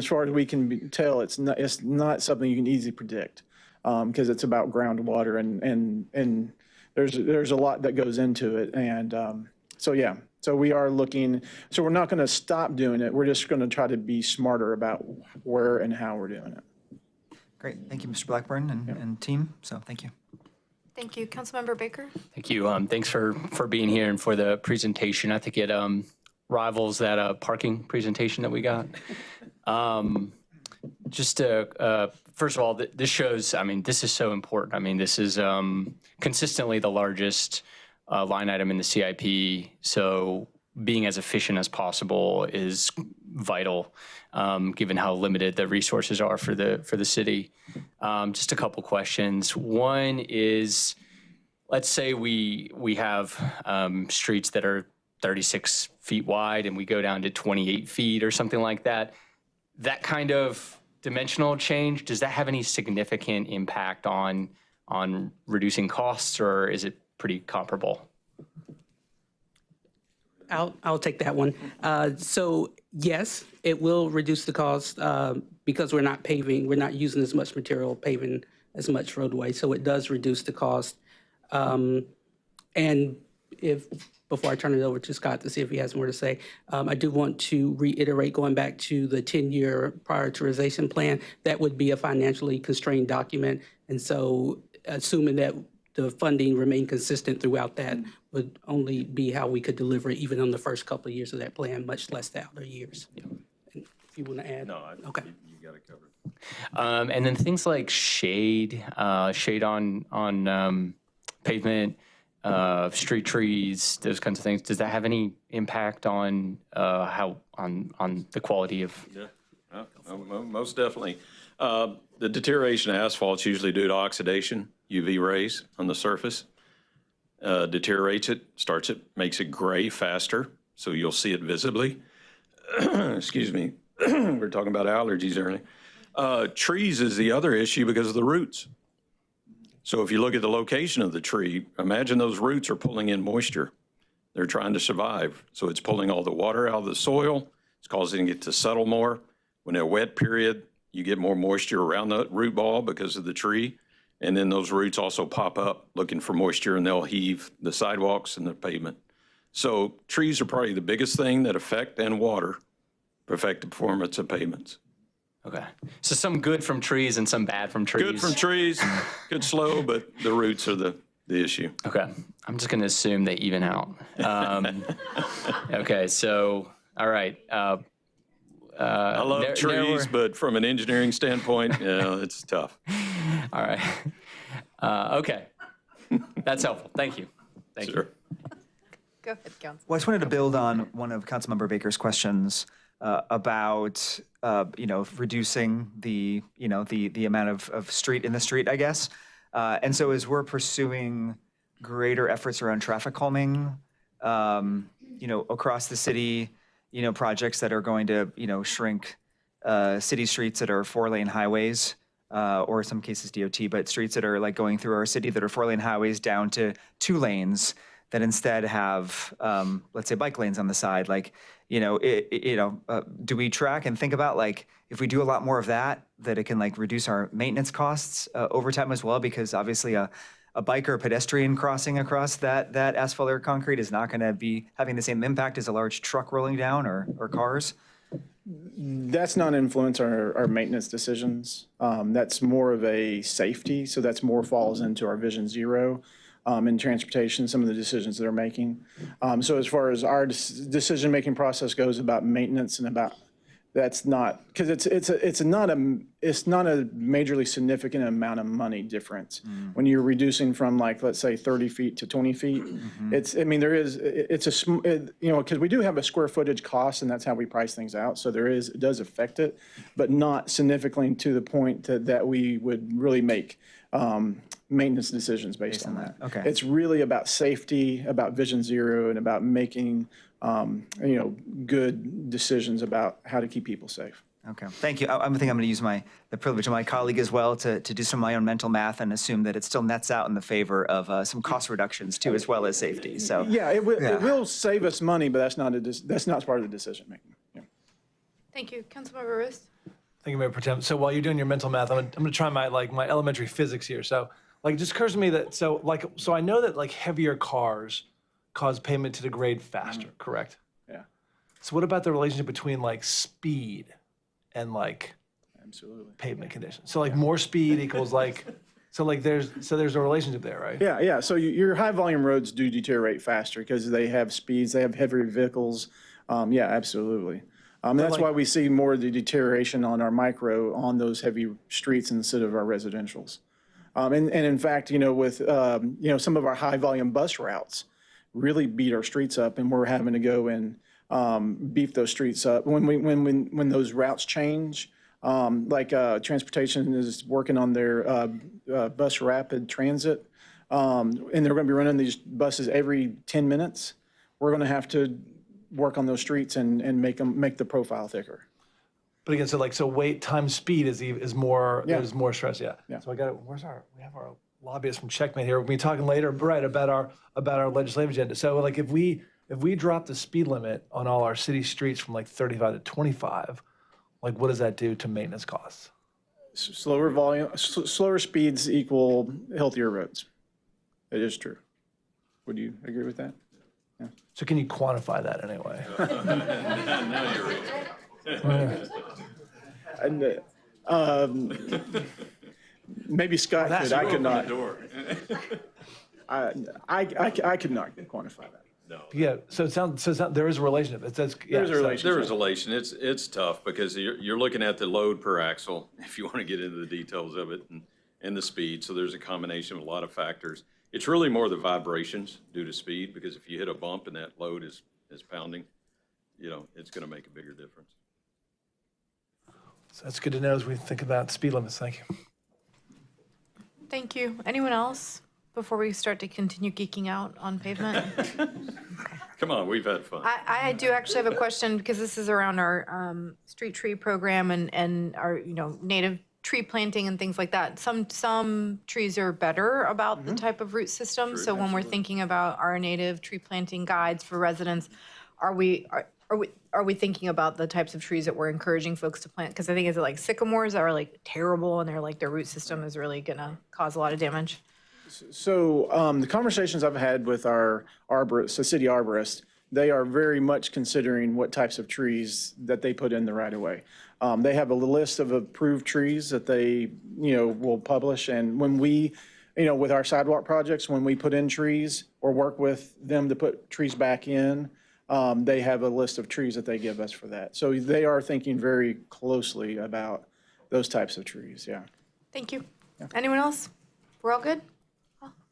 far as we can tell, it's not something you can easily predict, because it's about groundwater and there's a lot that goes into it, and so we are looking. So we're not going to stop doing it. We're just going to try to be smarter about where and how we're doing it. Great. Thank you, Mr. Blackburn and team. So thank you. Thank you. Councilmember Baker? Thank you. Thanks for being here and for the presentation. I think it rivals that parking presentation that we got. Just to, first of all, this shows, this is so important. This is consistently the largest line item in the CIP. So being as efficient as possible is vital, given how limited the resources are for the city. Just a couple questions. One is, let's say we have streets that are 36 feet wide and we go down to 28 feet or something like that. That kind of dimensional change, does that have any significant impact on reducing costs, or is it pretty comparable? I'll take that one. So yes, it will reduce the cost because we're not paving, we're not using as much material, paving as much roadway. So it does reduce the cost. And before I turn it over to Scott to see if he has more to say, I do want to reiterate, going back to the 10-year prioritization plan, that would be a financially constrained document. And so assuming that the funding remained consistent throughout that would only be how we could deliver it even on the first couple of years of that plan, much less the outer years. Yeah. And if you want to add? No, okay. You got it covered. And then things like shade on pavement, street trees, those kinds of things. Does that have any impact on on the quality of? Yeah, most definitely. The deterioration of asphalt is usually due to oxidation, UV rays on the surface. Deteriorates it, starts it, makes it gray faster, so you'll see it visibly. Excuse me. We're talking about allergies earlier. Trees is the other issue because of the roots. So if you look at the location of the tree, imagine those roots are pulling in moisture. They're trying to survive. So it's pulling all the water out of the soil. It's causing it to settle more. When a wet period, you get more moisture around the root ball because of the tree. And then those roots also pop up looking for moisture, and they'll heave the sidewalks and the pavement. So trees are probably the biggest thing that affect the performance of pavements. Okay. So some good from trees and some bad from trees. Good from trees, good slow, but the roots are the issue. Okay. I'm just going to assume they even out. Okay. So, all right. I love trees, but from an engineering standpoint, it's tough. All right. Okay. That's helpful. Thank you. Thank you. Go ahead, Council. Well, I just wanted to build on one of Councilmember Baker's questions about reducing the amount of street in the street, I guess. And so as we're pursuing greater efforts around traffic calming, across the city, projects that are going to, shrink city streets that are 4-lane highways, or in some cases DOT, but streets that are like going through our city that are 4-lane highways down to 2 lanes that instead have, let's say, bike lanes on the side. Like, do we track and think about, like, if we do a lot more of that it can like reduce our maintenance costs over time as well? Because obviously a bike or a pedestrian crossing across that asphalt or concrete is not going to be having the same impact as a large truck rolling down or cars. That's not influence our maintenance decisions. That's more of a safety. So that's more falls into our Vision Zero in transportation, some of the decisions they're making. So as far as our decision-making process goes about maintenance and about, that's not, because it's not a majorly significant amount of money difference. When you're reducing from, like, let's say 30 feet to 20 feet, because we do have a square footage cost, and that's how we price things out. So it does affect it, but not significantly to the point that we would really make maintenance decisions based on that. Okay. It's really about safety, about Vision Zero, and about making good decisions about how to keep people safe. Okay, thank you. I think I'm going to use the privilege of my colleague as well to do some of my own mental math and assume that it still nets out in the favor of some cost reductions too, as well as safety. So yeah, it will save us money, but that's not part of the decision making. Yeah. Thank you. Councilmember Ruiz. Thank you, Mayor Pro Tem. So while you're doing your mental math, I'm going to try my elementary physics here. So it just occurs to me that so I know that heavier cars cause pavement to degrade faster, correct? Yeah. So what about the relationship between speed and absolutely pavement conditions? So more speed equals there's a relationship there, right? Yeah. So your high volume roads do deteriorate faster because they have speeds, they have heavier vehicles. Yeah, absolutely. That's why we see more of the deterioration on our micro on those heavy streets instead of our residentials. And in fact, with some of our high volume bus routes really beat our streets up, and we're having to go and beef those streets up when those routes change. Transportation is working on their bus rapid transit, and they're going to be running these buses every 10 minutes. We're going to have to work on those streets and make the profile thicker. But again, so weight times speed is more. Yeah. There's more stress. Yeah. Yeah. So we have our lobbyist from Checkmate here. We'll be talking later, right, about our legislative agenda. So if we drop the speed limit on all our city streets from 35 to 25, what does that do to maintenance costs? Slower speeds equal healthier roads. It is true. Would you agree with that? Yeah. So can you quantify that anyway? Now you're reading. Maybe Scott could. I could not. I could not quantify that. No. Yeah. So it sounds there is a relationship. There's a relation. There is a relation. It's tough because you're looking at the load per axle if you want to get into the details of it and the speed. So there's a combination of a lot of factors. It's really more the vibrations due to speed, because if you hit a bump and that load is pounding, it's going to make a bigger difference. So that's good to know as we think about speed limits. Thank you. Thank you. Anyone else before we start to continue geeking out on pavement? Come on, we've had fun. I do actually have a question, because this is around our street tree program and our native tree planting and things like that. Some trees are better about the type of root system. So when we're thinking about our native tree planting guides for residents, are we thinking about the types of trees that we're encouraging folks to plant? Because I think, is it like sycamores that are like terrible and they're like their root system is really gonna cause a lot of damage? So the conversations I've had with our arborists, the city arborists, they are very much considering what types of trees that they put in the right of way. They have a list of approved trees that they, will publish. And when we, with our sidewalk projects, when we put in trees or work with them to put trees back in, they have a list of trees that they give us for that. So they are thinking very closely about those types of trees, yeah. Thank you. Anyone else? We're all good?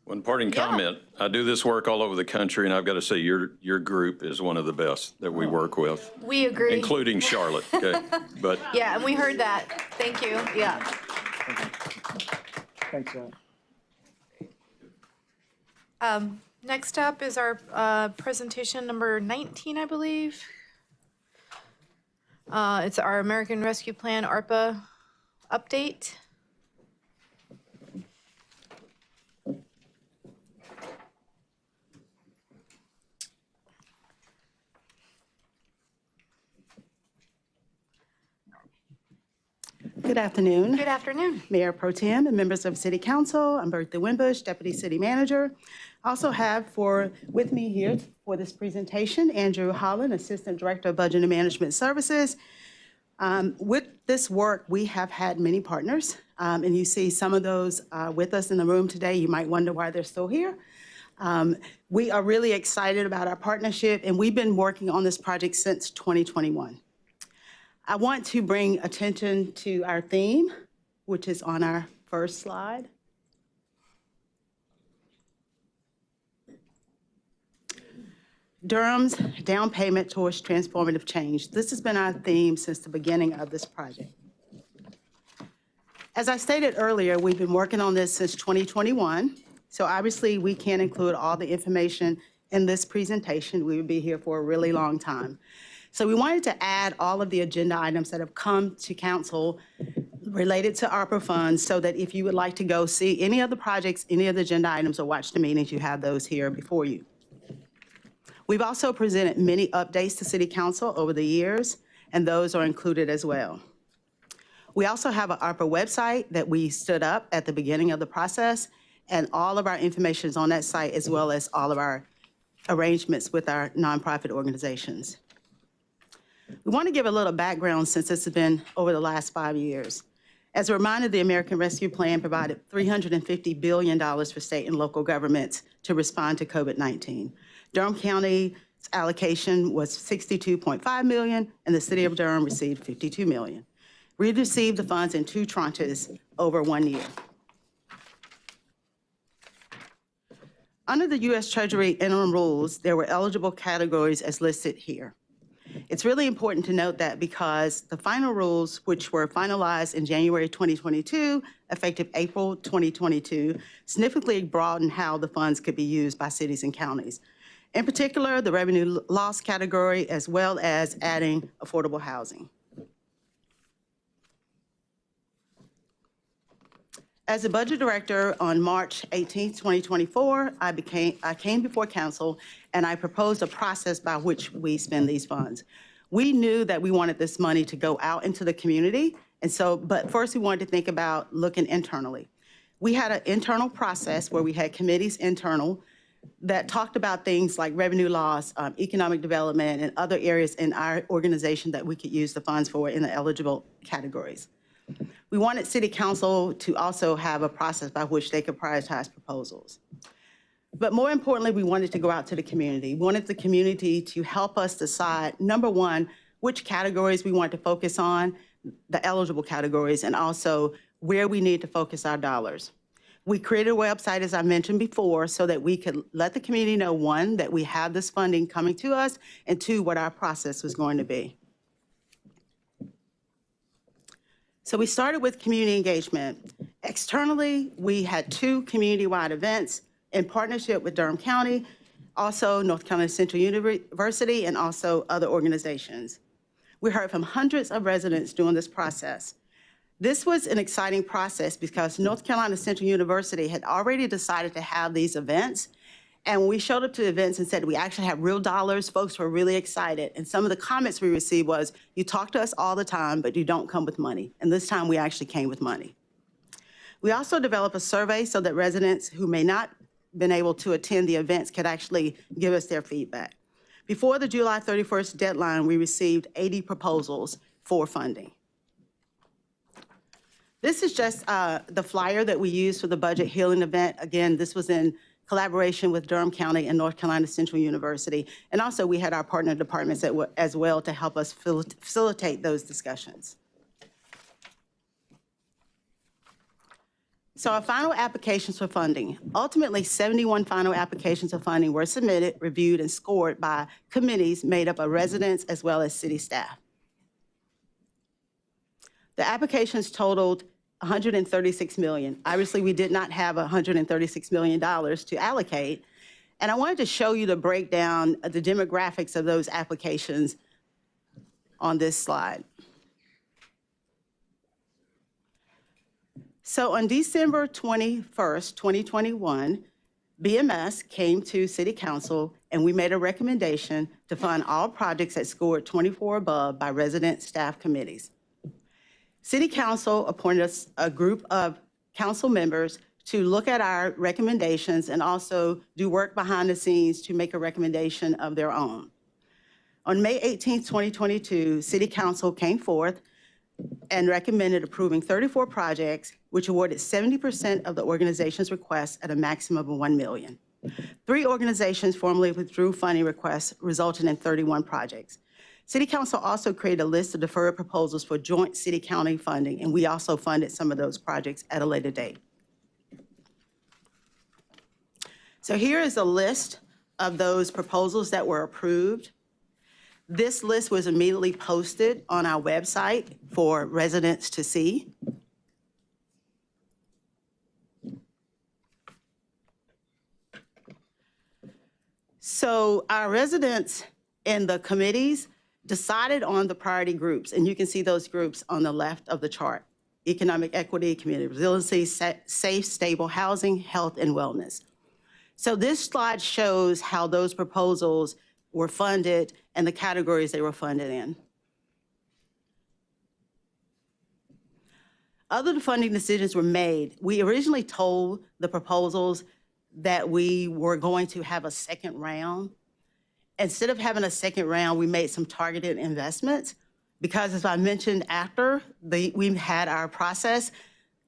One parting comment, I do this work all over the country, and I've got to say your group is one of the best that we work with. We agree. Including Charlotte, okay? But Yeah, and we heard that. Thank you. Yeah. Thanks, Next up is our presentation number 19, I believe. It's our American Rescue Plan ARPA update. Good afternoon. Good afternoon. Mayor Pro Tem and members of City Council. I'm Bertha Wimbush, Deputy City Manager. I also have with me here for this presentation, Andrew Holland, Assistant Director of Budget and Management Services. With this work, we have had many partners, and you see some of those with us in the room today. You might wonder why they're still here. We are really excited about our partnership, and we've been working on this project since 2021. I want to bring attention to our theme, which is on our first slide. Durham's down payment towards transformative change. This has been our theme since the beginning of this project. As I stated earlier, we've been working on this since 2021. So obviously we can't include all the information in this presentation. We would be here for a really long time. So we wanted to add all of the agenda items that have come to council related to ARPA funds so that if you would like to go see any of the projects, any of the agenda items, or watch the meetings, you have those here before you. We've also presented many updates to City Council over the years, and those are included as well. We also have an ARPA website that we stood up at the beginning of the process, and all of our information is on that site, as well as all of our arrangements with our nonprofit organizations. We want to give a little background since this has been over the last 5 years. As a reminder, the American Rescue Plan provided $350 billion for state and local governments to respond to COVID-19. Durham County's allocation was $62.5 million, and the city of Durham received $52 million. We received the funds in 2 tranches over 1 year. Under the U.S. Treasury interim rules, there were eligible categories as listed here. It's really important to note that because the final rules, which were finalized in January 2022, effective April 2022, significantly broadened how the funds could be used by cities and counties. In particular, the revenue loss category, as well as adding affordable housing. As the budget director on March 18, 2024, I came before council and I proposed a process by which we spend these funds. We knew that we wanted this money to go out into the community, but first we wanted to think about looking internally. We had an internal process where we had committees internal that talked about things like revenue loss, economic development, and other areas in our organization that we could use the funds for in the eligible categories. We wanted City Council to also have a process by which they could prioritize proposals. But more importantly, we wanted to go out to the community. We wanted the community to help us decide, number one, which categories we want to focus on, the eligible categories, and also where we need to focus our dollars. We created a website, as I mentioned before, so that we could let the community know, one, that we have this funding coming to us, and two, what our process was going to be. So we started with community engagement. Externally, we had 2 community-wide events in partnership with Durham County, also North Carolina Central University, and also other organizations. We heard from hundreds of residents during this process. This was an exciting process because North Carolina Central University had already decided to have these events. And when we showed up to events and said we actually have real dollars, folks were really excited. And some of the comments we received was, you talk to us all the time, but you don't come with money. And this time we actually came with money. We also developed a survey so that residents who may not been able to attend the events could actually give us their feedback. Before the July 31st deadline, we received 80 proposals for funding. This is just the flyer that we used for the budget healing event. Again, this was in collaboration with Durham County and North Carolina Central University. And also we had our partner departments as well to help us facilitate those discussions. So our final applications for funding. Ultimately, 71 final applications of funding were submitted, reviewed, and scored by committees made up of residents as well as city staff. The applications totaled $136 million. Obviously, we did not have $136 million to allocate. And I wanted to show you the breakdown of the demographics of those applications on this slide. So on December 21st, 2021, BMS came to City Council and we made a recommendation to fund all projects that scored 24 above by resident staff committees. City Council appointed us a group of council members to look at our recommendations and also do work behind the scenes to make a recommendation of their own. On May 18th, 2022, City Council came forth and recommended approving 34 projects, which awarded 70% of the organization's requests at a maximum of $1 million. 3 organizations formally withdrew funding requests, resulting in 31 projects. City Council also created a list of deferred proposals for joint city-county funding, and we also funded some of those projects at a later date. So here is a list of those proposals that were approved. This list was immediately posted on our website for residents to see. So our residents in the committees decided on the priority groups, and you can see those groups on the left of the chart: economic equity, community resiliency, safe, stable housing, health, and wellness. So this slide shows how those proposals were funded and the categories they were funded in. Other funding decisions were made. We originally told the proposals that we were going to have a second round. Instead of having a second round, we made some targeted investments because, as I mentioned after we had our process,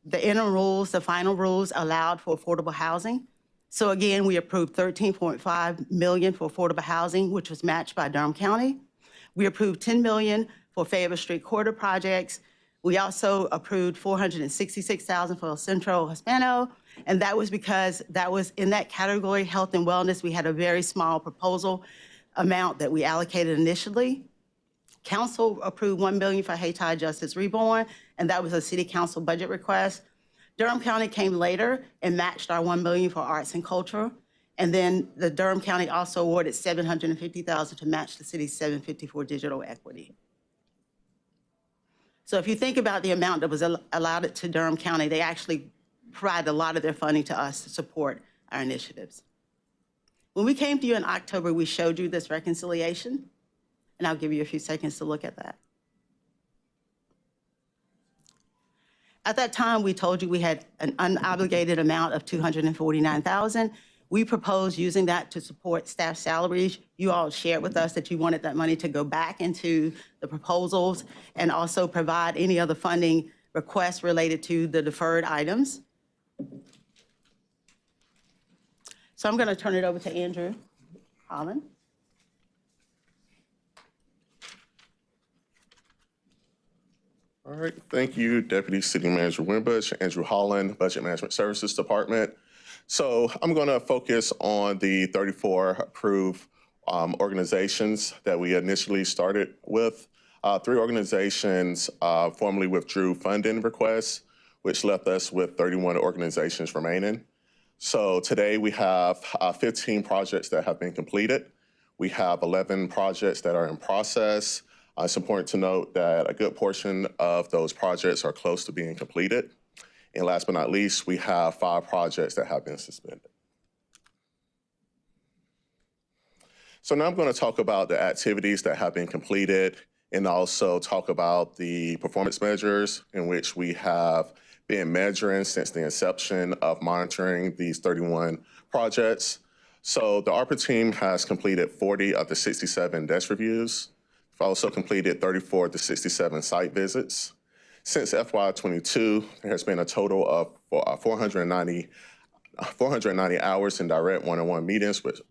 the interim rules, the final rules allowed for affordable housing. So again, we approved $13.5 million for affordable housing, which was matched by Durham County. We approved $10 million for Fayetteville Street corridor projects. We also approved $466,000 for El Centro Hispano, and that was because that was in that category, health and wellness. We had a very small proposal amount that we allocated initially. Council approved $1 million for Hayti Justice Reborn, and that was a city council budget request. Durham County came later and matched our $1 million for arts and culture. And then the Durham County also awarded $750,000 to match the city's $750 for digital equity. So if you think about the amount that was allotted to Durham County, they actually provided a lot of their funding to us to support our initiatives. When we came to you in October, we showed you this reconciliation, and I'll give you a few seconds to look at that. At that time, we told you we had an unobligated amount of $249,000. We proposed using that to support staff salaries. You all shared with us that you wanted that money to go back into the proposals and also provide any other funding requests related to the deferred items. So I'm going to turn it over to Andrew Holland. All right, thank you, Deputy City Manager Winbush, Andrew Holland, Budget Management Services Department. So I'm going to focus on the 34 approved organizations that we initially started with. 3 organizations formally withdrew funding requests, which left us with 31 organizations remaining. So today we have 15 projects that have been completed. We have 11 projects that are in process. It's important to note that a good portion of those projects are close to being completed. And last but not least, we have 5 projects that have been suspended. So now I'm going to talk about the activities that have been completed and also talk about the performance measures in which we have been measuring since the inception of monitoring these 31 projects. So the ARPA team has completed 40 of the 67 desk reviews. We've also completed 34 of the 67 site visits. Since FY22, there has been a total of 490 hours in direct one-on-one meetings with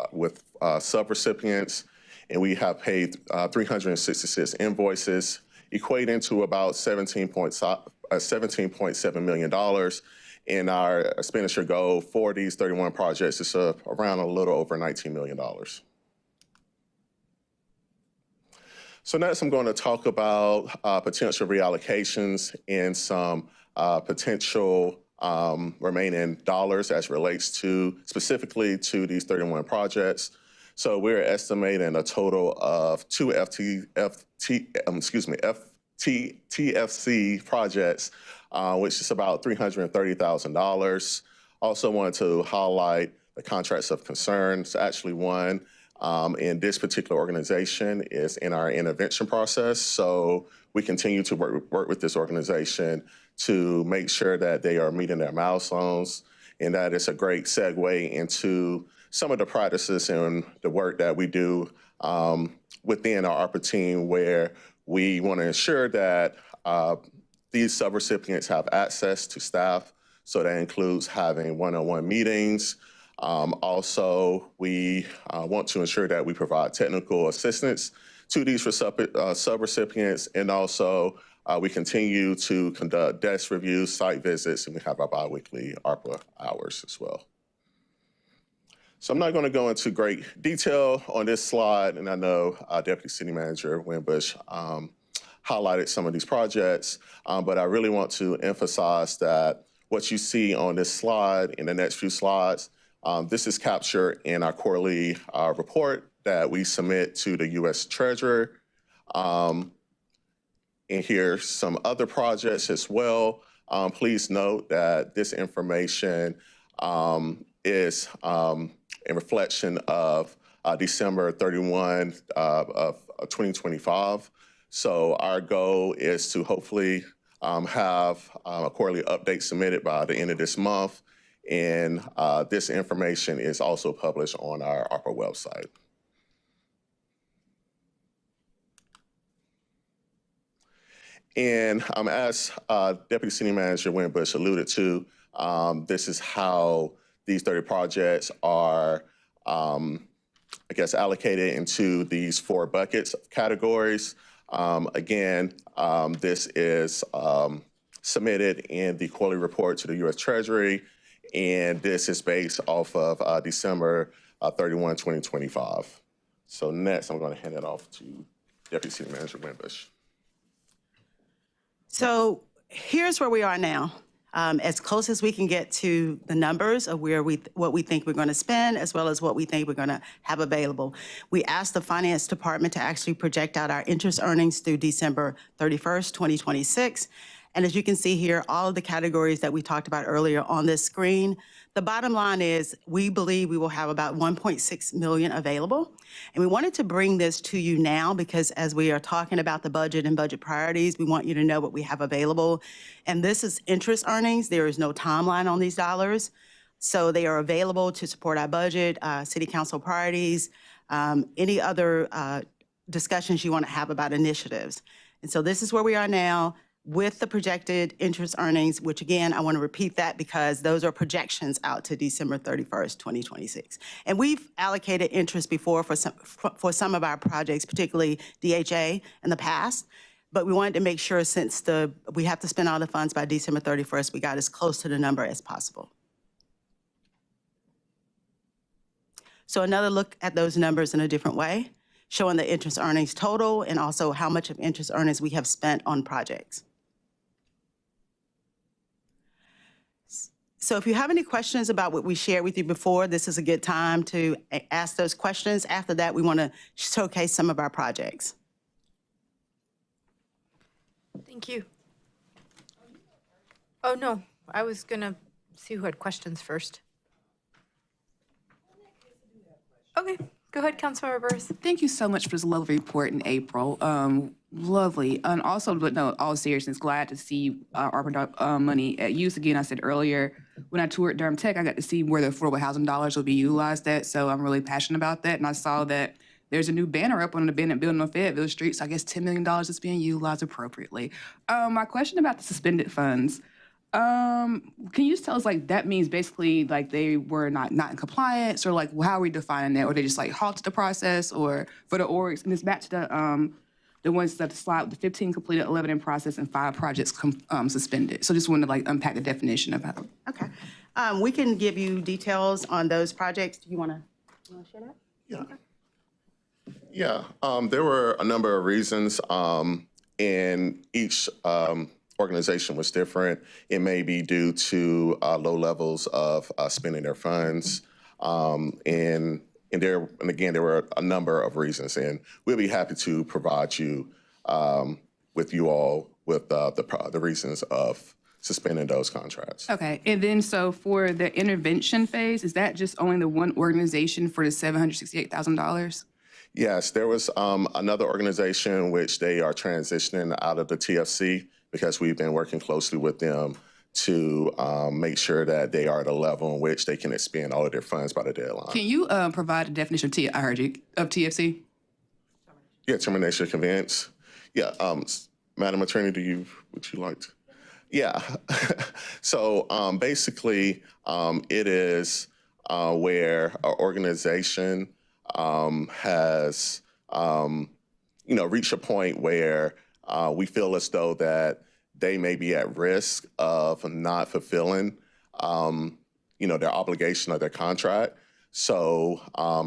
subrecipients, and we have paid 366 invoices, equating to about $17.7 million. And our expenditure goal for these 31 projects is around a little over $19 million. So next, I'm going to talk about potential reallocations and some potential remaining dollars as relates to specifically to these 31 projects. So we're estimating a total of 2 TFC projects, which is about $330,000. Also wanted to highlight the contracts of concern. So actually one in this particular organization is in our intervention process. So we continue to work with this organization to make sure that they are meeting their milestones. And that is a great segue into some of the practices and the work that we do within our ARPA team, where we want to ensure that these subrecipients have access to staff. So that includes having one-on-one meetings. Also, we want to ensure that we provide technical assistance to these subrecipients, and also we continue to conduct desk reviews, site visits, and we have our biweekly ARPA hours as well. So I'm not going to go into great detail on this slide, and I know Deputy City Manager Winbush highlighted some of these projects, but I really want to emphasize that what you see on this slide in the next few slides, this is captured in our quarterly report that we submit to the U.S. Treasurer. And here's some other projects as well. Please note that this information is in reflection of December 31 of 2025. So our goal is to hopefully have a quarterly update submitted by the end of this month. And this information is also published on our ARPA website. And as Deputy City Manager Winbush alluded to, this is how these 30 projects are, I guess, allocated into these 4 buckets of categories. Again, this is submitted in the quarterly report to the U.S. Treasury, and this is based off of December 31, 2025. So next, I'm going to hand it off to Deputy City Manager Winbush. So here's where we are now. As close as we can get to the numbers of what we think we're going to spend, as well as what we think we're going to have available. We asked the Finance Department to actually project out our interest earnings through December 31st, 2026. And as you can see here, all of the categories that we talked about earlier on this screen, the bottom line is we believe we will have about $1.6 million available. And we wanted to bring this to you now because as we are talking about the budget and budget priorities, we want you to know what we have available. And this is interest earnings. There is no timeline on these dollars. So they are available to support our budget, city council priorities, any other discussions you want to have about initiatives. And so this is where we are now, with the projected interest earnings, which again, I want to repeat that because those are projections out to December 31st, 2026. And we've allocated interest before for some of our projects, particularly DHA in the past, but we wanted to make sure since we have to spend all the funds by December 31st, we got as close to the number as possible. So another look at those numbers in a different way, showing the interest earnings total and also how much of interest earnings we have spent on projects. So if you have any questions about what we shared with you before, this is a good time to ask those questions. After that, we want to showcase some of our projects. Thank you. Oh, no, I was gonna see who had questions first. Okay, go ahead, Councilmember Burris. Thank you so much for this lovely report in April. Lovely. And also, but no, all seriousness, glad to see ARPA money at use again. I said earlier, when I toured Durham Tech, I got to see where the affordable housing dollars will be utilized at. So I'm really passionate about that. And I saw that there's a new banner up on the abandoned building on Fayetteville Street. So I guess $10 million is being utilized appropriately. My question about the suspended funds. Can you just tell us, like, that means basically, like, they were not in compliance, or, like, how are we defining that? Or they just, like, halted the process, or for the orgs? And it's back to the ones that slide, the 15 completed, 11 in process, and 5 projects suspended. So just wanted to, like, unpack the definition of how. Okay. We can give you details on those projects. Do you want to share that? Yeah. Yeah, there were a number of reasons, and each organization was different. It may be due to low levels of spending their funds, and again, there were a number of reasons, and we'll be happy to provide you with the reasons of suspending those contracts. Okay, and then so for the intervention phase, is that just only the one organization for the $768,000? Yes, there was another organization which they are transitioning out of the TFC because we've been working closely with them to make sure that they are at a level in which they can expend all of their funds by the deadline. Can you provide a definition of TFC? Yeah, termination of conveyance. Yeah, Madam Attorney, would you like to? Yeah, so basically it is where an organization has, reached a point where we feel as though that they may be at risk of not fulfilling, their obligation of their contract. So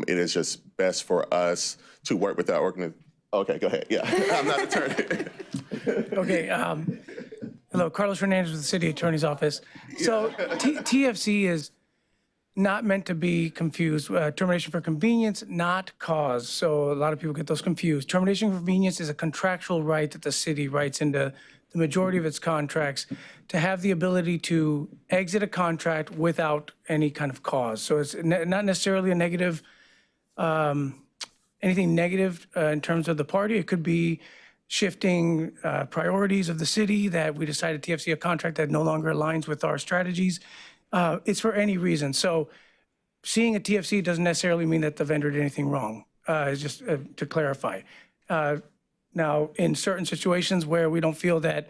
it is just best for us to work with that organization. Okay, go ahead. Yeah, I'm not an attorney. Okay. Hello, Carlos Hernandez with the City Attorney's Office. So TFC is not meant to be confused. Termination for convenience, not cause. So a lot of people get those confused. Termination for convenience is a contractual right that the city writes into the majority of its contracts to have the ability to exit a contract without any kind of cause. So it's not necessarily a negative, anything negative in terms of the party. It could be shifting priorities of the city, that we decided TFC a contract that no longer aligns with our strategies. It's for any reason. So seeing a TFC doesn't necessarily mean that the vendor did anything wrong, just to clarify. Now, in certain situations where we don't feel that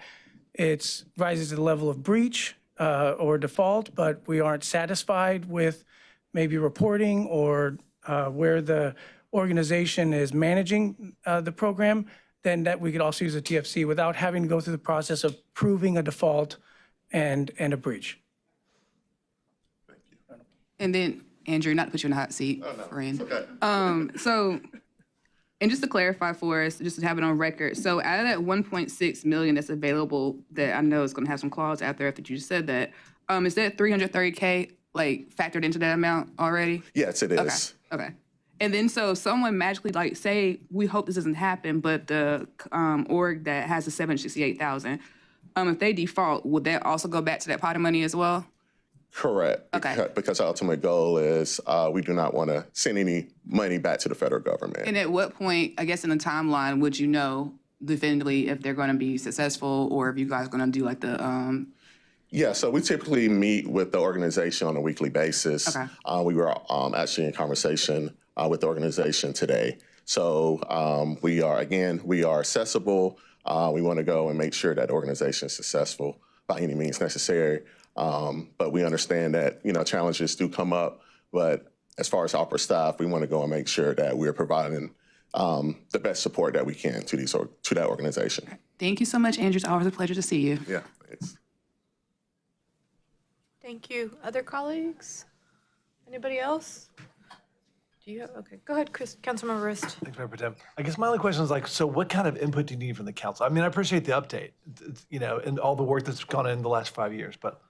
it rises to the level of breach or default, but we aren't satisfied with maybe reporting or where the organization is managing the program, then that we could also use a TFC without having to go through the process of proving a default and a breach. And then, Andrew, not to put you in the hot seat, friend. Okay. So, and just to clarify for us, just to have it on record, so out of that 1.6 million that's available, that I know is going to have some clause out there after you just said that, is that 330K like factored into that amount already? Yes, it is. Okay. And then so someone magically, like, say, we hope this doesn't happen, but the org that has the 768,000, if they default, would that also go back to that pot of money as well? Correct. Okay. Because our ultimate goal is we do not want to send any money back to the federal government. And at what point, I guess in the timeline, would you know definitively if they're going to be successful, or if you guys are going to do like the Yeah, so we typically meet with the organization on a weekly basis. Okay. We were actually in conversation with the organization today. So we are accessible. We want to go and make sure that the organization is successful by any means necessary. But we understand that, challenges do come up. But as far as opera staff, we want to go and make sure that we're providing the best support that we can to that organization. Thank you so much, Andrew. It's always a pleasure to see you. Yeah, thanks. Thank you. Other colleagues? Anybody else? Do you have, okay, go ahead, Councilmember Rist. Thanks, Mayor Pro Tem. I guess my only question is so what kind of input do you need from the council? I mean, I appreciate the update, and all the work that's gone in the last 5 years, but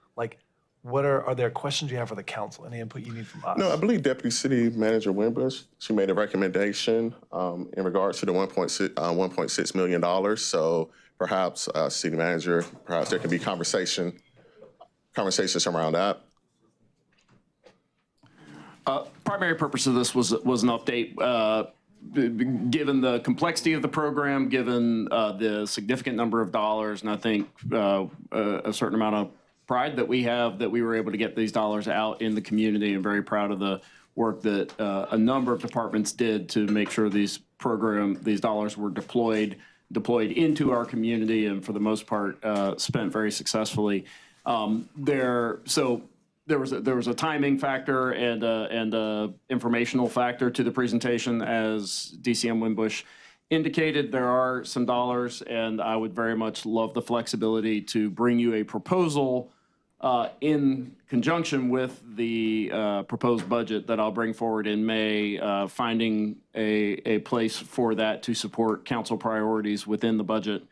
Are there questions you have for the council? Any input you need from us? No, I believe Deputy City Manager Winbush, she made a recommendation in regards to the $1.6 million. So perhaps, City Manager, perhaps there can be conversations around that. Primary purpose of this was an update. Given the complexity of the program, given the significant number of dollars, and I think a certain amount of pride that we have that we were able to get these dollars out in the community, and very proud of the work that a number of departments did to make sure these dollars were deployed into our community, and for the most part spent very successfully. There was a timing factor and a informational factor to the presentation, as DCM Winbush indicated. There are some dollars, and I would very much love the flexibility to bring you a proposal in conjunction with the proposed budget that I'll bring forward in May, finding a place for that to support council priorities within the budget.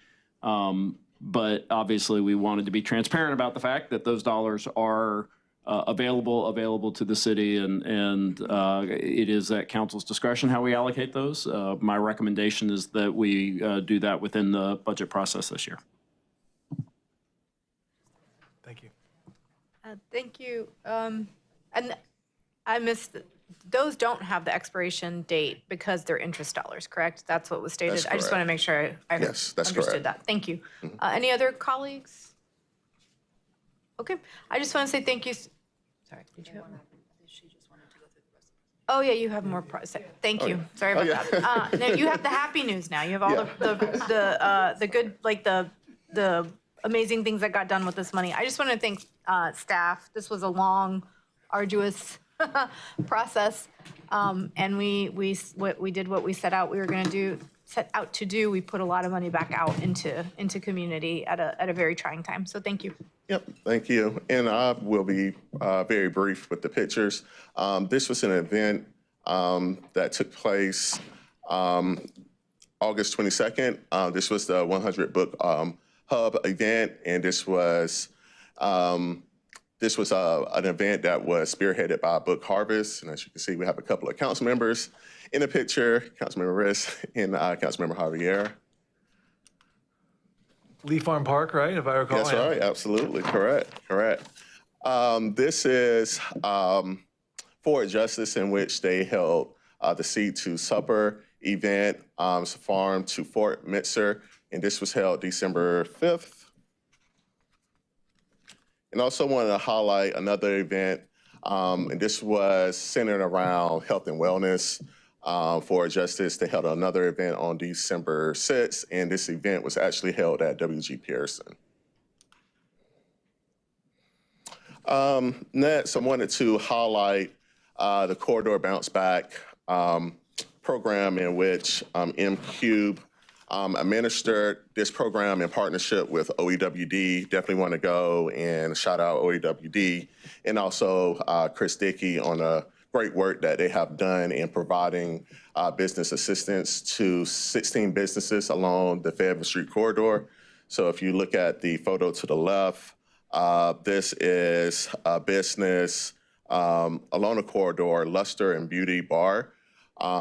But obviously, we wanted to be transparent about the fact that those dollars are available to the city, and it is at council's discretion how we allocate those. My recommendation is that we do that within the budget process this year. Thank you. Thank you. And I missed, those don't have the expiration date because they're interest dollars, correct? That's what was stated? That's I just want to make sure I Yes, that's understood correct. that. Thank you. Any other colleagues? Okay, I just want to say thank you. Sorry, did you have? Oh, yeah, you have more. Thank you. Sorry about that. No, you have the happy news now. You have all the good, like the amazing things that got done with this money. I just want to thank staff. This was a long, arduous process, and we did what we set out we were going to do. We put a lot of money back out into community at a very trying time. So thank you. Yep, thank you. And I will be very brief with the pictures. This was an event that took place August 22nd. This was the 100 Book Hub event, and this was an event that was spearheaded by Book Harvest. And as you can see, we have a couple of council members in the picture, Councilmember Riss and Councilmember Javier. Lee Farm Park, right, if I recall? That's right, absolutely, correct. This is Forward Justice, in which they held the Seed to Supper event, Farm to Fort Mitzer, and this was held December 5th. And also wanted to highlight another event, and this was centered around health and wellness. For Justice, they held another event on December 6th, and this event was actually held at WG Pearson. Next, I wanted to highlight the Corridor Bounce Back program, in which M-Cube administered this program in partnership with OEWD. Definitely want to go and shout out OEWD, and also Chris Dickey on a great work that they have done in providing business assistance to 16 businesses along the Fayetteville Street corridor. So if you look at the photo to the left, this is a business along the corridor, Luster and Beauty Bar.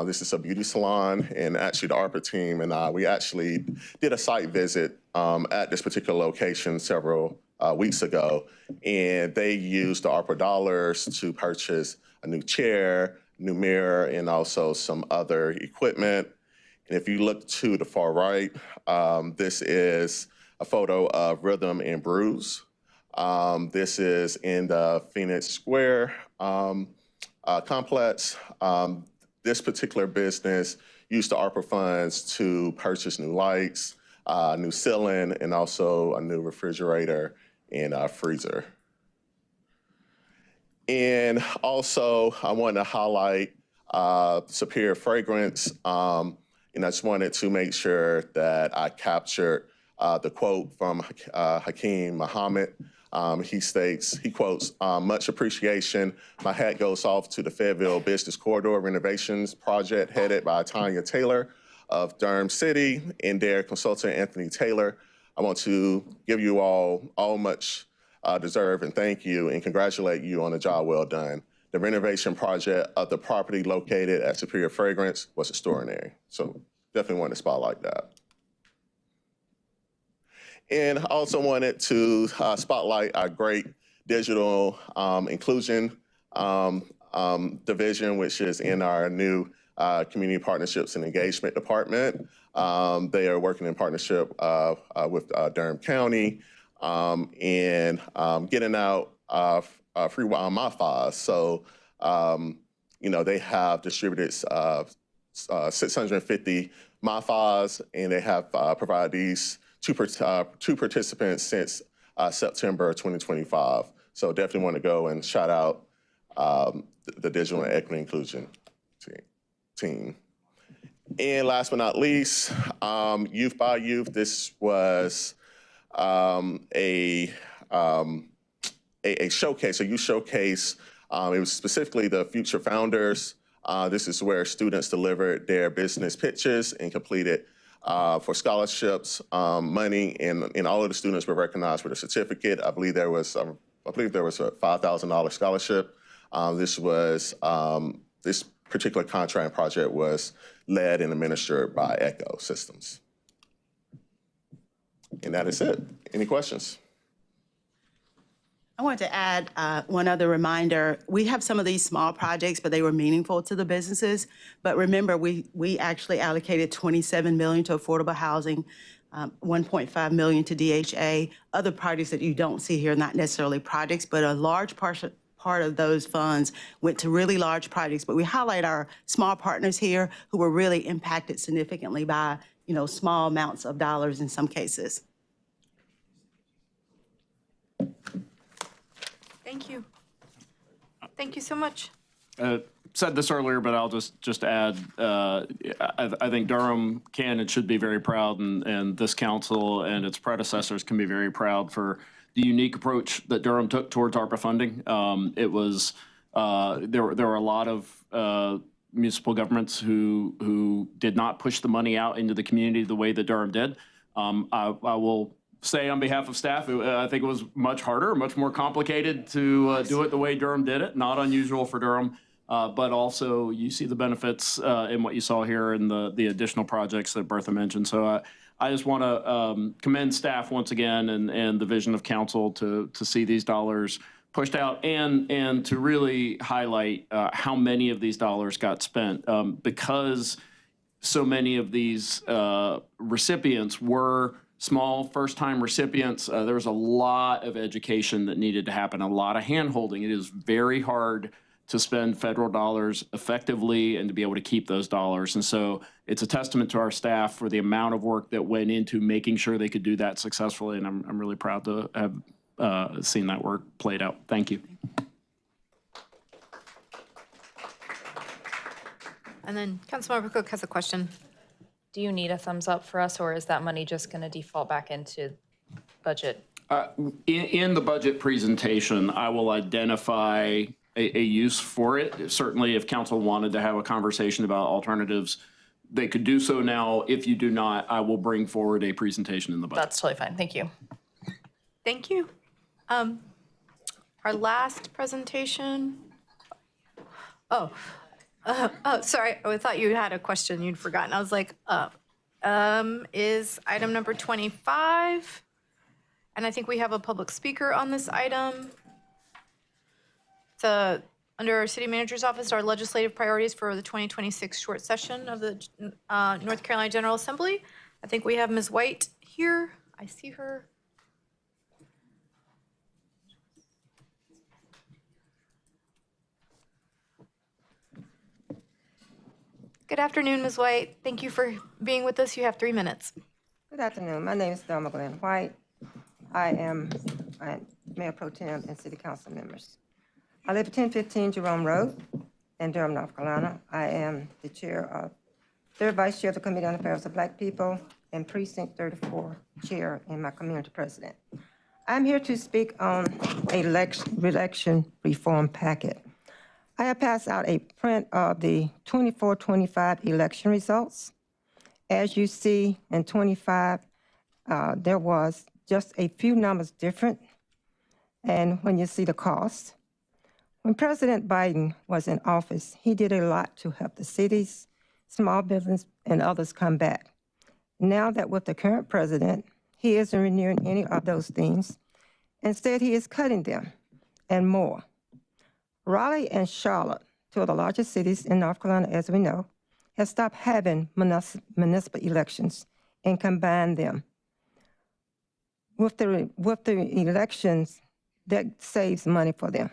This is a beauty salon, and actually the ARPA team and we actually did a site visit at this particular location several weeks ago, and they used the ARPA dollars to purchase a new chair, new mirror, and also some other equipment. And if you look to the far right, this is a photo of Rhythm and Brews. This is in the Phoenix Square complex. This particular business used the ARPA funds to purchase new lights, new ceiling, and also a new refrigerator and freezer. And also, I want to highlight Superior Fragrance. And I just wanted to make sure that I captured the quote from Hakeem Muhammad. He quotes, "Much appreciation. My hat goes off to the Fayetteville Business Corridor Renovations Project headed by Tanya Taylor of Durham City and their consultant, Anthony Taylor. I want to give you all much deserve and thank you and congratulate you on a job well done. The renovation project of the property located at Superior Fragrance was extraordinary. So definitely wanted to spotlight that. And I also wanted to spotlight our great digital inclusion division, which is in our new Community Partnerships and Engagement Department. They are working in partnership with Durham County and getting out free Wi-Fi. So, you know, they have distributed 650 MiFis, and they have provided these two participants since September 2025. So definitely want to go and shout out the Digital and Equity Inclusion team. And last but not least, Youth by Youth. This was a showcase, a youth showcase. It was specifically the Future Founders. This is where students delivered their business pitches and completed for scholarships, money, and all of the students were recognized with a certificate. I believe there was a $5,000 scholarship. This particular contract project was led and administered by Echo Systems. And that is it. Any questions? I wanted to add one other reminder. We have some of these small projects, but they were meaningful to the businesses. But remember, we actually allocated $27 million to affordable housing, $1.5 million to DHA. Other projects that you don't see here, not necessarily projects, but a large part of those funds went to really large projects. But we highlight our small partners here who were really impacted significantly by, you know, small amounts of dollars in some cases. Thank you. Thank you so much. Said this earlier, but I'll just add, I think Durham can and should be very proud, and this council and its predecessors can be very proud for the unique approach that Durham took towards ARPA funding. It was, there were a lot of municipal governments who did not push the money out into the community the way that Durham did. I will say on behalf of staff, I think it was much harder, much more complicated to do it the way Durham did it. Not unusual for Durham, but also you see the benefits in what you saw here in the additional projects that Bertha mentioned. So I just want to commend staff once again and the vision of council to see these dollars pushed out and to really highlight how many of these dollars got spent because so many of these recipients were small first-time recipients. There was a lot of education that needed to happen, a lot of hand-holding. It is very hard to spend federal dollars effectively and to be able to keep those dollars. And so it's a testament to our staff for the amount of work that went into making sure they could do that successfully. And I'm really proud to have seen that work played out. Thank you. And then Councilmember Cook has a question. Do you need a thumbs up for us, or is that money just going to default back into budget? In the budget presentation, I will identify a use for it. Certainly, if council wanted to have a conversation about alternatives, they could do so now. If you do not, I will bring forward a presentation in the budget. That's totally fine. Thank you. Thank you. Our last presentation. Sorry. I thought you had a question you'd forgotten. I was like, is item number 25. And I think we have a public speaker on this item. It's under our city manager's office, our legislative priorities for the 2026 short session of the North Carolina General Assembly. I think we have Ms. White here. I see her. Good afternoon, Ms. White. Thank you for being with us. You have 3 minutes. Good afternoon. My name is Thelma Glenn White. I am Mayor Pro Tem and City Council members. I live at 1015 Jerome Road in Durham, North Carolina. I am the third vice chair of the Committee on Affairs of Black People and Precinct 34 chair and my community president. I'm here to speak on a election reform packet. I have passed out a print of the 24-25 election results. As you see, in 25, there was just a few numbers different. and when you see the cost. When President Biden was in office, he did a lot to help the cities, small business, and others come back. Now that with the current president, he isn't renewing any of those things. Instead, he is cutting them and more. Raleigh and Charlotte, two of the largest cities in North Carolina, as we know, have stopped having municipal elections and combined them. With the elections, that saves money for them.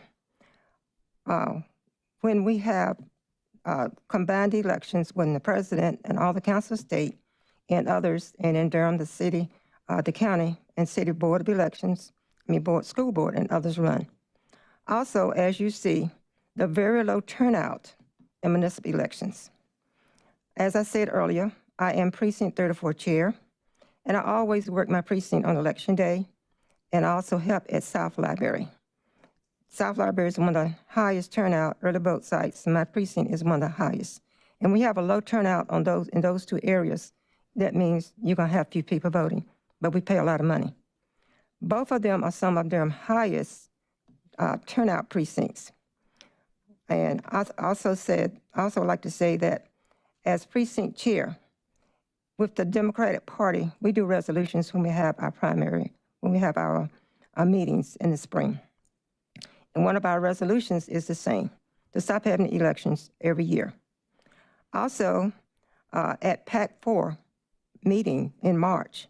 When we have combined elections, when the president and all the council of state and others, and in Durham, the city, the county and city board of elections, school board and others run. Also, as you see, the very low turnout in municipal elections. As I said earlier, I am Precinct 34 Chair, and I always work my precinct on Election Day, and I also help at South Library. South Library is one of the highest turnout early vote sites, and my precinct is one of the highest. And we have a low turnout on in those two areas. That means you're going to have few people voting, but we pay a lot of money. Both of them are some of their highest turnout precincts. And I also like to say that as precinct chair, with the Democratic Party, we do resolutions when we have our our meetings in the spring. And one of our resolutions is the same, to stop having elections every year. Also, at PAC 4 meeting in March,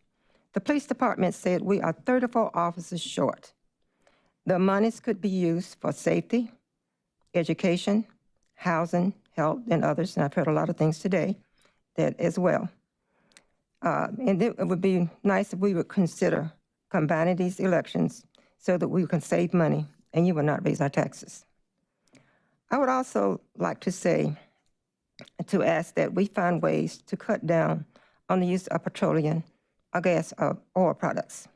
the police department said we are 34 officers short. The monies could be used for safety, education, housing, health, and others, and I've heard a lot of things today that as well. And it would be nice if we would consider combining these elections so that we can save money and you will not raise our taxes. I would also like to ask that we find ways to cut down on the use of petroleum or gas or oil products,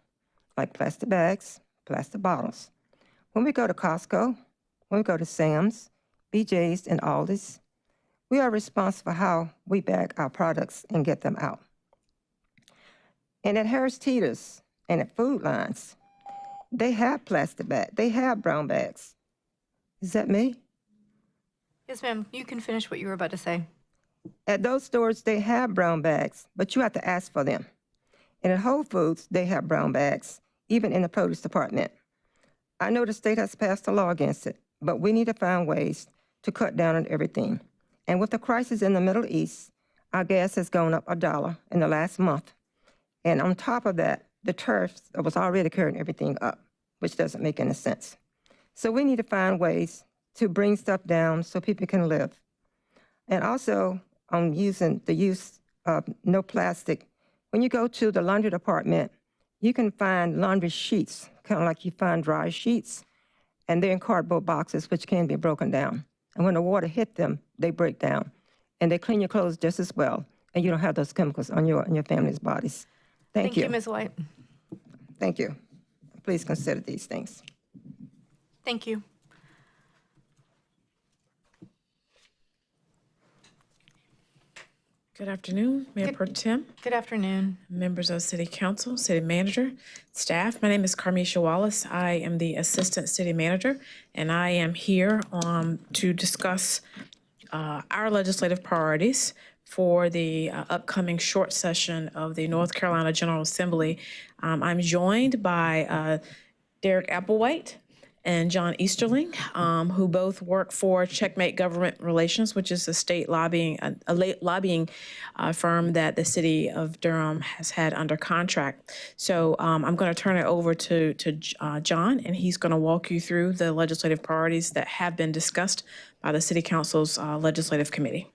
like plastic bags, plastic bottles. When we go to Costco, when we go to Sam's, BJ's, and Aldi's, we are responsible for how we bag our products and get them out. And at Harris Teeter's and at Food Lines, they have plastic bags, they have brown bags. Is that me? Yes, ma'am. You can finish what you were about to say. At those stores, they have brown bags, but you have to ask for them. And at Whole Foods, they have brown bags, even in the produce department. I know the state has passed a law against it, but we need to find ways to cut down on everything. And with the crisis in the Middle East, our gas has gone up $1 in the last month. And on top of that, the tariffs was already carrying everything up, which doesn't make any sense. So we need to find ways to bring stuff down so people can live. And also, on the use of no plastic. When you go to the laundry department, you can find laundry sheets, kind of like you find dry sheets, and they're in cardboard boxes, which can be broken down. And when the water hit them, they break down. And they clean your clothes just as well, and you don't have those chemicals on your family's bodies. Thank you. Thank you, Ms. White. Thank you. Please consider these things. Thank you. Good afternoon, Mayor Pro Tem. Good afternoon. Members of City Council, City Manager, staff. My name is Carmisha Wallace. I am the Assistant City Manager, and I am here to discuss our legislative priorities for the upcoming short session of the North Carolina General Assembly. I'm joined by Derek Applewhite and John Easterling, who both work for Checkmate Government Relations, which is a state lobbying firm that the city of Durham has had under contract. So I'm going to turn it over to John, and he's going to walk you through the legislative priorities that have been discussed by the City Council's Legislative Committee.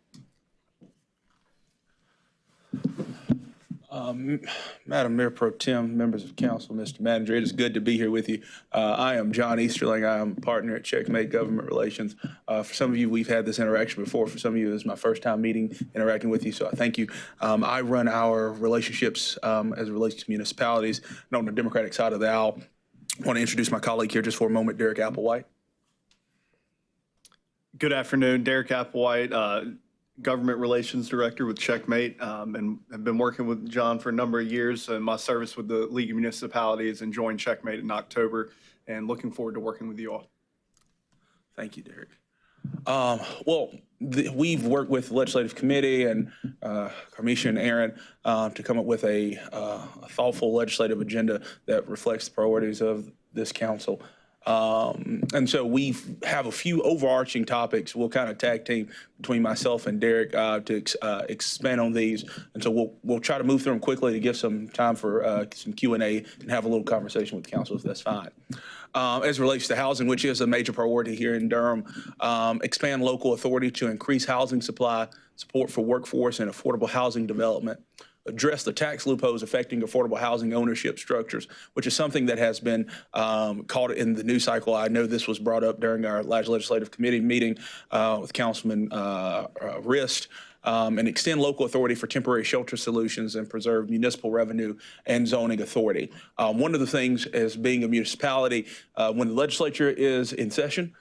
Madam Mayor Pro Tem, members of council, Mr. Manager, it is good to be here with you. I am John Easterling. I am a partner at Checkmate Government Relations. For some of you, we've had this interaction before. For some of you, this is my first time interacting with you, so I thank you. I run our relationships as it relates to municipalities. And on the Democratic side of the aisle, I want to introduce my colleague here just for a moment, Derek Applewhite. Good afternoon, Derek Applewhite, Government Relations Director with Checkmate, and have been working with John for a number of years. And my service with the League of Municipalities and joined Checkmate in October and looking forward to working with you all. Thank you, Derek. We've worked with the Legislative Committee and Carmisha and Aaron to come up with a thoughtful legislative agenda that reflects the priorities of this council. And so we have a few overarching topics. We'll kind of tag team between myself and Derek to expand on these. And so we'll try to move through them quickly to give some time for some Q&A and have a little conversation with the council if that's fine. As it relates to housing, which is a major priority here in Durham, expand local authority to increase housing supply, support for workforce and affordable housing development, address the tax loopholes affecting affordable housing ownership structures, which is something that has been caught in the news cycle. I know this was brought up during our last legislative committee meeting with Councilman Rist. And extend local authority for temporary shelter solutions and preserve municipal revenue and zoning authority. One of the things as being a municipality, when the legislature is in session,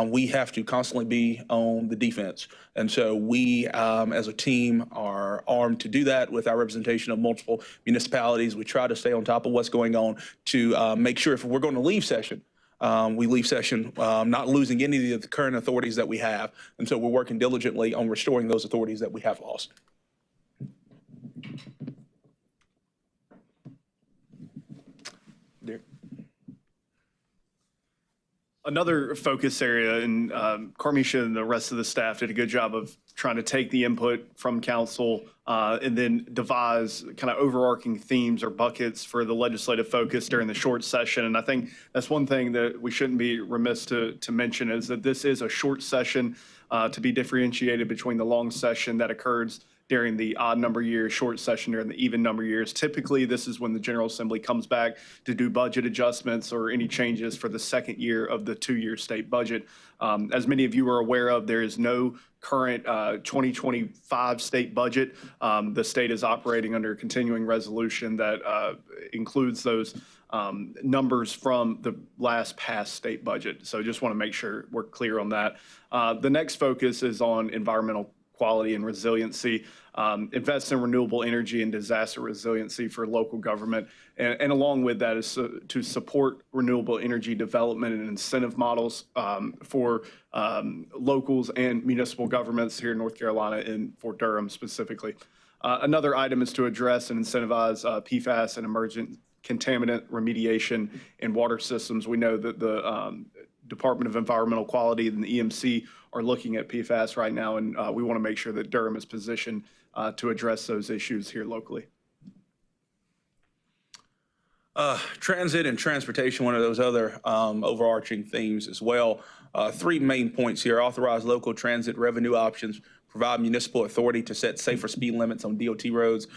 we have to constantly be on the defense. And so we, as a team, are armed to do that with our representation of multiple municipalities. We try to stay on top of what's going on to make sure if we're going to leave session, we leave session not losing any of the current authorities that we have. And so we're working diligently on restoring those authorities that we have lost. Derek. Another focus area, and Carmisha and the rest of the staff did a good job of trying to take the input from council and then devise kind of overarching themes or buckets for the legislative focus during the short session. And I think that's one thing that we shouldn't be remiss to mention is that this is a short session to be differentiated between the long session that occurs during the odd number years, short session during the even number years. Typically, this is when the General Assembly comes back to do budget adjustments or any changes for the second year of the two-year state budget. As many of you are aware of, there is no current 2025 state budget. The state is operating under a continuing resolution that includes those numbers from the last past state budget. So just want to make sure we're clear on that. The next focus is on environmental quality and resiliency, invest in renewable energy and disaster resiliency for local government. And along with that is to support renewable energy development and incentive models for locals and municipal governments here in North Carolina and for Durham specifically. Another item is to address and incentivize PFAS and emergent contaminant remediation in water systems. We know that the Department of Environmental Quality and the EMC are looking at PFAS right now, and we want to make sure that Durham is positioned to address those issues here locally. Transit and transportation, one of those other overarching themes as well. Three main points here: authorize local transit revenue options, provide municipal authority to set safer speed limits on DOT roads.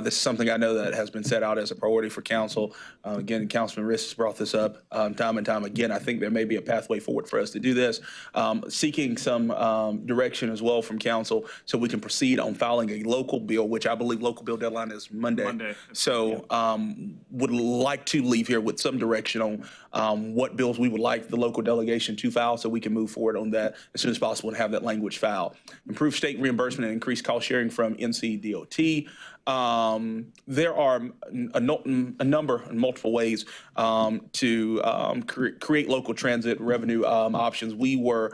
This is something I know that has been set out as a priority for council. Again, Councilman Riss has brought this up time and time again. I think there may be a pathway forward for us to do this. Seeking some direction as well from council so we can proceed on filing a local bill, which I believe local bill deadline is Monday. So would like to leave here with some direction on what bills we would like the local delegation to file so we can move forward on that as soon as possible and have that language filed. Improve state reimbursement and increase cost sharing from NCDOT. There are a number and multiple ways to create local transit revenue options. We were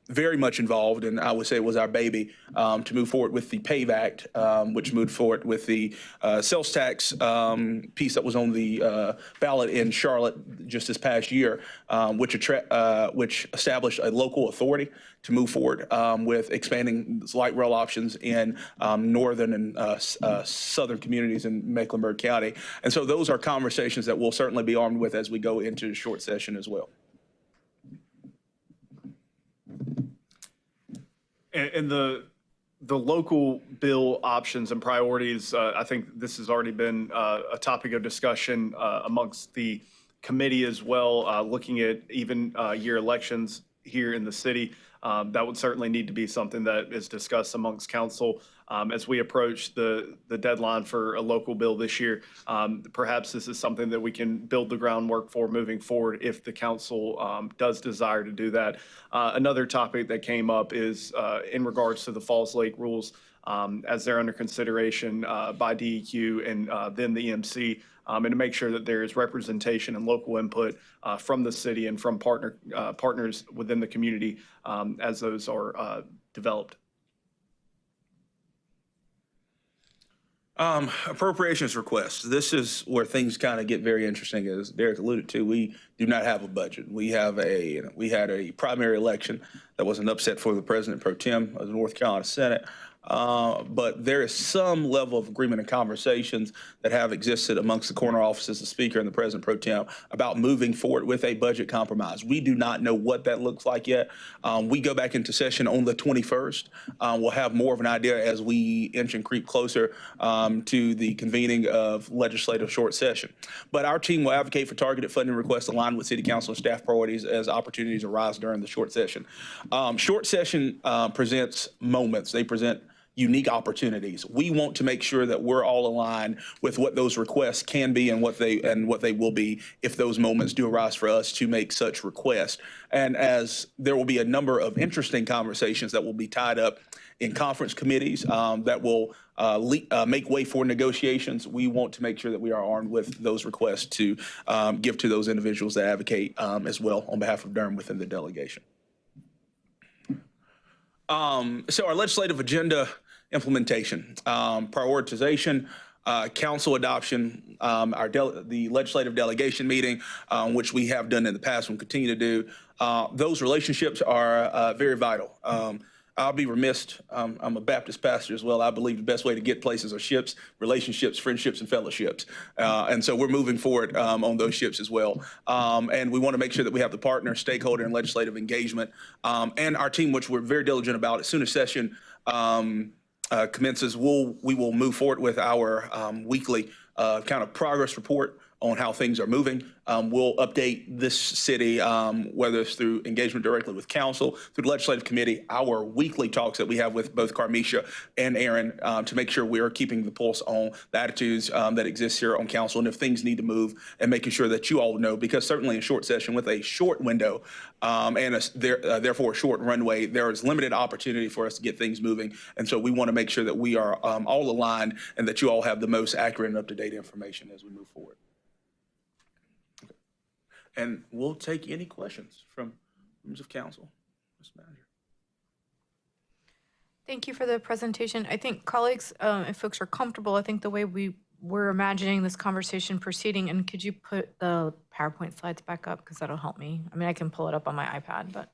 very much involved, and I would say it was our baby, to move forward with the PAVE Act, which moved forward with the sales tax piece that was on the ballot in Charlotte just this past year, which established a local authority to move forward with expanding light rail options in northern and southern communities in Mecklenburg County. And so those are conversations that we'll certainly be armed with as we go into the short session as well. And the local bill options and priorities, I think this has already been a topic of discussion amongst the committee as well, looking at even year elections here in the city. That would certainly need to be something that is discussed amongst council as we approach the deadline for a local bill this year. Perhaps this is something that we can build the groundwork for moving forward if the council does desire to do that. Another topic that came up is in regards to the Falls Lake rules. as they're under consideration by DEQ and then the EMC, and to make sure that there is representation and local input from the city and from partners within the community as those are developed. Appropriations requests. This is where things kind of get very interesting. As Derek alluded to, we do not have a budget. We had a primary election that was an upset for the President Pro Tem of the North Carolina Senate. But there is some level of agreement and conversations that have existed amongst the corner offices, the Speaker and the President Pro Tem, about moving forward with a budget compromise. We do not know what that looks like yet. We go back into session on the 21st. We'll have more of an idea as we inch and creep closer to the convening of legislative short session. But our team will advocate for targeted funding requests aligned with City Council and staff priorities as opportunities arise during the short session. Short session presents moments. They present unique opportunities. We want to make sure that we're all aligned with what those requests can be and what they will be if those moments do arise for us to make such requests. And as there will be a number of interesting conversations that will be tied up in conference committees that will make way for negotiations, we want to make sure that we are armed with those requests to give to those individuals that advocate as well on behalf of Durham within the delegation. So our legislative agenda implementation, prioritization, council adoption, the legislative delegation meeting, which we have done in the past and continue to do. Those relationships are very vital. I'll be remiss. I'm a Baptist pastor as well. I believe the best way to get places are ships, relationships, friendships, and fellowships. And so we're moving forward on those ships as well. And we want to make sure that we have the partner, stakeholder, and legislative engagement. And our team, which we're very diligent about, as soon as session commences, we will move forward with our weekly kind of progress report on how things are moving. We'll update this city, whether it's through engagement directly with council, through the legislative committee, our weekly talks that we have with both Carmisha and Aaron to make sure we are keeping the pulse on the attitudes that exist here on council and if things need to move and making sure that you all know, because certainly in short session with a short window and therefore a short runway, there is limited opportunity for us to get things moving. And so we want to make sure that we are all aligned and that you all have the most accurate and up-to-date information as we move forward. And we'll take any questions from members of council. Mr. Manager. Thank you for the presentation. I think colleagues, if folks are comfortable, I think the way we're imagining this conversation proceeding, and could you put the PowerPoint slides back up, because that'll help me. I mean, I can pull it up on my iPad, but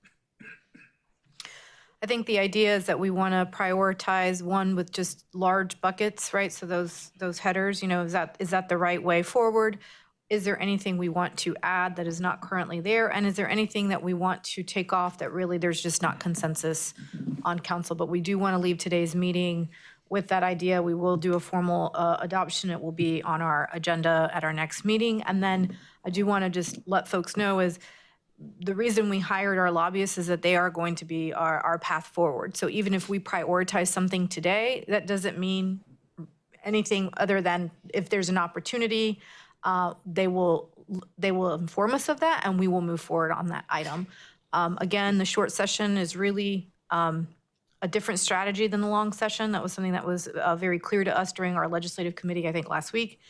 I think the idea is that we want to prioritize one with just large buckets, right? So those headers, is that the right way forward? Is there anything we want to add that is not currently there? And is there anything that we want to take off that really there's just not consensus on council? But we do want to leave today's meeting with that idea. We will do a formal adoption. It will be on our agenda at our next meeting. And then I do want to just let folks know is the reason we hired our lobbyists is that they are going to be our path forward. So even if we prioritize something today, that doesn't mean anything other than if there's an opportunity, they will inform us of that, and we will move forward on that item. Again, the short session is really a different strategy than the long session. That was something that was very clear to us during our legislative committee, I think, last week.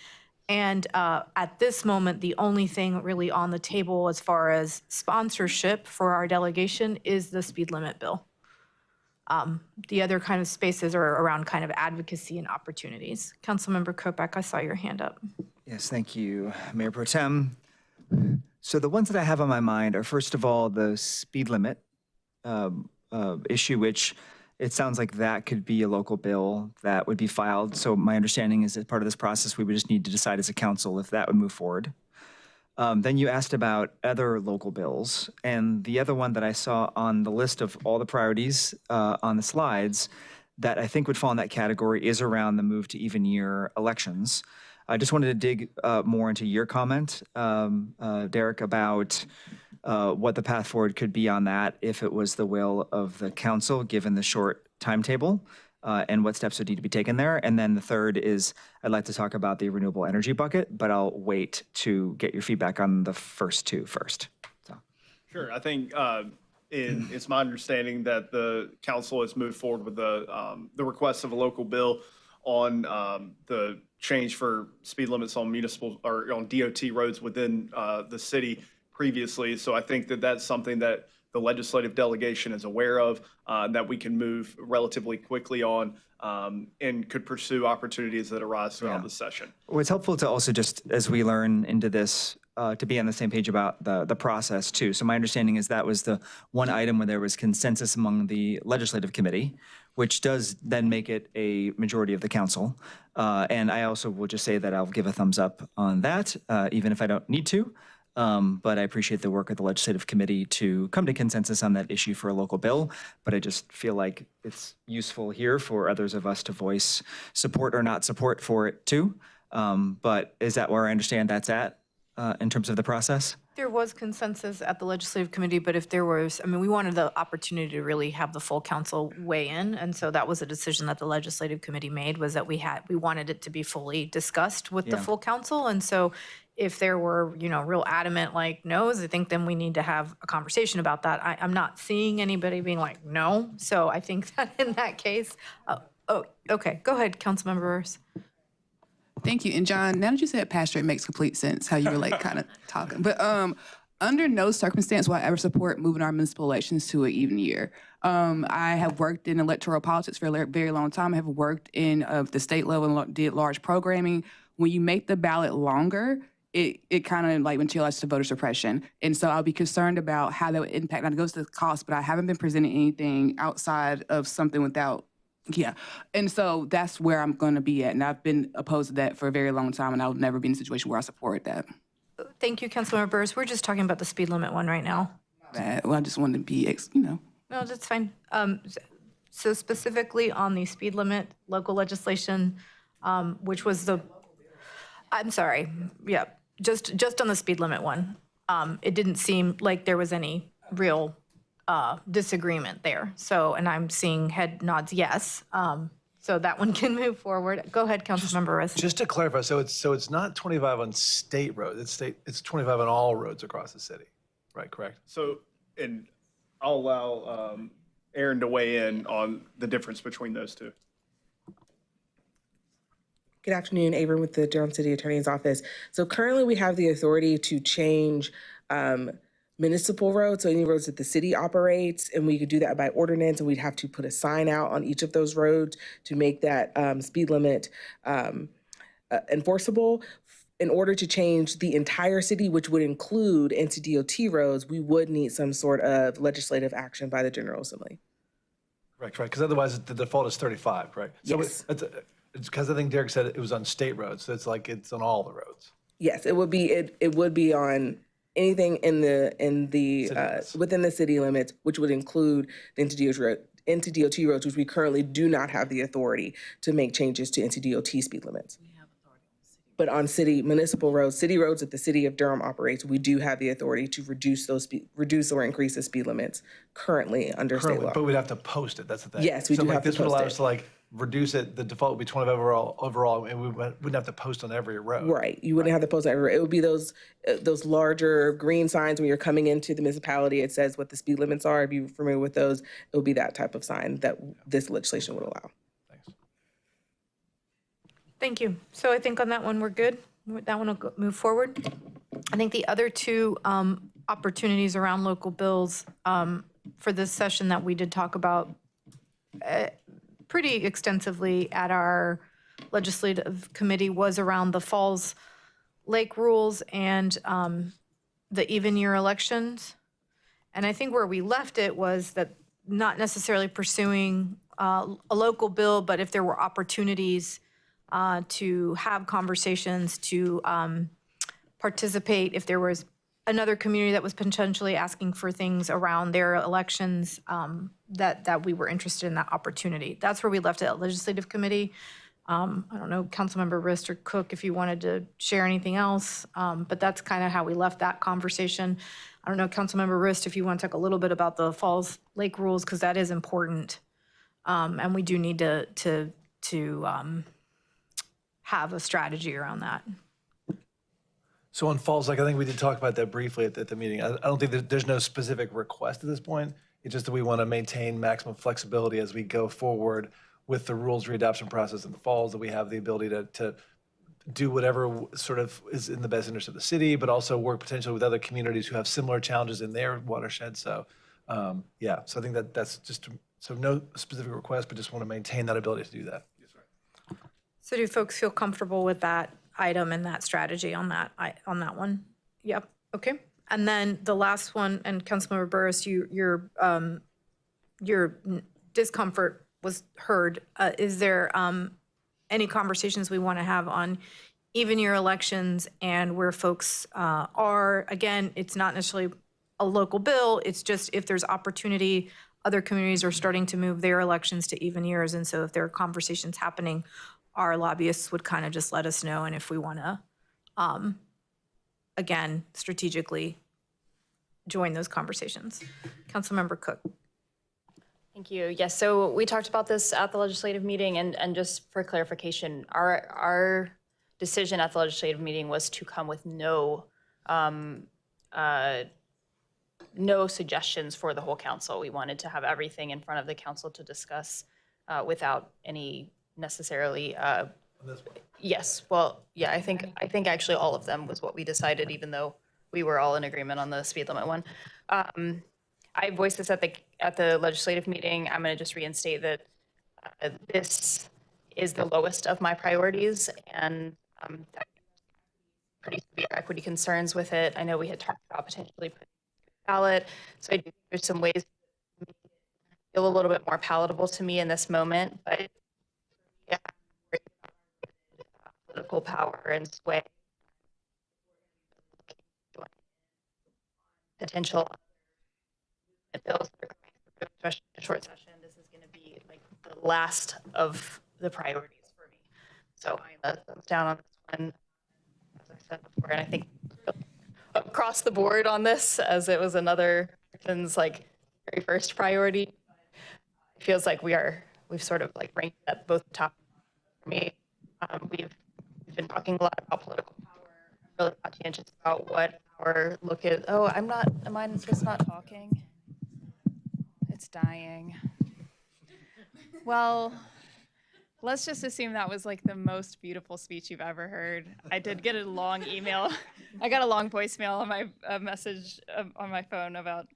And at this moment, the only thing really on the table as far as sponsorship for our delegation is the speed limit bill. The other kind of spaces are around kind of advocacy and opportunities. Councilmember Kopak, I saw your hand up. Yes, thank you, Mayor Pro Tem. So the ones that I have on my mind are, first of all, the speed limit issue, which it sounds like that could be a local bill that would be filed. So my understanding is that part of this process, we would just need to decide as a council if that would move forward. Then you asked about other local bills, and the other one that I saw on the list of all the priorities on the slides that I think would fall in that category is around the move to even year elections. I just wanted to dig more into your comment, Derek, about what the path forward could be on that if it was the will of the council, given the short timetable, and what steps would need to be taken there. And then the third is I'd like to talk about the renewable energy bucket, but I'll wait to get your feedback on the first two first. So. Sure. I think And it's my understanding that the council has moved forward with the request of a local bill on the change for speed limits on municipal or on DOT roads within the city previously. So I think that that's something that the legislative delegation is aware of, that we can move relatively quickly on, and could pursue opportunities that arise throughout the session. Well, it's helpful to also just, as we learn into this, to be on the same page about the process too. So my understanding is that was the one item where there was consensus among the legislative committee, which does then make it a majority of the council. And I also will just say that I'll give a thumbs up on that, even if I don't need to. But I appreciate the work of the legislative committee to come to consensus on that issue for a local bill. But I just feel like it's useful here for others of us to voice support or not support for it too. But is that where I understand that's at in terms of the process? There was consensus at the legislative committee, but if there was, I mean, we wanted the opportunity to really have the full council weigh in. And so that was a decision that the legislative committee made, was that we wanted it to be fully discussed with the full council. And so if there were, real adamant like no's, I think then we need to have a conversation about that. I'm not seeing anybody being like, no. So I think that in that case, okay, go ahead, Councilmember Burris. Thank you. And John, now that you said pastor, it makes complete sense how you were like kind of talking. But under no circumstance will I ever support moving our municipal elections to an even year. I have worked in electoral politics for a very long time. I have worked in the state level and did large programming. When you make the ballot longer, it kind of like materializes to voter suppression. And so I'll be concerned about how that would impact. Now it goes to the cost, but I haven't been presenting anything outside of something without. Yeah. And so that's where I'm going to be at. And I've been opposed to that for a very long time, and I'll never be in a situation where I support that. Thank you, Councilmember Burris. We're just talking about the speed limit one right now. Well, I just wanted to be, No, that's fine. So specifically on the speed limit, local legislation, which was I'm sorry, yeah, just on the speed limit one, it didn't seem like there was any real disagreement there. So, and I'm seeing head nods yes. So that one can move forward. Go ahead, Councilmember Burris. Just to clarify, so it's not 25 on state roads. It's 25 on all roads across the city, right? Correct. So, and I'll allow Aaron to weigh in on the difference between those two. Good afternoon, Abram with the Durham City Attorney's Office. So currently we have the authority to change municipal roads, so any roads that the city operates, and we could do that by ordinance, and we'd have to put a sign out on each of those roads to make that speed limit enforceable. In order to change the entire city, which would include NCDOT roads, we would need some sort of legislative action by the General Assembly. Correct, because otherwise the default is 35, right? So yes. It's because I think Derek said it was on state roads, so it's like it's on all the roads. Yes, it would be. It would be on anything in the within the city limits, which would include the NCDOT roads, which we currently do not have the authority to make changes to NCDOT speed limits. But on municipal roads, city roads that the city of Durham operates, we do have the authority to reduce or increase the speed limits currently under state law. But we'd have to post it. That's the thing. Yes, we do have to this would post allow it. us to reduce it. The default would be 25 overall, and we wouldn't have to post on every road. Right. You wouldn't have to post everywhere. It would be those larger green signs when you're coming into the municipality. It says what the speed limits are. If you're familiar with those, it would be that type of sign that this legislation would allow. Thank you. So I think on that one, we're good. That one will move forward. I think the other two opportunities around local bills for this session that we did talk about pretty extensively at our legislative committee was around the Falls Lake rules and the even year elections. And I think where we left it was that not necessarily pursuing a local bill, but if there were opportunities to have conversations, to participate, if there was another community that was potentially asking for things around their elections, that we were interested in that opportunity. That's where we left it at legislative committee. I don't know, Councilmember Rist or Cook, if you wanted to share anything else, but that's kind of how we left that conversation. I don't know, Councilmember Rist, if you want to talk a little bit about the Falls Lake rules, because that is important, and we do need to have a strategy around that. So on falls, like I think we did talk about that briefly at the meeting. I don't think there's no specific request at this point. It's just that we want to maintain maximum flexibility as we go forward with the rules readoption process in the falls, that we have the ability to do whatever sort of is in the best interest of the city, but also work potentially with other communities who have similar challenges in their watershed. So yeah, so I think that's just, so no specific request, but just want to maintain that ability to do that. So do folks feel comfortable with that item and that strategy on that one? Yep, okay. And then the last one, and Councilmember Burris, your discomfort was heard. Is there any conversations we want to have on even year elections and where folks are? Again, it's not necessarily a local bill, it's just if there's opportunity, other communities are starting to move their elections to even years. And so if there are conversations happening, our lobbyists would kind of just let us know. And if we want to, again, strategically join those conversations. Councilmember Cook. Thank you. Yes, so we talked about this at the legislative meeting, and just for clarification, our decision at the legislative meeting was to come with no suggestions for the whole council. We wanted to have everything in front of the council to discuss without any necessarily. Yes, well, yeah, I think actually all of them was what we decided, even though we were all in agreement on the speed limit one. I voiced this at the legislative meeting. I'm going to just reinstate that this is the lowest of my priorities, and pretty severe equity concerns with it. I know we had talked about potentially putting it on the ballot, so I do think there's some ways to make it feel a little bit more palatable to me in this moment, but yeah, political power and sway, potential bills that are coming through, especially in a short session. This is going to be like the last of the priorities for me. So I'm down on this one, as I said before, and I think across the board on this, as it was another person's like very first priority. It feels like we've sort of like ranked at both top for me. We've been talking a lot about political power. I'm really conscientious about what our look is. Oh, mine is just not talking. It's dying. Well, let's just assume that was like the most beautiful speech you've ever heard. I did get a long email. I got a long voicemail on my message on my phone about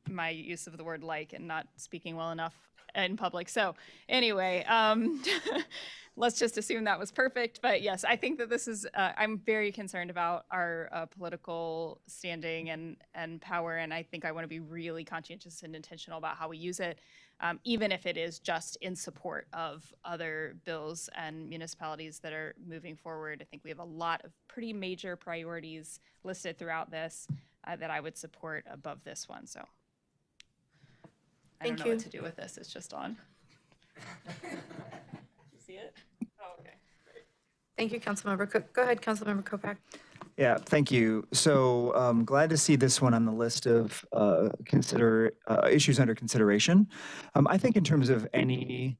my use of the word like and not speaking well enough in public. So anyway, let's just assume that was perfect. But yes, I think that this is, I'm very concerned about our political standing and power. And I think I want to be really conscientious and intentional about how we use it, even if it is just in support of other bills and municipalities that are moving forward. I think we have a lot of pretty major priorities listed throughout this that I would support above this one. So I don't know what to do with this. It's just on. See it? Oh, okay. Great. Thank you, Councilmember Cook. Go ahead, Councilmember Kopak. Yeah, thank you. So glad to see this one on the list of issues under consideration. I think in terms of any,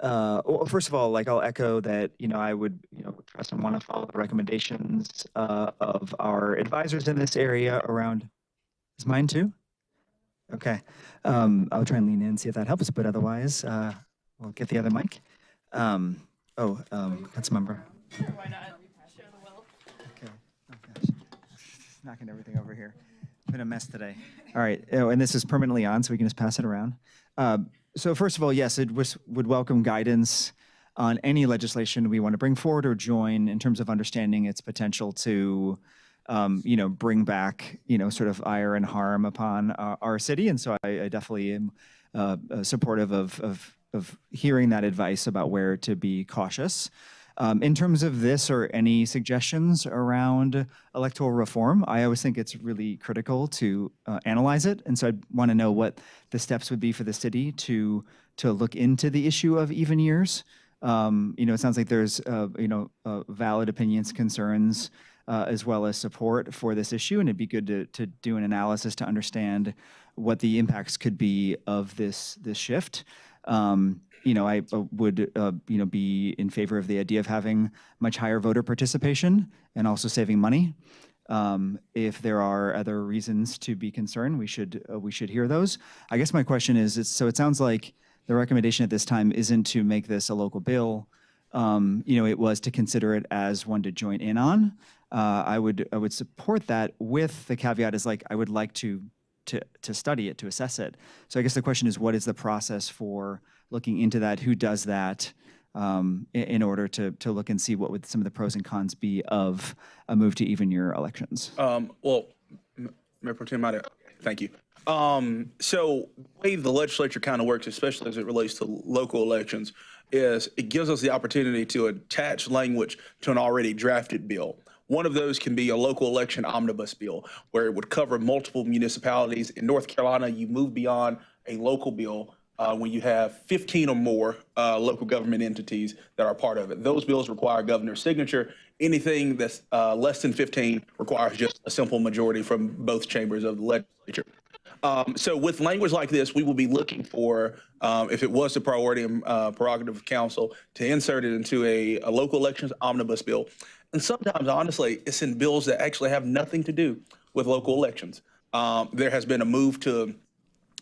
well, first of all, like I'll echo that, I would, trust and want to follow the recommendations of our advisors in this area around, is mine too? Okay. I'll try and lean in, see if that helps, but otherwise, we'll get the other mic. Councilmember. Sure, why not? Share the wealth. Okay. Oh gosh, knocking everything over here. Been a mess today. All right. Oh, and this is permanently on, so we can just pass it around. So first of all, yes, it would welcome guidance on any legislation we want to bring forward or join in terms of understanding its potential to, bring back, sort of ire and harm upon our city. And so I definitely am supportive of hearing that advice about where to be cautious. In terms of this or any suggestions around electoral reform, I always think it's really critical to analyze it. And so I want to know what the steps would be for the city to look into the issue of even years. It sounds like there's, valid opinions, concerns, as well as support for this issue. And it'd be good to do an analysis to understand what the impacts could be of this shift. I would, be in favor of the idea of having much higher voter participation and also saving money. If there are other reasons to be concerned, we should hear those. I guess my question is, so it sounds like the recommendation at this time isn't to make this a local bill. It was to consider it as one to join in on. I would support that with the caveat is like I would like to study it, to assess it. So I guess the question is, what is the process for looking into that? Who does that? In order to look and see what would some of the pros and cons be of a move to even year elections. Well, Mayor Pro Tem, thank you. So the way the legislature kind of works, especially as it relates to local elections, is it gives us the opportunity to attach language to an already drafted bill. One of those can be a local election omnibus bill, where it would cover multiple municipalities. In North Carolina, you move beyond a local bill when you have 15 or more local government entities that are part of it. Those bills require governor's signature. Anything that's less than 15 requires just a simple majority from both chambers of the legislature. So with language like this, we will be looking for, if it was a priority and prerogative of council, to insert it into a local elections omnibus bill. And sometimes, honestly, it's in bills that actually have nothing to do with local elections. There has been a move to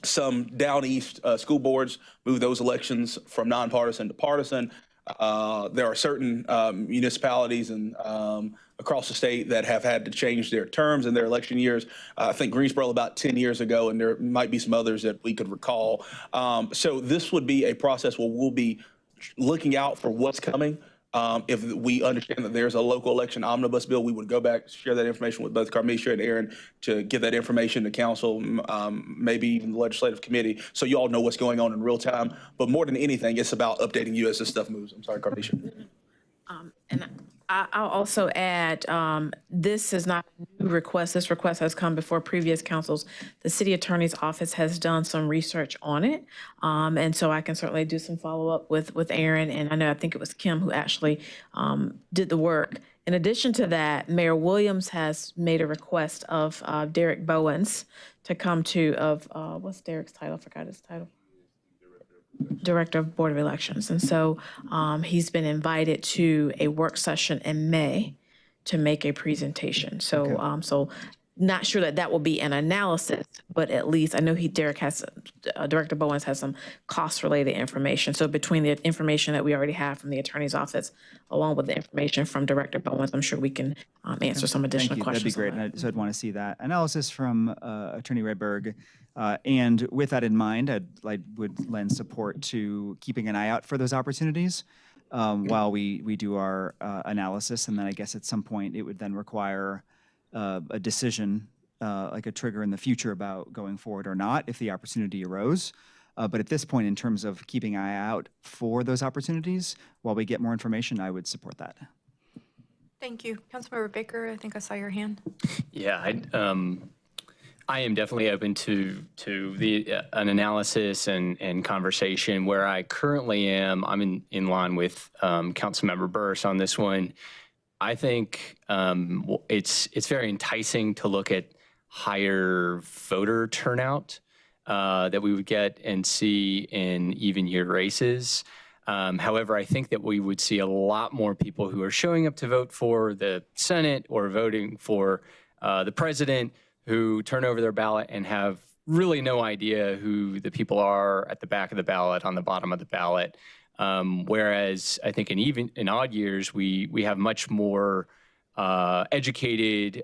some down east school boards move those elections from nonpartisan to partisan. There are certain municipalities and across the state that have had to change their terms and their election years. I think Greensboro about 10 years ago, and there might be some others that we could recall. So this would be a process where we'll be looking out for what's coming. If we understand that there's a local election omnibus bill, we would go back, share that information with both Carmisha and Aaron to give that information to council, maybe even the legislative committee, so you all know what's going on in real time. But more than anything, it's about updating you as this stuff moves. I'm sorry, Carmisha. And I'll also add, this is not a new request. This request has come before previous councils. The city attorney's office has done some research on it. And so I can certainly do some follow-up with Aaron. And I think it was Kim who actually did the work. In addition to that, Mayor Williams has made a request of Derek Bowens to come what's Derek's title? I forgot his title. Director of Board of Elections. And so he's been invited to a work session in May to make a presentation. So okay. So not sure that will be an analysis, but at least I know Derek has, Director Bowens has some cost related information. So between the information that we already have from the attorney's office, along with the information from Director Bowens, I'm sure we can answer some additional questions. That'd be great. So I'd want to see that analysis from Attorney Redberg. And with that in mind, I would lend support to keeping an eye out for those opportunities while we do our analysis. And then I guess at some point it would then require a decision, like a trigger in the future about going forward or not if the opportunity arose. But at this point, in terms of keeping an eye out for those opportunities, while we get more information, I would support that. Thank you. Councilmember Baker, I think I saw your hand. Yeah, I am definitely open to an analysis and conversation. Where I currently am, I'm in line with Councilmember Burris on this one. I think it's very enticing to look at higher voter turnout that we would get and see in even year races. However, I think that we would see a lot more people who are showing up to vote for the Senate or voting for the president who turn over their ballot and have really no idea who the people are at the back of the ballot, on the bottom of the ballot. Whereas I think in odd years, we have much more educated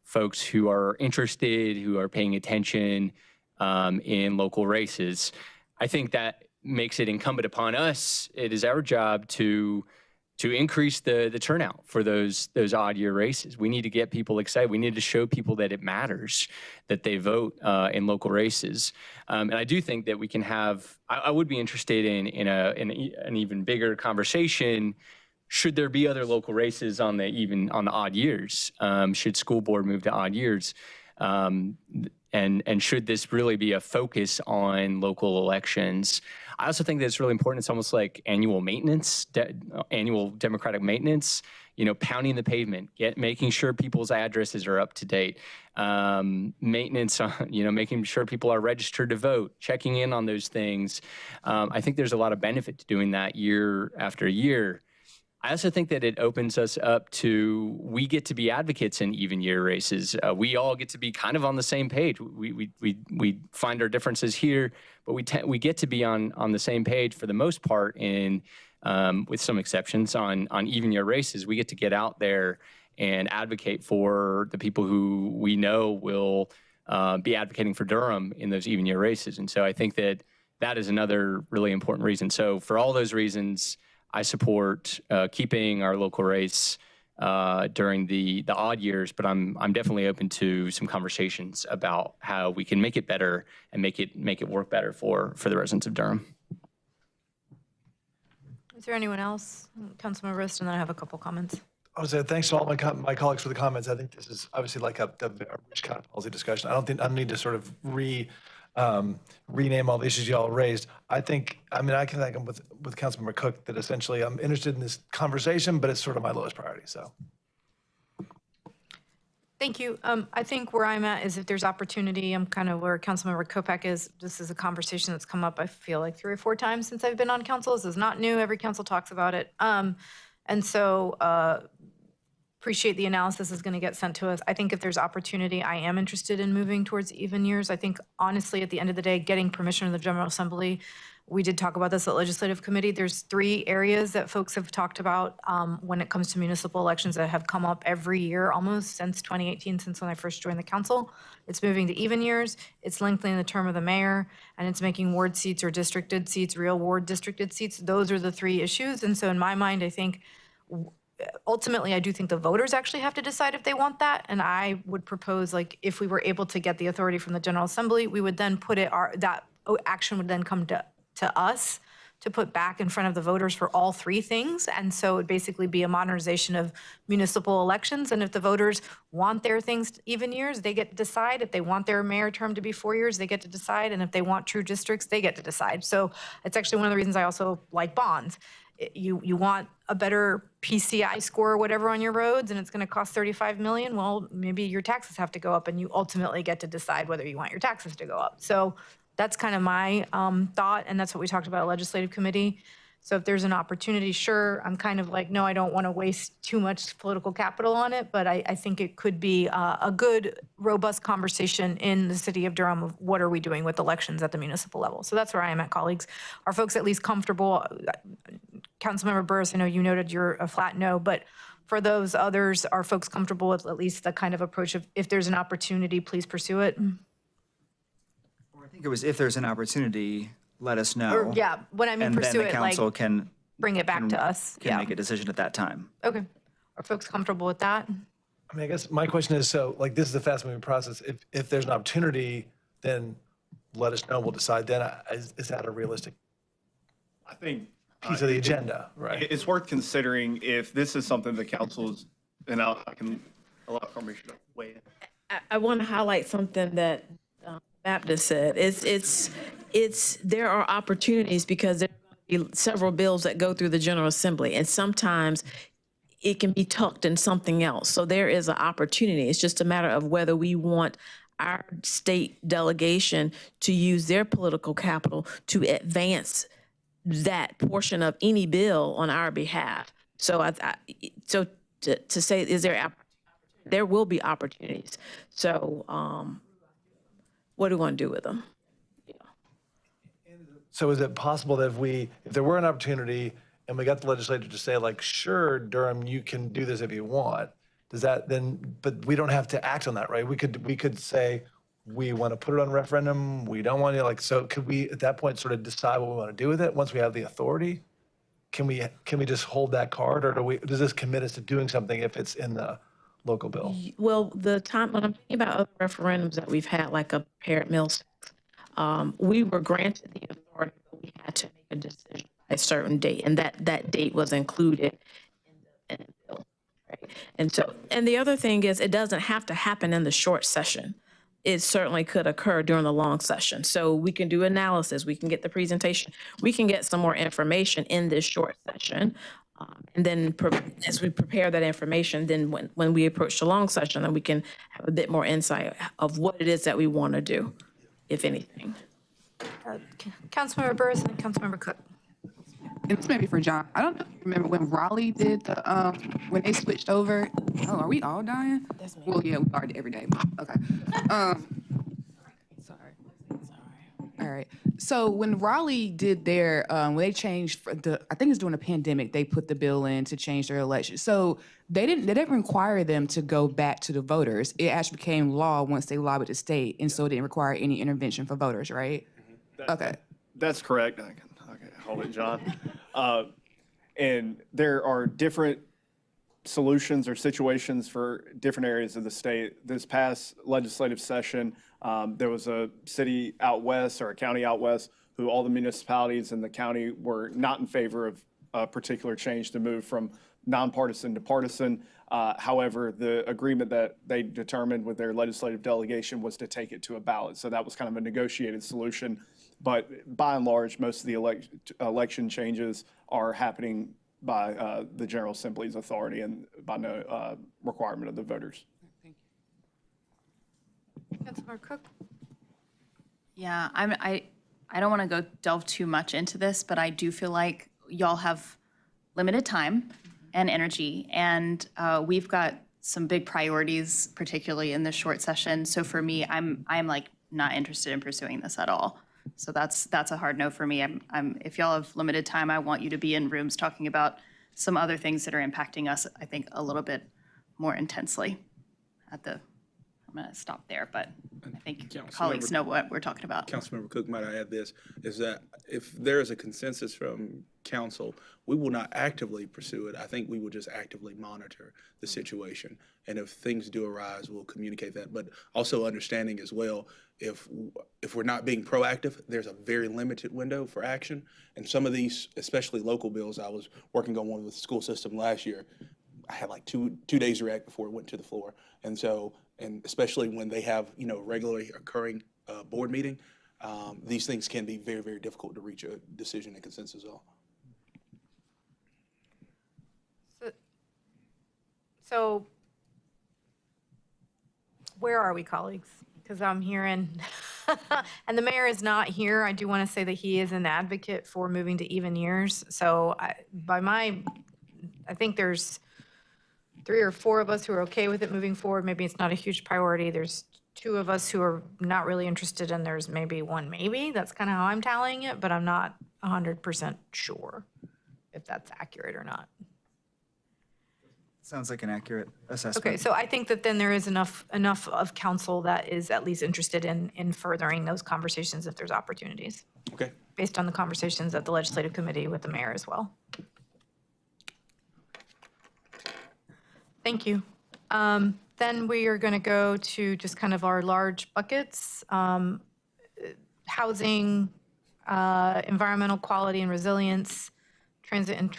folks who are interested, who are paying attention in local races. I think that makes it incumbent upon us. It is our job to increase the turnout for those odd year races. We need to get people excited. We need to show people that it matters that they vote in local races. And I do think that we can have, I would be interested in an even bigger conversation. Should there be other local races on the odd years? Should school board move to odd years? And should this really be a focus on local elections? I also think that it's really important. It's almost like annual maintenance, annual democratic maintenance, pounding the pavement, making sure people's addresses are up to date, maintenance, making sure people are registered to vote, checking in on those things. I think there's a lot of benefit to doing that year after year. I also think that it opens us up to, we get to be advocates in even year races. We all get to be kind of on the same page. We find our differences here, but we get to be on the same page for the most part in, with some exceptions on even year races. We get to get out there and advocate for the people who we know will be advocating for Durham in those even year races. And so I think that that is another really important reason. So for all those reasons, I support keeping our local race during the odd years, but I'm definitely open to some conversations about how we can make it better and make it work better for the residents of Durham. Is there anyone else? Councilmember Rist, and then I have a couple comments. I would say thanks to all my colleagues for the comments. I think this is obviously like a rich kind of policy discussion. I don't need to sort of rename all the issues you all raised. I can think I'm with Councilmember Cook that essentially I'm interested in this conversation, but it's sort of my lowest priority. So. Thank you. I think where I'm at is if there's opportunity, I'm kind of where Councilmember Kopak is. This is a conversation that's come up, I feel like 3 or 4 times since I've been on council. This is not new. Every council talks about it. And so appreciate the analysis is going to get sent to us. I think if there's opportunity, I am interested in moving towards even years. I think honestly, at the end of the day, getting permission of the General Assembly, we did talk about this at Legislative Committee. There's 3 areas that folks have talked about when it comes to municipal elections that have come up every year almost since 2018, since when I first joined the council. It's moving to even years, it's lengthening the term of the mayor, and it's making ward seats or districted seats, real ward districted seats. Those are the 3 issues. And so in my mind, I think ultimately, I do think the voters actually have to decide if they want that. And I would propose, like, if we were able to get the authority from the General Assembly, we would then put it, that action would then come to us to put back in front of the voters for all 3 things. And so it would basically be a modernization of municipal elections. And if the voters want their things even years, they get to decide. If they want their mayor term to be 4 years, they get to decide. And if they want true districts, they get to decide. So it's actually one of the reasons I also like bonds. You want a better PCI score or whatever on your roads, and it's going to cost $35 million. Well, maybe your taxes have to go up, and you ultimately get to decide whether you want your taxes to go up. So that's kind of my thought, and that's what we talked about at Legislative Committee. So if there's an opportunity, sure, I'm kind of like, no, I don't want to waste too much political capital on it, but I think it could be a good, robust conversation in the city of Durham of what are we doing with elections at the municipal level. So that's where I am at, colleagues. Are folks at least comfortable? Councilmember Burris, I know you noted you're a flat no, but for those others, are folks comfortable with at least the kind of approach of if there's an opportunity, please pursue it? I think it was if there's an opportunity, let us know. Or, yeah, when I mean and pursue then the it, like council can bring it back to us. Can make a decision at that time. Okay. Are folks comfortable with that? I mean, I guess my question is, so like this is a fast moving process. If there's an opportunity, then let us know. We'll decide then. Is that a realistic I think piece of the agenda? Right. it's worth considering if this is something the council's, and I can allow Carmisha to weigh in. I want to highlight something that Baptist said. It's there are opportunities because there are going to be several bills that go through the General Assembly, and sometimes it can be tucked in something else. So there is an opportunity. It's just a matter of whether we want our state delegation to use their political capital to advance that portion of any bill on our behalf. So to say, is there will be opportunities. So what do we want to do with them? So is it possible that if there were an opportunity and we got the legislature to say, like, sure, Durham, you can do this if you want, does that then, but we don't have to act on that, right? We could say, we want to put it on referendum, we don't want to, like, so could we at that point sort of decide what we want to do with it once we have the authority? Can we just hold that card, or does this commit us to doing something if it's in the local bill? Well, the time when I'm thinking about other referendums that we've had, like a paired meal tax, we were granted the authority, but we had to make a decision by a certain date, and that date was included in the bill. Right? And the other thing is, it doesn't have to happen in the short session. It certainly could occur during the long session. So we can do analysis, we can get the presentation, we can get some more information in this short session. And then as we prepare that information, then when we approach the long session, then we can have a bit more insight of what it is that we want to do, if anything. Councilmember Burris and Councilmember Cook. and this may be for John. I don't know if you remember when Raleigh did the, when they switched over. Oh, are we all dying? That's me. Well, yeah, we are every day. Okay. All right. So when Raleigh did their, when they changed I think it's during the pandemic, they put the bill in to change their election. So they didn't require them to go back to the voters. It actually became law once they lobbied the state, and so it didn't require any intervention for voters, right? Okay. That's correct. I can hold it, John. And there are different solutions or situations for different areas of the state. This past legislative session, there was a city out west or a county out west who all the municipalities in the county were not in favor of a particular change to move from nonpartisan to partisan. However, the agreement that they determined with their legislative delegation was to take it to a ballot. So that was kind of a negotiated solution. But by and large, most of the election changes are happening by the General Assembly's authority and by no requirement of the voters. Councilmember Cook? Yeah, I don't want to go delve too much into this, but I do feel like y'all have limited time and energy, and we've got some big priorities, particularly in this short session. So for me, I'm like not interested in pursuing this at all. So that's a hard no for me. If y'all have limited time, I want you to be in rooms talking about some other things that are impacting us, I think, a little bit more intensely. I'm going to stop there, but I think colleagues know what we're talking about. Councilmember Cook, might I add this, is that if there is a consensus from council, we will not actively pursue it. I think we will just actively monitor the situation. And if things do arise, we'll communicate that. But also understanding as well, if we're not being proactive, there's a very limited window for action. And some of these, especially local bills, I was working on one with the school system last year. I had like two days to react before it went to the floor. And so, and especially when they have, regularly occurring board meeting, these things can be very, very difficult to reach a decision and consensus on. So where are we, colleagues? Because I'm hearing, and the mayor is not here. I do want to say that he is an advocate for moving to even years. So I think there's 3 or 4 of us who are okay with it moving forward. Maybe it's not a huge priority. There's 2 of us who are not really interested, and there's maybe 1 maybe. That's kind of how I'm tallying it, but I'm not 100% sure if that's accurate or not. Sounds like an accurate assessment. Okay, so I think that then there is enough of council that is at least interested in furthering those conversations if there's opportunities. Okay. Based on the conversations at the legislative committee with the mayor as well. Thank you. Then we are going to go to just kind of our large buckets. Housing, environmental quality and resilience, transit and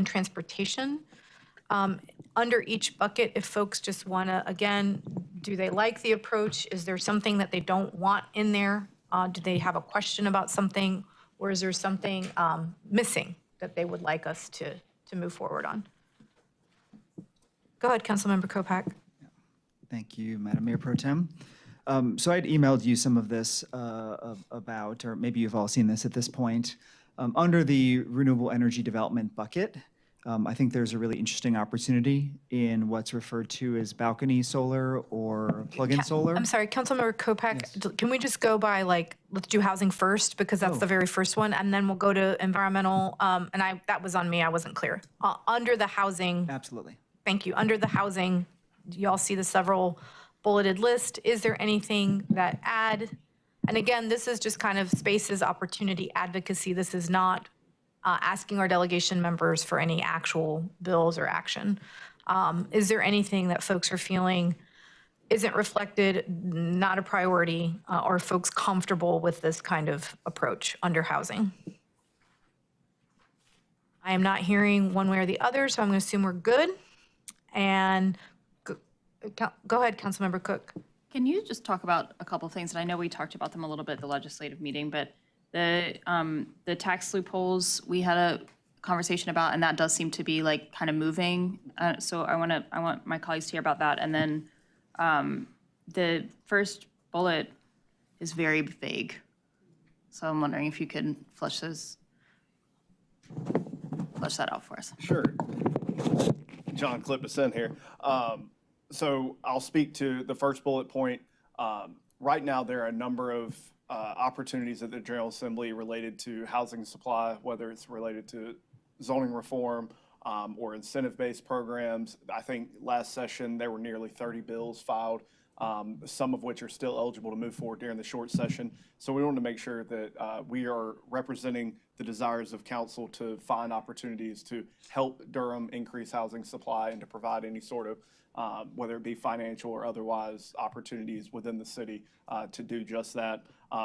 transportation. Under each bucket, if folks just want to, again, do they like the approach? Is there something that they don't want in there? Do they have a question about something? Or is there something missing that they would like us to move forward on? Go ahead, Councilmember Kopak. Thank you, Madam Mayor Pro Tem. So I'd emailed you some of this about, or maybe you've all seen this at this point. Under the renewable energy development bucket, I think there's a really interesting opportunity in what's referred to as balcony solar or plug-in solar. I'm sorry, Councilmember Kopak, yes. Can we just go by let's do housing first because that's the very first one, and then we'll go to environmental, and that was on me, I wasn't clear. Under the housing. Absolutely. Thank you. Under the housing, you all see the several bulleted list. Is there anything that and again, this is just kind of spaces opportunity advocacy. This is not asking our delegation members for any actual bills or action. Is there anything that folks are feeling isn't reflected, not a priority, or folks comfortable with this kind of approach under housing? I am not hearing one way or the other, so I'm going to assume we're good. And go ahead, Councilmember Cook. Can you just talk about a couple of things? And I know we talked about them a little bit at the legislative meeting, but the tax loopholes we had a conversation about, and that does seem to be kind of moving. So I want my colleagues to hear about that. And then the first bullet is very vague. So I'm wondering if you could flesh those flesh that out for us. Sure. John clipped us in here. So I'll speak to the first bullet point. Right now, there are a number of opportunities at the General Assembly related to housing supply, whether it's related to zoning reform or incentive-based programs. I think last session, there were nearly 30 bills filed, some of which are still eligible to move forward during the short session. So we want to make sure that we are representing the desires of council to find opportunities to help Durham increase housing supply and to provide any sort of, whether it be financial or otherwise, opportunities within the city to do just that.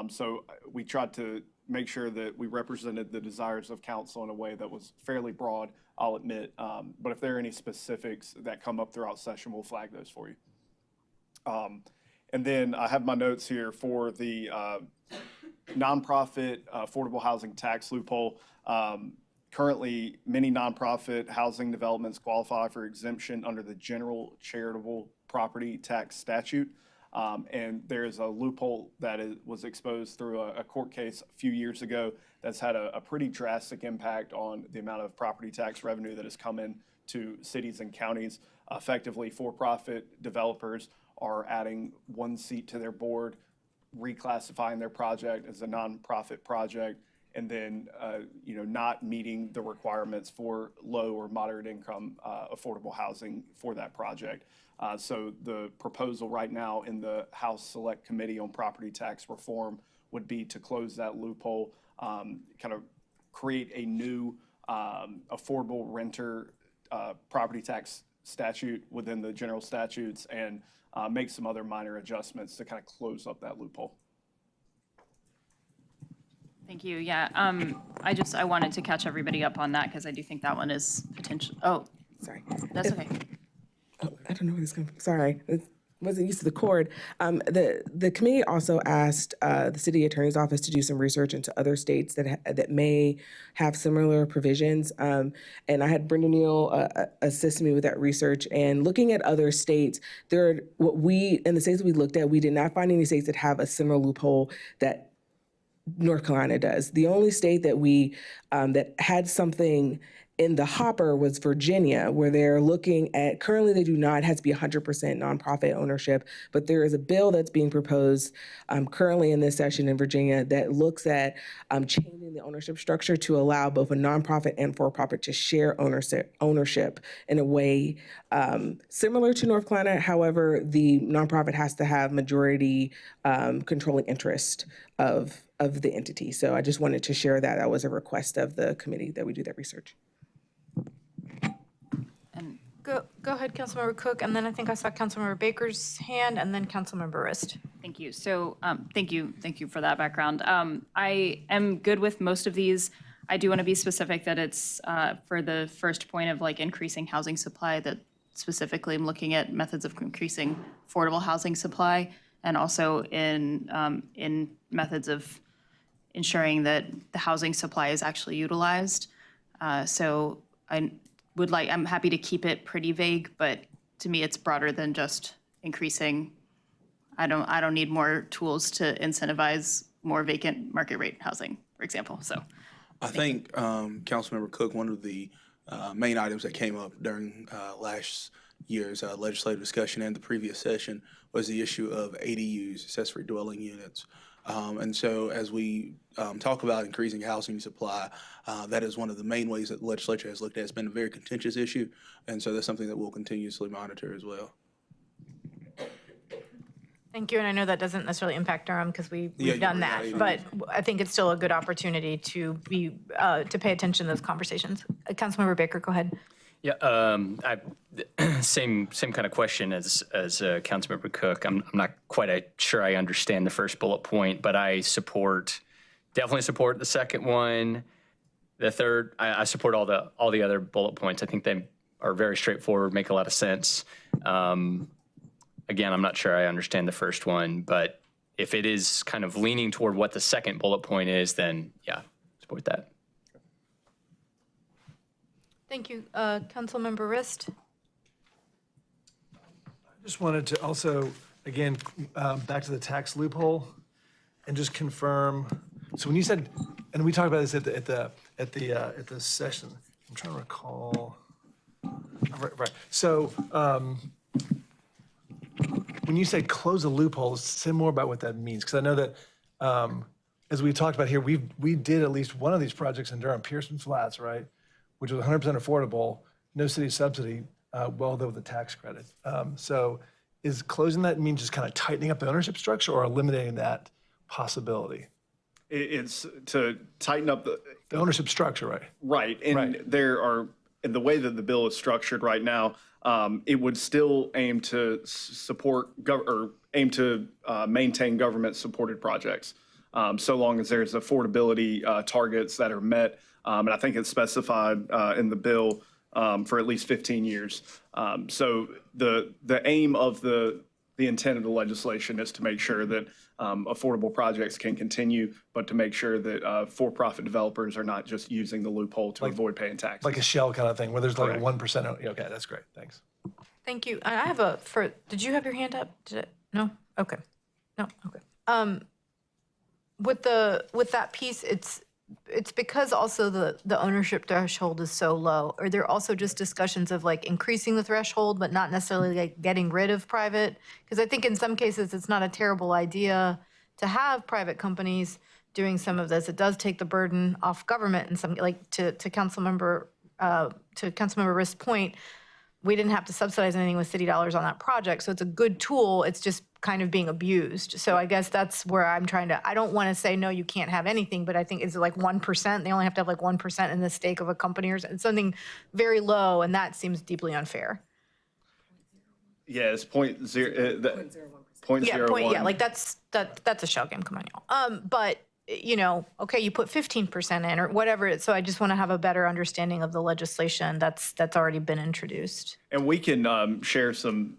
So we tried to make sure that we represented the desires of council in a way that was fairly broad, I'll admit. But if there are any specifics that come up throughout session, we'll flag those for you. And then I have my notes here for the nonprofit affordable housing tax loophole. Currently, many nonprofit housing developments qualify for exemption under the general charitable property tax statute. And there is a loophole that was exposed through a court case a few years ago that's had a pretty drastic impact on the amount of property tax revenue that has come in to cities and counties. Effectively, for-profit developers are adding one seat to their board, reclassifying their project as a nonprofit project, and then not meeting the requirements for low or moderate income affordable housing for that project. So the proposal right now in the House Select Committee on Property Tax Reform would be to close that loophole, kind of create a new affordable renter property tax statute within the general statutes, and make some other minor adjustments to kind of close up that loophole. Thank you. Yeah, I wanted to catch everybody up on that because I do think that one is potential. Oh, sorry. That's okay. Oh, I don't know where this comes from. Sorry. Wasn't used to the cord. The committee also asked the city attorney's office to do some research into other states that may have similar provisions. And I had Brenda Neal assist me with that research. And looking at other states, in the states that we looked at, we did not find any states that have a similar loophole that North Carolina does. The only state that we that had something in the hopper was Virginia, where they're looking at, currently they do not, it has to be 100% nonprofit ownership, but there is a bill that's being proposed currently in this session in Virginia that looks at changing the ownership structure to allow both a nonprofit and for-profit to share ownership in a way similar to North Carolina. However, the nonprofit has to have majority controlling interest of the entity. So I just wanted to share that. That was a request of the committee that we do that research. Go ahead, Councilmember Cook, and then I think I saw Councilmember Baker's hand, and then Councilmember Rist. Thank you. So thank you for that background. I am good with most of these. I do want to be specific that it's for the first point of like increasing housing supply, that specifically I'm looking at methods of increasing affordable housing supply, and also in methods of ensuring that the housing supply is actually utilized. So I'm happy to keep it pretty vague, but to me, it's broader than just increasing. I don't need more tools to incentivize more vacant market rate housing, for example. So I think, Councilmember Cook, one of the main items that came up during last year's legislative discussion and the previous session was the issue of ADUs, accessory dwelling units. And so as we talk about increasing housing supply, that is one of the main ways that the legislature has looked at. It's been a very contentious issue, and so that's something that we'll continuously monitor as well. Thank you, and I know that doesn't necessarily impact Durham because we've done that, but I think it's still a good opportunity to pay attention to those conversations. Councilmember Baker, go ahead. Yeah, same kind of question as Councilmember Cook. I'm not quite sure I understand the first bullet point, but I definitely support the second one. The third, I support all the other bullet points. I think they are very straightforward, make a lot of sense. Again, I'm not sure I understand the first one, but if it is kind of leaning toward what the second bullet point is, then yeah, support that. Thank you. Councilmember Rist. I just wanted to also, again, back to the tax loophole and just confirm. So when you said, and we talked about this at the at the session. I'm trying to recall. Right. So when you say close the loopholes, say more about what that means, because I know that as we talked about here, we did at least one of these projects in Durham, Pearson Flats, right, which was 100% affordable, no city subsidy, well though with the tax credit. So is closing that mean just kind of tightening up the ownership structure or eliminating that possibility? It's to tighten up the ownership structure, right? Right, and there are, in the way that the bill is structured right now, it would still aim to support maintain government-supported projects, so long as there's affordability targets that are met, and I think it's specified in the bill for at least 15 years. So the aim of the intent of the legislation is to make sure that affordable projects can continue, but to make sure that for-profit developers are not just using the loophole to avoid paying taxes. Like a shell kind of thing, where there's like a 1%. Okay, that's great. Thanks. Thank you. I have did you have your hand up? Did it? No? Okay. No? Okay. With that piece, it's because also the ownership threshold is so low. Are there also just discussions of like increasing the threshold, but not necessarily like getting rid of private? Because I think in some cases it's not a terrible idea to have private companies doing some of this. It does take the burden off government in some, like to Councilmember Rist's point. We didn't have to subsidize anything with city dollars on that project, so it's a good tool. It's just kind of being abused. So I guess that's where I'm trying to, I don't want to say, no, you can't have anything, but I think it's like 1%. They only have to have like 1% in the stake of a company or something very low, and that seems deeply unfair. Yeah, it's 0.01%. Yeah, like that's a shell game, come on, y'all. But you know, okay, you put 15% in or whatever. So I just want to have a better understanding of the legislation that's already been introduced. And we can share some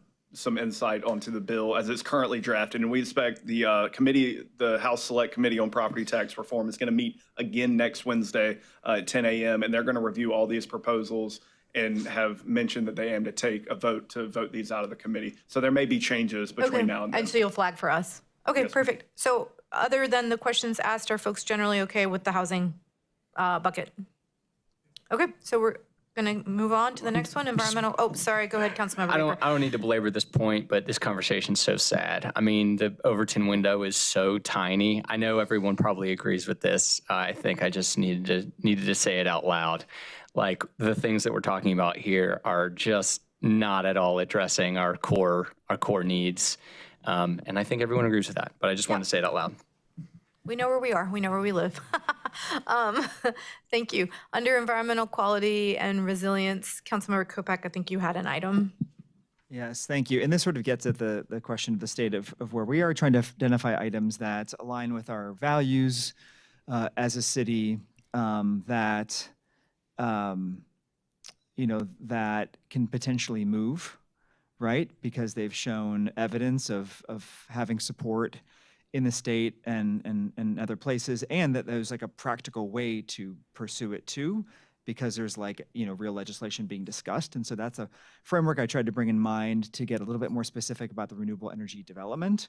insight onto the bill as it's currently drafted. And we expect the House Select Committee on Property Tax Reform is going to meet again next Wednesday at 10 a.m. And they're going to review all these proposals and have mentioned that they aim to take a vote to vote these out of the committee. So there may be changes between now and then. And so you'll flag for us. Okay, yes, perfect. So other than the questions asked, are folks generally okay with the housing bucket? Okay, so we're going to move on to the next one, environmental. Oh, sorry, go ahead, Councilmember. I don't need to belabor this point, but this conversation's so sad. I mean, the Overton window is so tiny. I know everyone probably agrees with this. I think I just needed to say it out loud. Like, the things that we're talking about here are just not at all addressing our core needs. And I think everyone agrees with that, but I just wanted to say it out loud. We know where we are. We know where we live. Thank you. Under environmental quality and resilience, Councilmember Kopak, I think you had an item. Yes, thank you. And this sort of gets at the question of the state of where we are, trying to identify items that align with our values as a city, that that can potentially move, right? Because they've shown evidence of having support in the state and other places, and that there's like a practical way to pursue it too, because there's like, real legislation being discussed. And so that's a framework I tried to bring in mind to get a little bit more specific about the renewable energy development.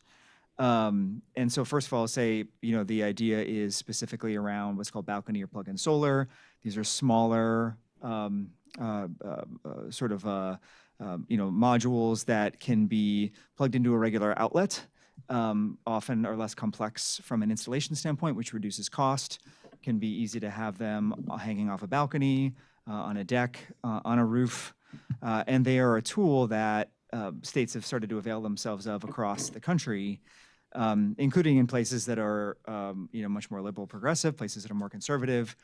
And so first of all, I'll say, the idea is specifically around what's called balcony or plug-in solar. These are smaller modules that can be plugged into a regular outlet, often are less complex from an installation standpoint, which reduces cost, can be easy to have them hanging off a balcony, on a deck, on a roof, and they are a tool that states have started to avail themselves of across the country, including in places that are much more liberal progressive, places that are more conservative,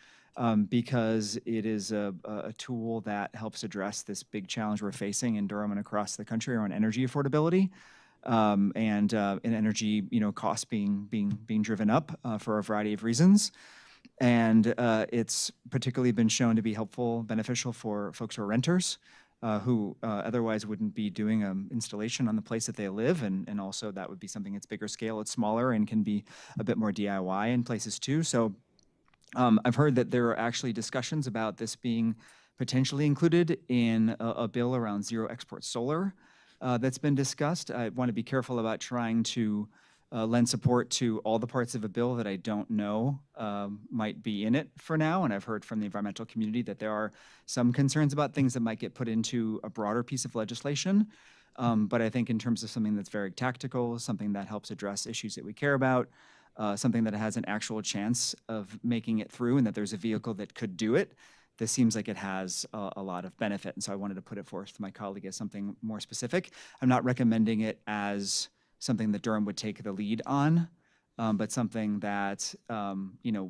because it is a tool that helps address this big challenge we're facing in Durham and across the country around energy affordability, and energy costs being driven up for a variety of reasons. And it's particularly been shown to be beneficial for folks who are renters, who otherwise wouldn't be doing an installation on the place that they live, and also that would be something that's bigger scale, it's smaller, and can be a bit more DIY in places too. So I've heard that there are actually discussions about this being potentially included in a bill around zero export solar that's been discussed. I want to be careful about trying to lend support to all the parts of a bill that I don't know might be in it for now. And I've heard from the environmental community that there are some concerns about things that might get put into a broader piece of legislation. But I think in terms of something that's very tactical, something that helps address issues that we care about, something that has an actual chance of making it through and that there's a vehicle that could do it, this seems like it has a lot of benefit. And so I wanted to put it forth to my colleague as something more specific. I'm not recommending it as something that Durham would take the lead on, but something that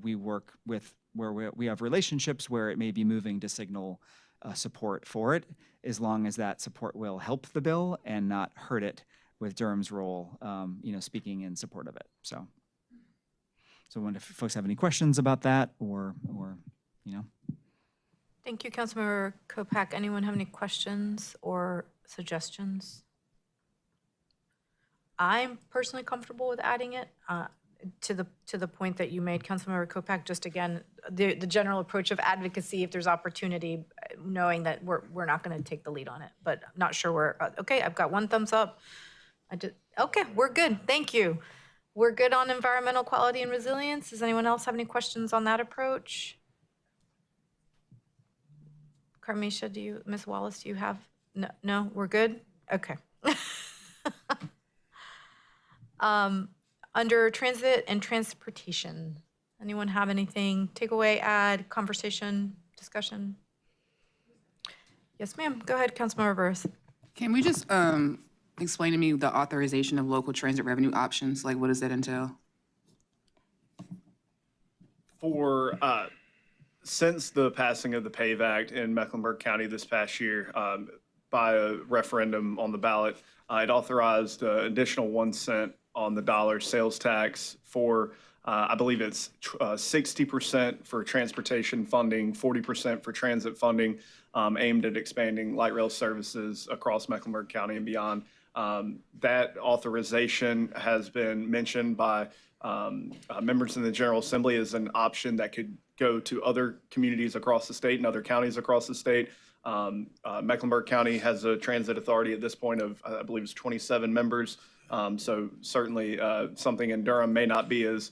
we work with, where we have relationships where it may be moving to signal support for it, as long as that support will help the bill and not hurt it with Durham's role, speaking in support of it. So I wonder if folks have any questions about that or. Thank you, Councilmember Kopak. Anyone have any questions or suggestions? I'm personally comfortable with adding it to the point that you made, Councilmember Kopak. Just again, the general approach of advocacy, if there's opportunity, knowing that we're not going to take the lead on it, but I'm not sure we're okay. I've got one thumbs up. Okay, we're good. Thank you. We're good on environmental quality and resilience. Does anyone else have any questions on that approach? Carmisha, Ms. Wallace, do you have? No, we're good? Okay. Under transit and transportation, anyone have anything? Takeaway, add, conversation, discussion? Yes, ma'am. Go ahead, Councilmember Burris. Can we just explain to me the authorization of local transit revenue options? Like, what does that entail? For since the passing of the PAVE Act in Mecklenburg County this past year, by a referendum on the ballot, it authorized additional 1 cent on the dollar sales tax for, I believe it's 60% for transportation funding, 40% for transit funding, aimed at expanding light rail services across Mecklenburg County and beyond. That authorization has been mentioned by members in the General Assembly as an option that could go to other communities across the state and other counties across the state. Mecklenburg County has a transit authority at this point of, I believe it's 27 members. So certainly something in Durham may not be as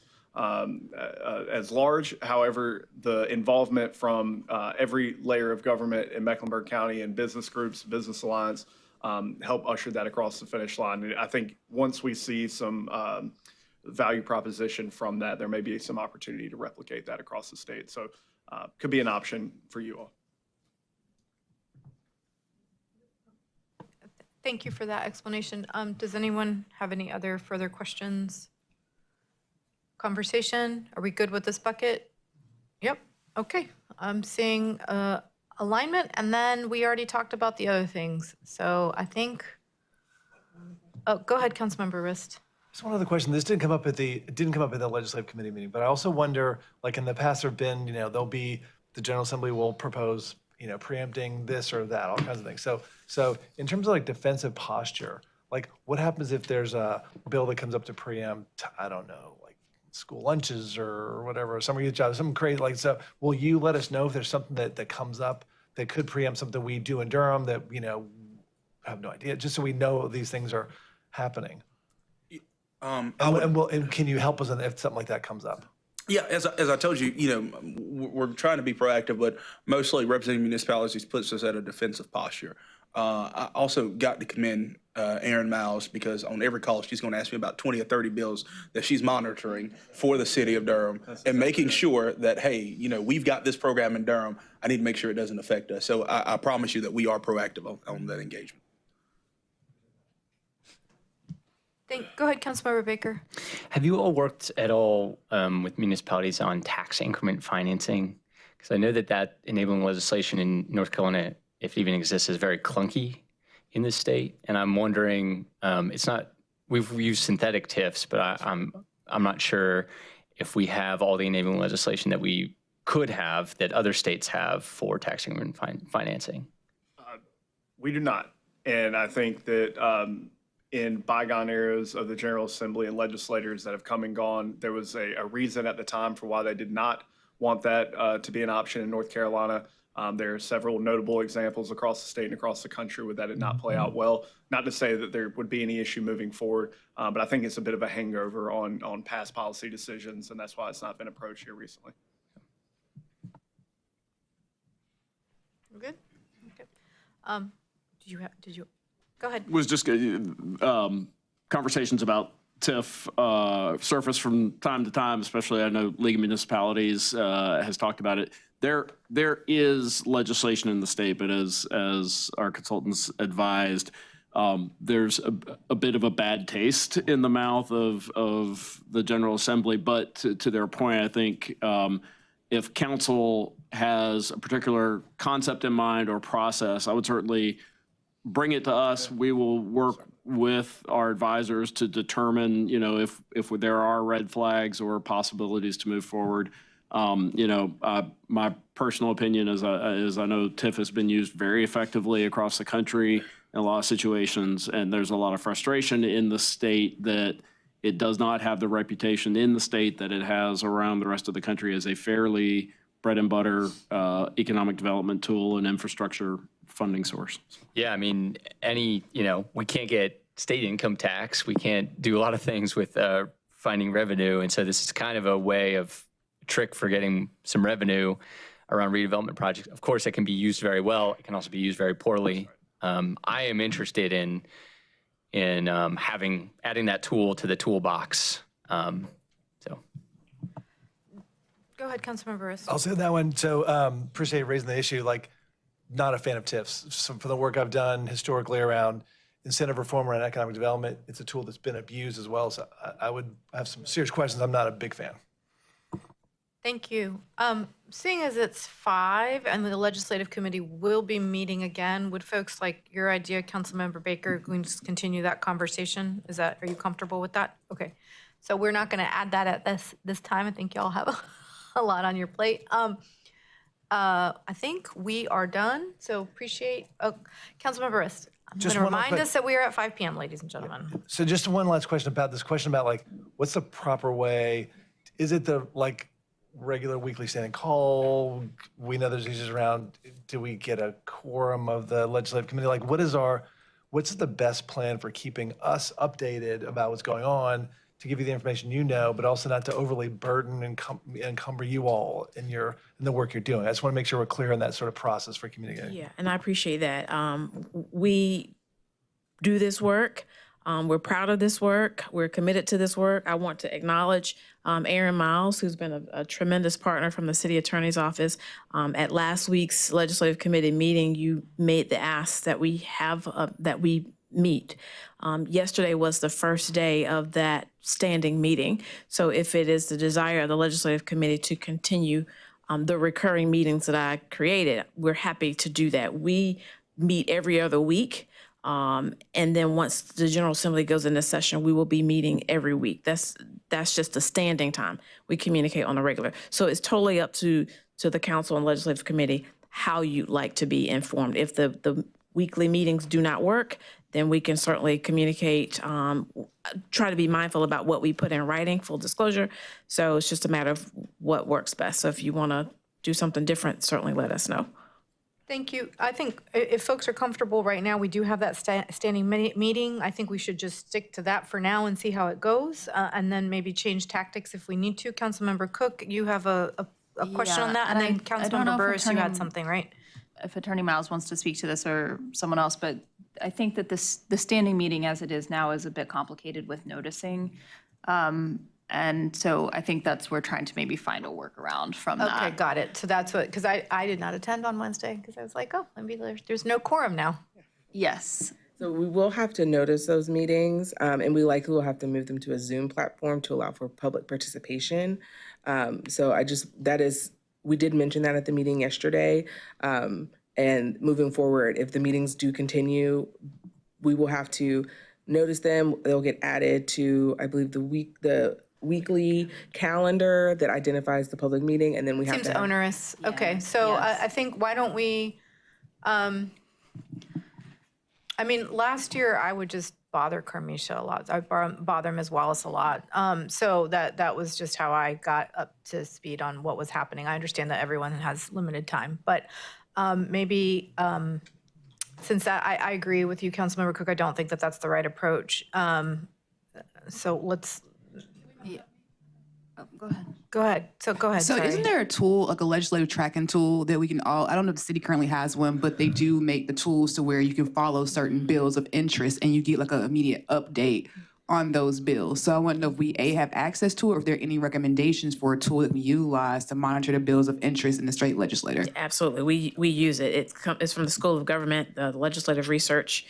large. However, the involvement from every layer of government in Mecklenburg County and business groups, business alliance, help usher that across the finish line. And I think once we see some value proposition from that, there may be some opportunity to replicate that across the state. So could be an option for you all. Thank you for that explanation. Does anyone have any other further questions? Conversation? Are we good with this bucket? Yep. Okay. I'm seeing alignment, and then we already talked about the other things. So I think. Oh, go ahead, Councilmember Rist. Just one other question. This didn't come up at the legislative committee meeting, but I also wonder, like in the past, there've been, there'll be the General Assembly will propose, preempting this or that, all kinds of things. So in terms of like defensive posture, like what happens if there's a bill that comes up to preempt, I don't know, like school lunches or whatever, summer youth jobs, something crazy like so. Will you let us know if there's something that comes up that could preempt something we do in Durham that have no idea, just so we know these things are happening? And can you help us if something like that comes up? Yeah, as I told you, we're trying to be proactive, but mostly representing municipalities puts us at a defensive posture. I also got to commend Erin Miles, because on every call she's going to ask me about 20 or 30 bills that she's monitoring for the city of Durham and making sure that, hey, we've got this program in Durham. I need to make sure it doesn't affect us. So I promise you that we are proactive on that engagement. Go ahead, Councilmember Baker. Have you all worked at all with municipalities on tax increment financing? Because I know that enabling legislation in North Carolina, if it even exists, is very clunky in this state. And I'm wondering, we've used synthetic TIFs, but I'm not sure if we have all the enabling legislation that we could have that other states have for tax increment financing. We do not. And I think that in bygone eras of the General Assembly and legislators that have come and gone, there was a reason at the time for why they did not want that to be an option in North Carolina. There are several notable examples across the state and across the country where that did not play out well. Not to say that there would be any issue moving forward, but I think it's a bit of a hangover on past policy decisions, and that's why it's not been approached here recently. We're good? Okay. Did you, go ahead. Was just conversations about TIF surface from time to time, especially I know League of Municipalities has talked about it. There is legislation in the state, but as our consultants advised, there's a bit of a bad taste in the mouth of the General Assembly. But to their point, I think if council has a particular concept in mind or process, I would certainly bring it to us. We will work with our advisors to determine, if there are red flags or possibilities to move forward. My personal opinion is I know TIF has been used very effectively across the country in a lot of situations, and there's a lot of frustration in the state that it does not have the reputation in the state that it has around the rest of the country as a fairly bread and butter economic development tool and infrastructure funding source. Yeah, I mean, we can't get state income tax. We can't do a lot of things with finding revenue. And so this is kind of a trick for getting some revenue around redevelopment projects. Of course, it can be used very well. It can also be used very poorly. I am interested in adding that tool to the toolbox. Go ahead, Councilmember Burris. I'll say that one. So appreciate you raising the issue. Not a fan of TIFs. So for the work I've done historically around incentive reform around economic development, it's a tool that's been abused as well. So I would have some serious questions. I'm not a big fan. Thank you. Seeing as it's 5 and the legislative committee will be meeting again, would folks like your idea, Councilmember Baker, we can just continue that conversation? Are you comfortable with that? Okay. So we're not going to add that at this time. I think y'all have a lot on your plate. I think we are done. So appreciate, Councilmember Burris. I'm going to remind us that we are at 5 p.m., ladies and gentlemen. So just one last question about what's the proper way? Is it the regular weekly standing call? We know there's issues around, do we get a quorum of the legislative committee? What's the best plan for keeping us updated about what's going on, to give you the information but also not to overly burden and encumber you all in the work you're doing? I just want to make sure we're clear on that sort of process for communicating. Yeah, and I appreciate that. We do this work. We're proud of this work. We're committed to this work. I want to acknowledge Aaron Miles, who's been a tremendous partner from the city attorney's office. At last week's legislative committee meeting, you made the ask that we meet. Yesterday was the first day of that standing meeting. So if it is the desire of the legislative committee to continue the recurring meetings that I created, we're happy to do that. We meet every other week. And then once the General Assembly goes into session, we will be meeting every week. That's just the standing time. We communicate on a regular. So it's totally up to the council and legislative committee how you'd like to be informed. If the weekly meetings do not work, then we can certainly communicate, try to be mindful about what we put in writing, full disclosure. So it's just a matter of what works best. So if you want to do something different, certainly let us know. Thank you. I think if folks are comfortable right now, we do have that standing meeting. I think we should just stick to that for now and see how it goes, and then maybe change tactics if we need to. Councilmember Cook, you have a question on that, and then Councilmember Burris, you had something, right? If Attorney Miles wants to speak to this or someone else, but I think that the standing meeting as it is now is a bit complicated with noticing. And so I think we're trying to maybe find a workaround from that. Okay, got it. So that's because I did not attend on Wednesday because I was like, oh, maybe there's no quorum now. Yes. So we will have to notice those meetings, and we likely will have to move them to a Zoom platform to allow for public participation. We did mention that at the meeting yesterday. And moving forward, if the meetings do continue, we will have to notice them. They'll get added to, I believe, the weekly calendar that identifies the public meeting, and then we have Seems onerous. Okay, so yes. I think why don't we, I I mean, last year I would just bother Carmisha a lot. I bother Ms. Wallace a lot. So that was just how I got up to speed on what was happening. I understand that everyone has limited time, but maybe since that, I agree with you, Councilmember Cook. I don't think that that's the right approach. So let's. Go ahead. Go ahead. So go ahead. So sorry. isn't there a tool, like a legislative tracking tool that we can all, I don't know if the city currently has one, but they do make the tools to where you can follow certain bills of interest and you get like an immediate update on those bills. So I want to know if we have access to it, or if there are any recommendations for a tool that we utilize to monitor the bills of interest in the state legislature. Absolutely. We use it. It's from the School of Government, the Legislative Research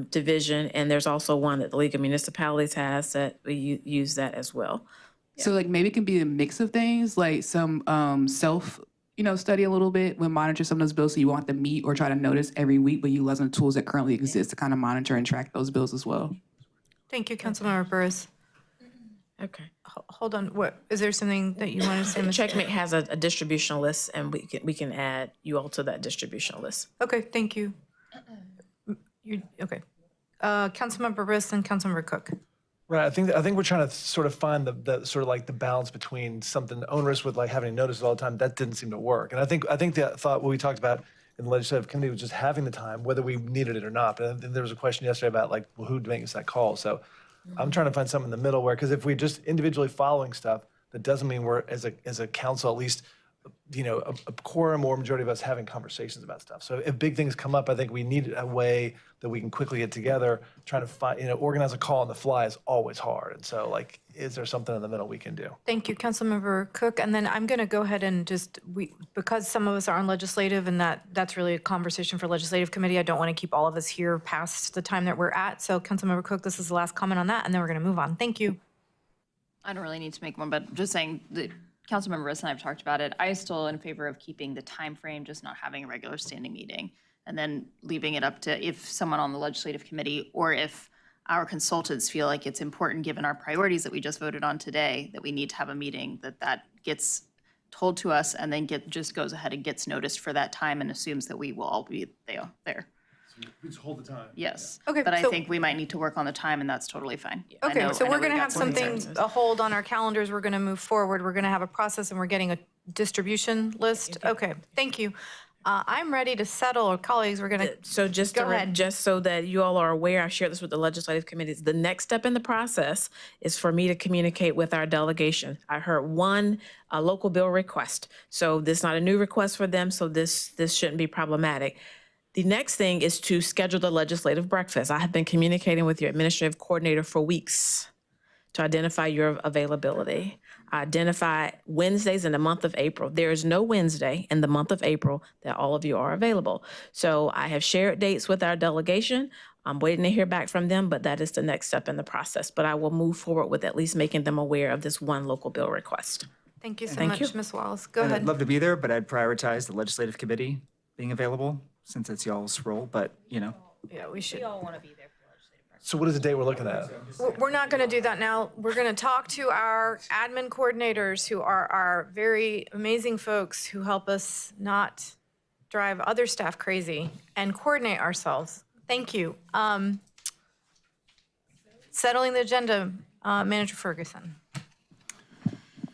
Division, and there's also one that the League of Municipalities has that we use that as well. So like maybe it can be a mix of things, like some study a little bit when monitor some of those bills, so you won't have to meet or try to notice every week, but utilize the tools that currently exist to kind of monitor and track those bills as well. Thank you, Councilmember Burris. Okay. Hold on. What is there something that you want to say? Checkmate has a distributional list, and we can add you all to that distributional list. Okay, thank you. Okay. Councilmember Burris and Councilmember Cook. Right. I think we're trying to sort of find the sort of like the balance between something onerous with like having to notice it all the time. That didn't seem to work. And I think the thought what we talked about in the legislative committee was just having the time, whether we needed it or not. But then there was a question yesterday about like, well, who makes that call? So I'm trying to find something in the middle where, because if we're just individually following stuff, that doesn't mean we're as a council at least, a quorum or majority of us having conversations about stuff. So if big things come up, I think we need a way that we can quickly get together. Trying to find, organize a call on the fly is always hard. And so, like, is there something in the middle we can do? Thank you, Councilmember Cook. And then I'm going to go ahead and because some of us are on legislative, and that's really a conversation for legislative committee. I don't want to keep all of us here past the time that we're at. So, Councilmember Cook, this is the last comment on that, and then we're going to move on. Thank you. I don't really need to make one, but just saying that Councilmember Riss and I have talked about it. I still in favor of keeping the time frame, just not having a regular standing meeting, and then leaving it up to if someone on the legislative committee or if our consultants feel like it's important, given our priorities that we just voted on today, that we need to have a meeting, that gets told to us and then just goes ahead and gets noticed for that time and assumes that we will all be there. We just hold the time. Yes. Okay, But I so- think we might need to work on the time, and that's totally fine. Okay, so we're going to we have got some something, a hold on our calendars. We're going to move forward. We're going to have a process, and we're getting a distribution list. Okay, thank you. I'm ready to settle, or colleagues, we're going to. So just Go ahead. just so that you all are aware, I shared this with the legislative committees. The next step in the process is for me to communicate with our delegation. I heard one local bill request. So this is not a new request for them, so this shouldn't be problematic. The next thing is to schedule the legislative breakfast. I have been communicating with your administrative coordinator for weeks to identify your availability. Identify Wednesdays in the month of April. There is no Wednesday in the month of April that all of you are available. So I have shared dates with our delegation. I'm waiting to hear back from them, but that is the next step in the process. But I will move forward with at least making them aware of this one local bill request. Thank you so Thank much, you. Ms. Wallace. Go And ahead. I'd love to be there, but I'd prioritize the legislative committee being available since it's y'all's role, but Yeah, we should. We all want to be there for legislative. So what is the date we're looking at? We're not going to do that now. We're going to talk to our admin coordinators, who are our very amazing folks who help us not drive other staff crazy and coordinate ourselves. Thank you. Settling the agenda, Manager Ferguson.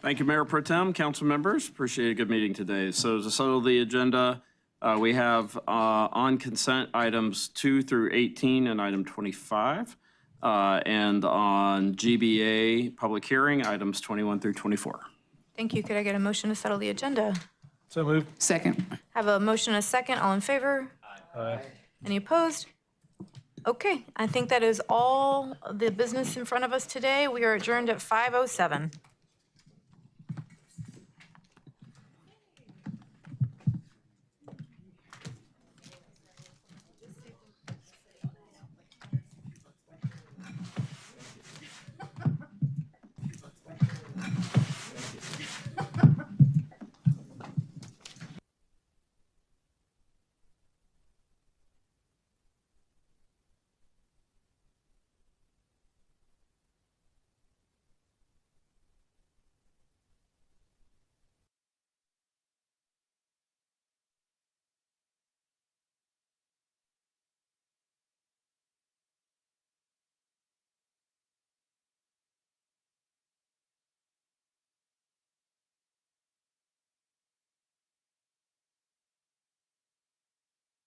Thank you, Mayor Pro Tem, council members. Appreciate a good meeting today. So to settle the agenda, we have on consent items 2 through 18 and item 25. And on GBA public hearing, items 21 through 24. Thank you. Could I get a motion to settle the agenda? So moved. Second. Have a motion and a second. All in favor? Aye. Any opposed? Okay, I think that is all the business in front of us today. We are adjourned at 5:07.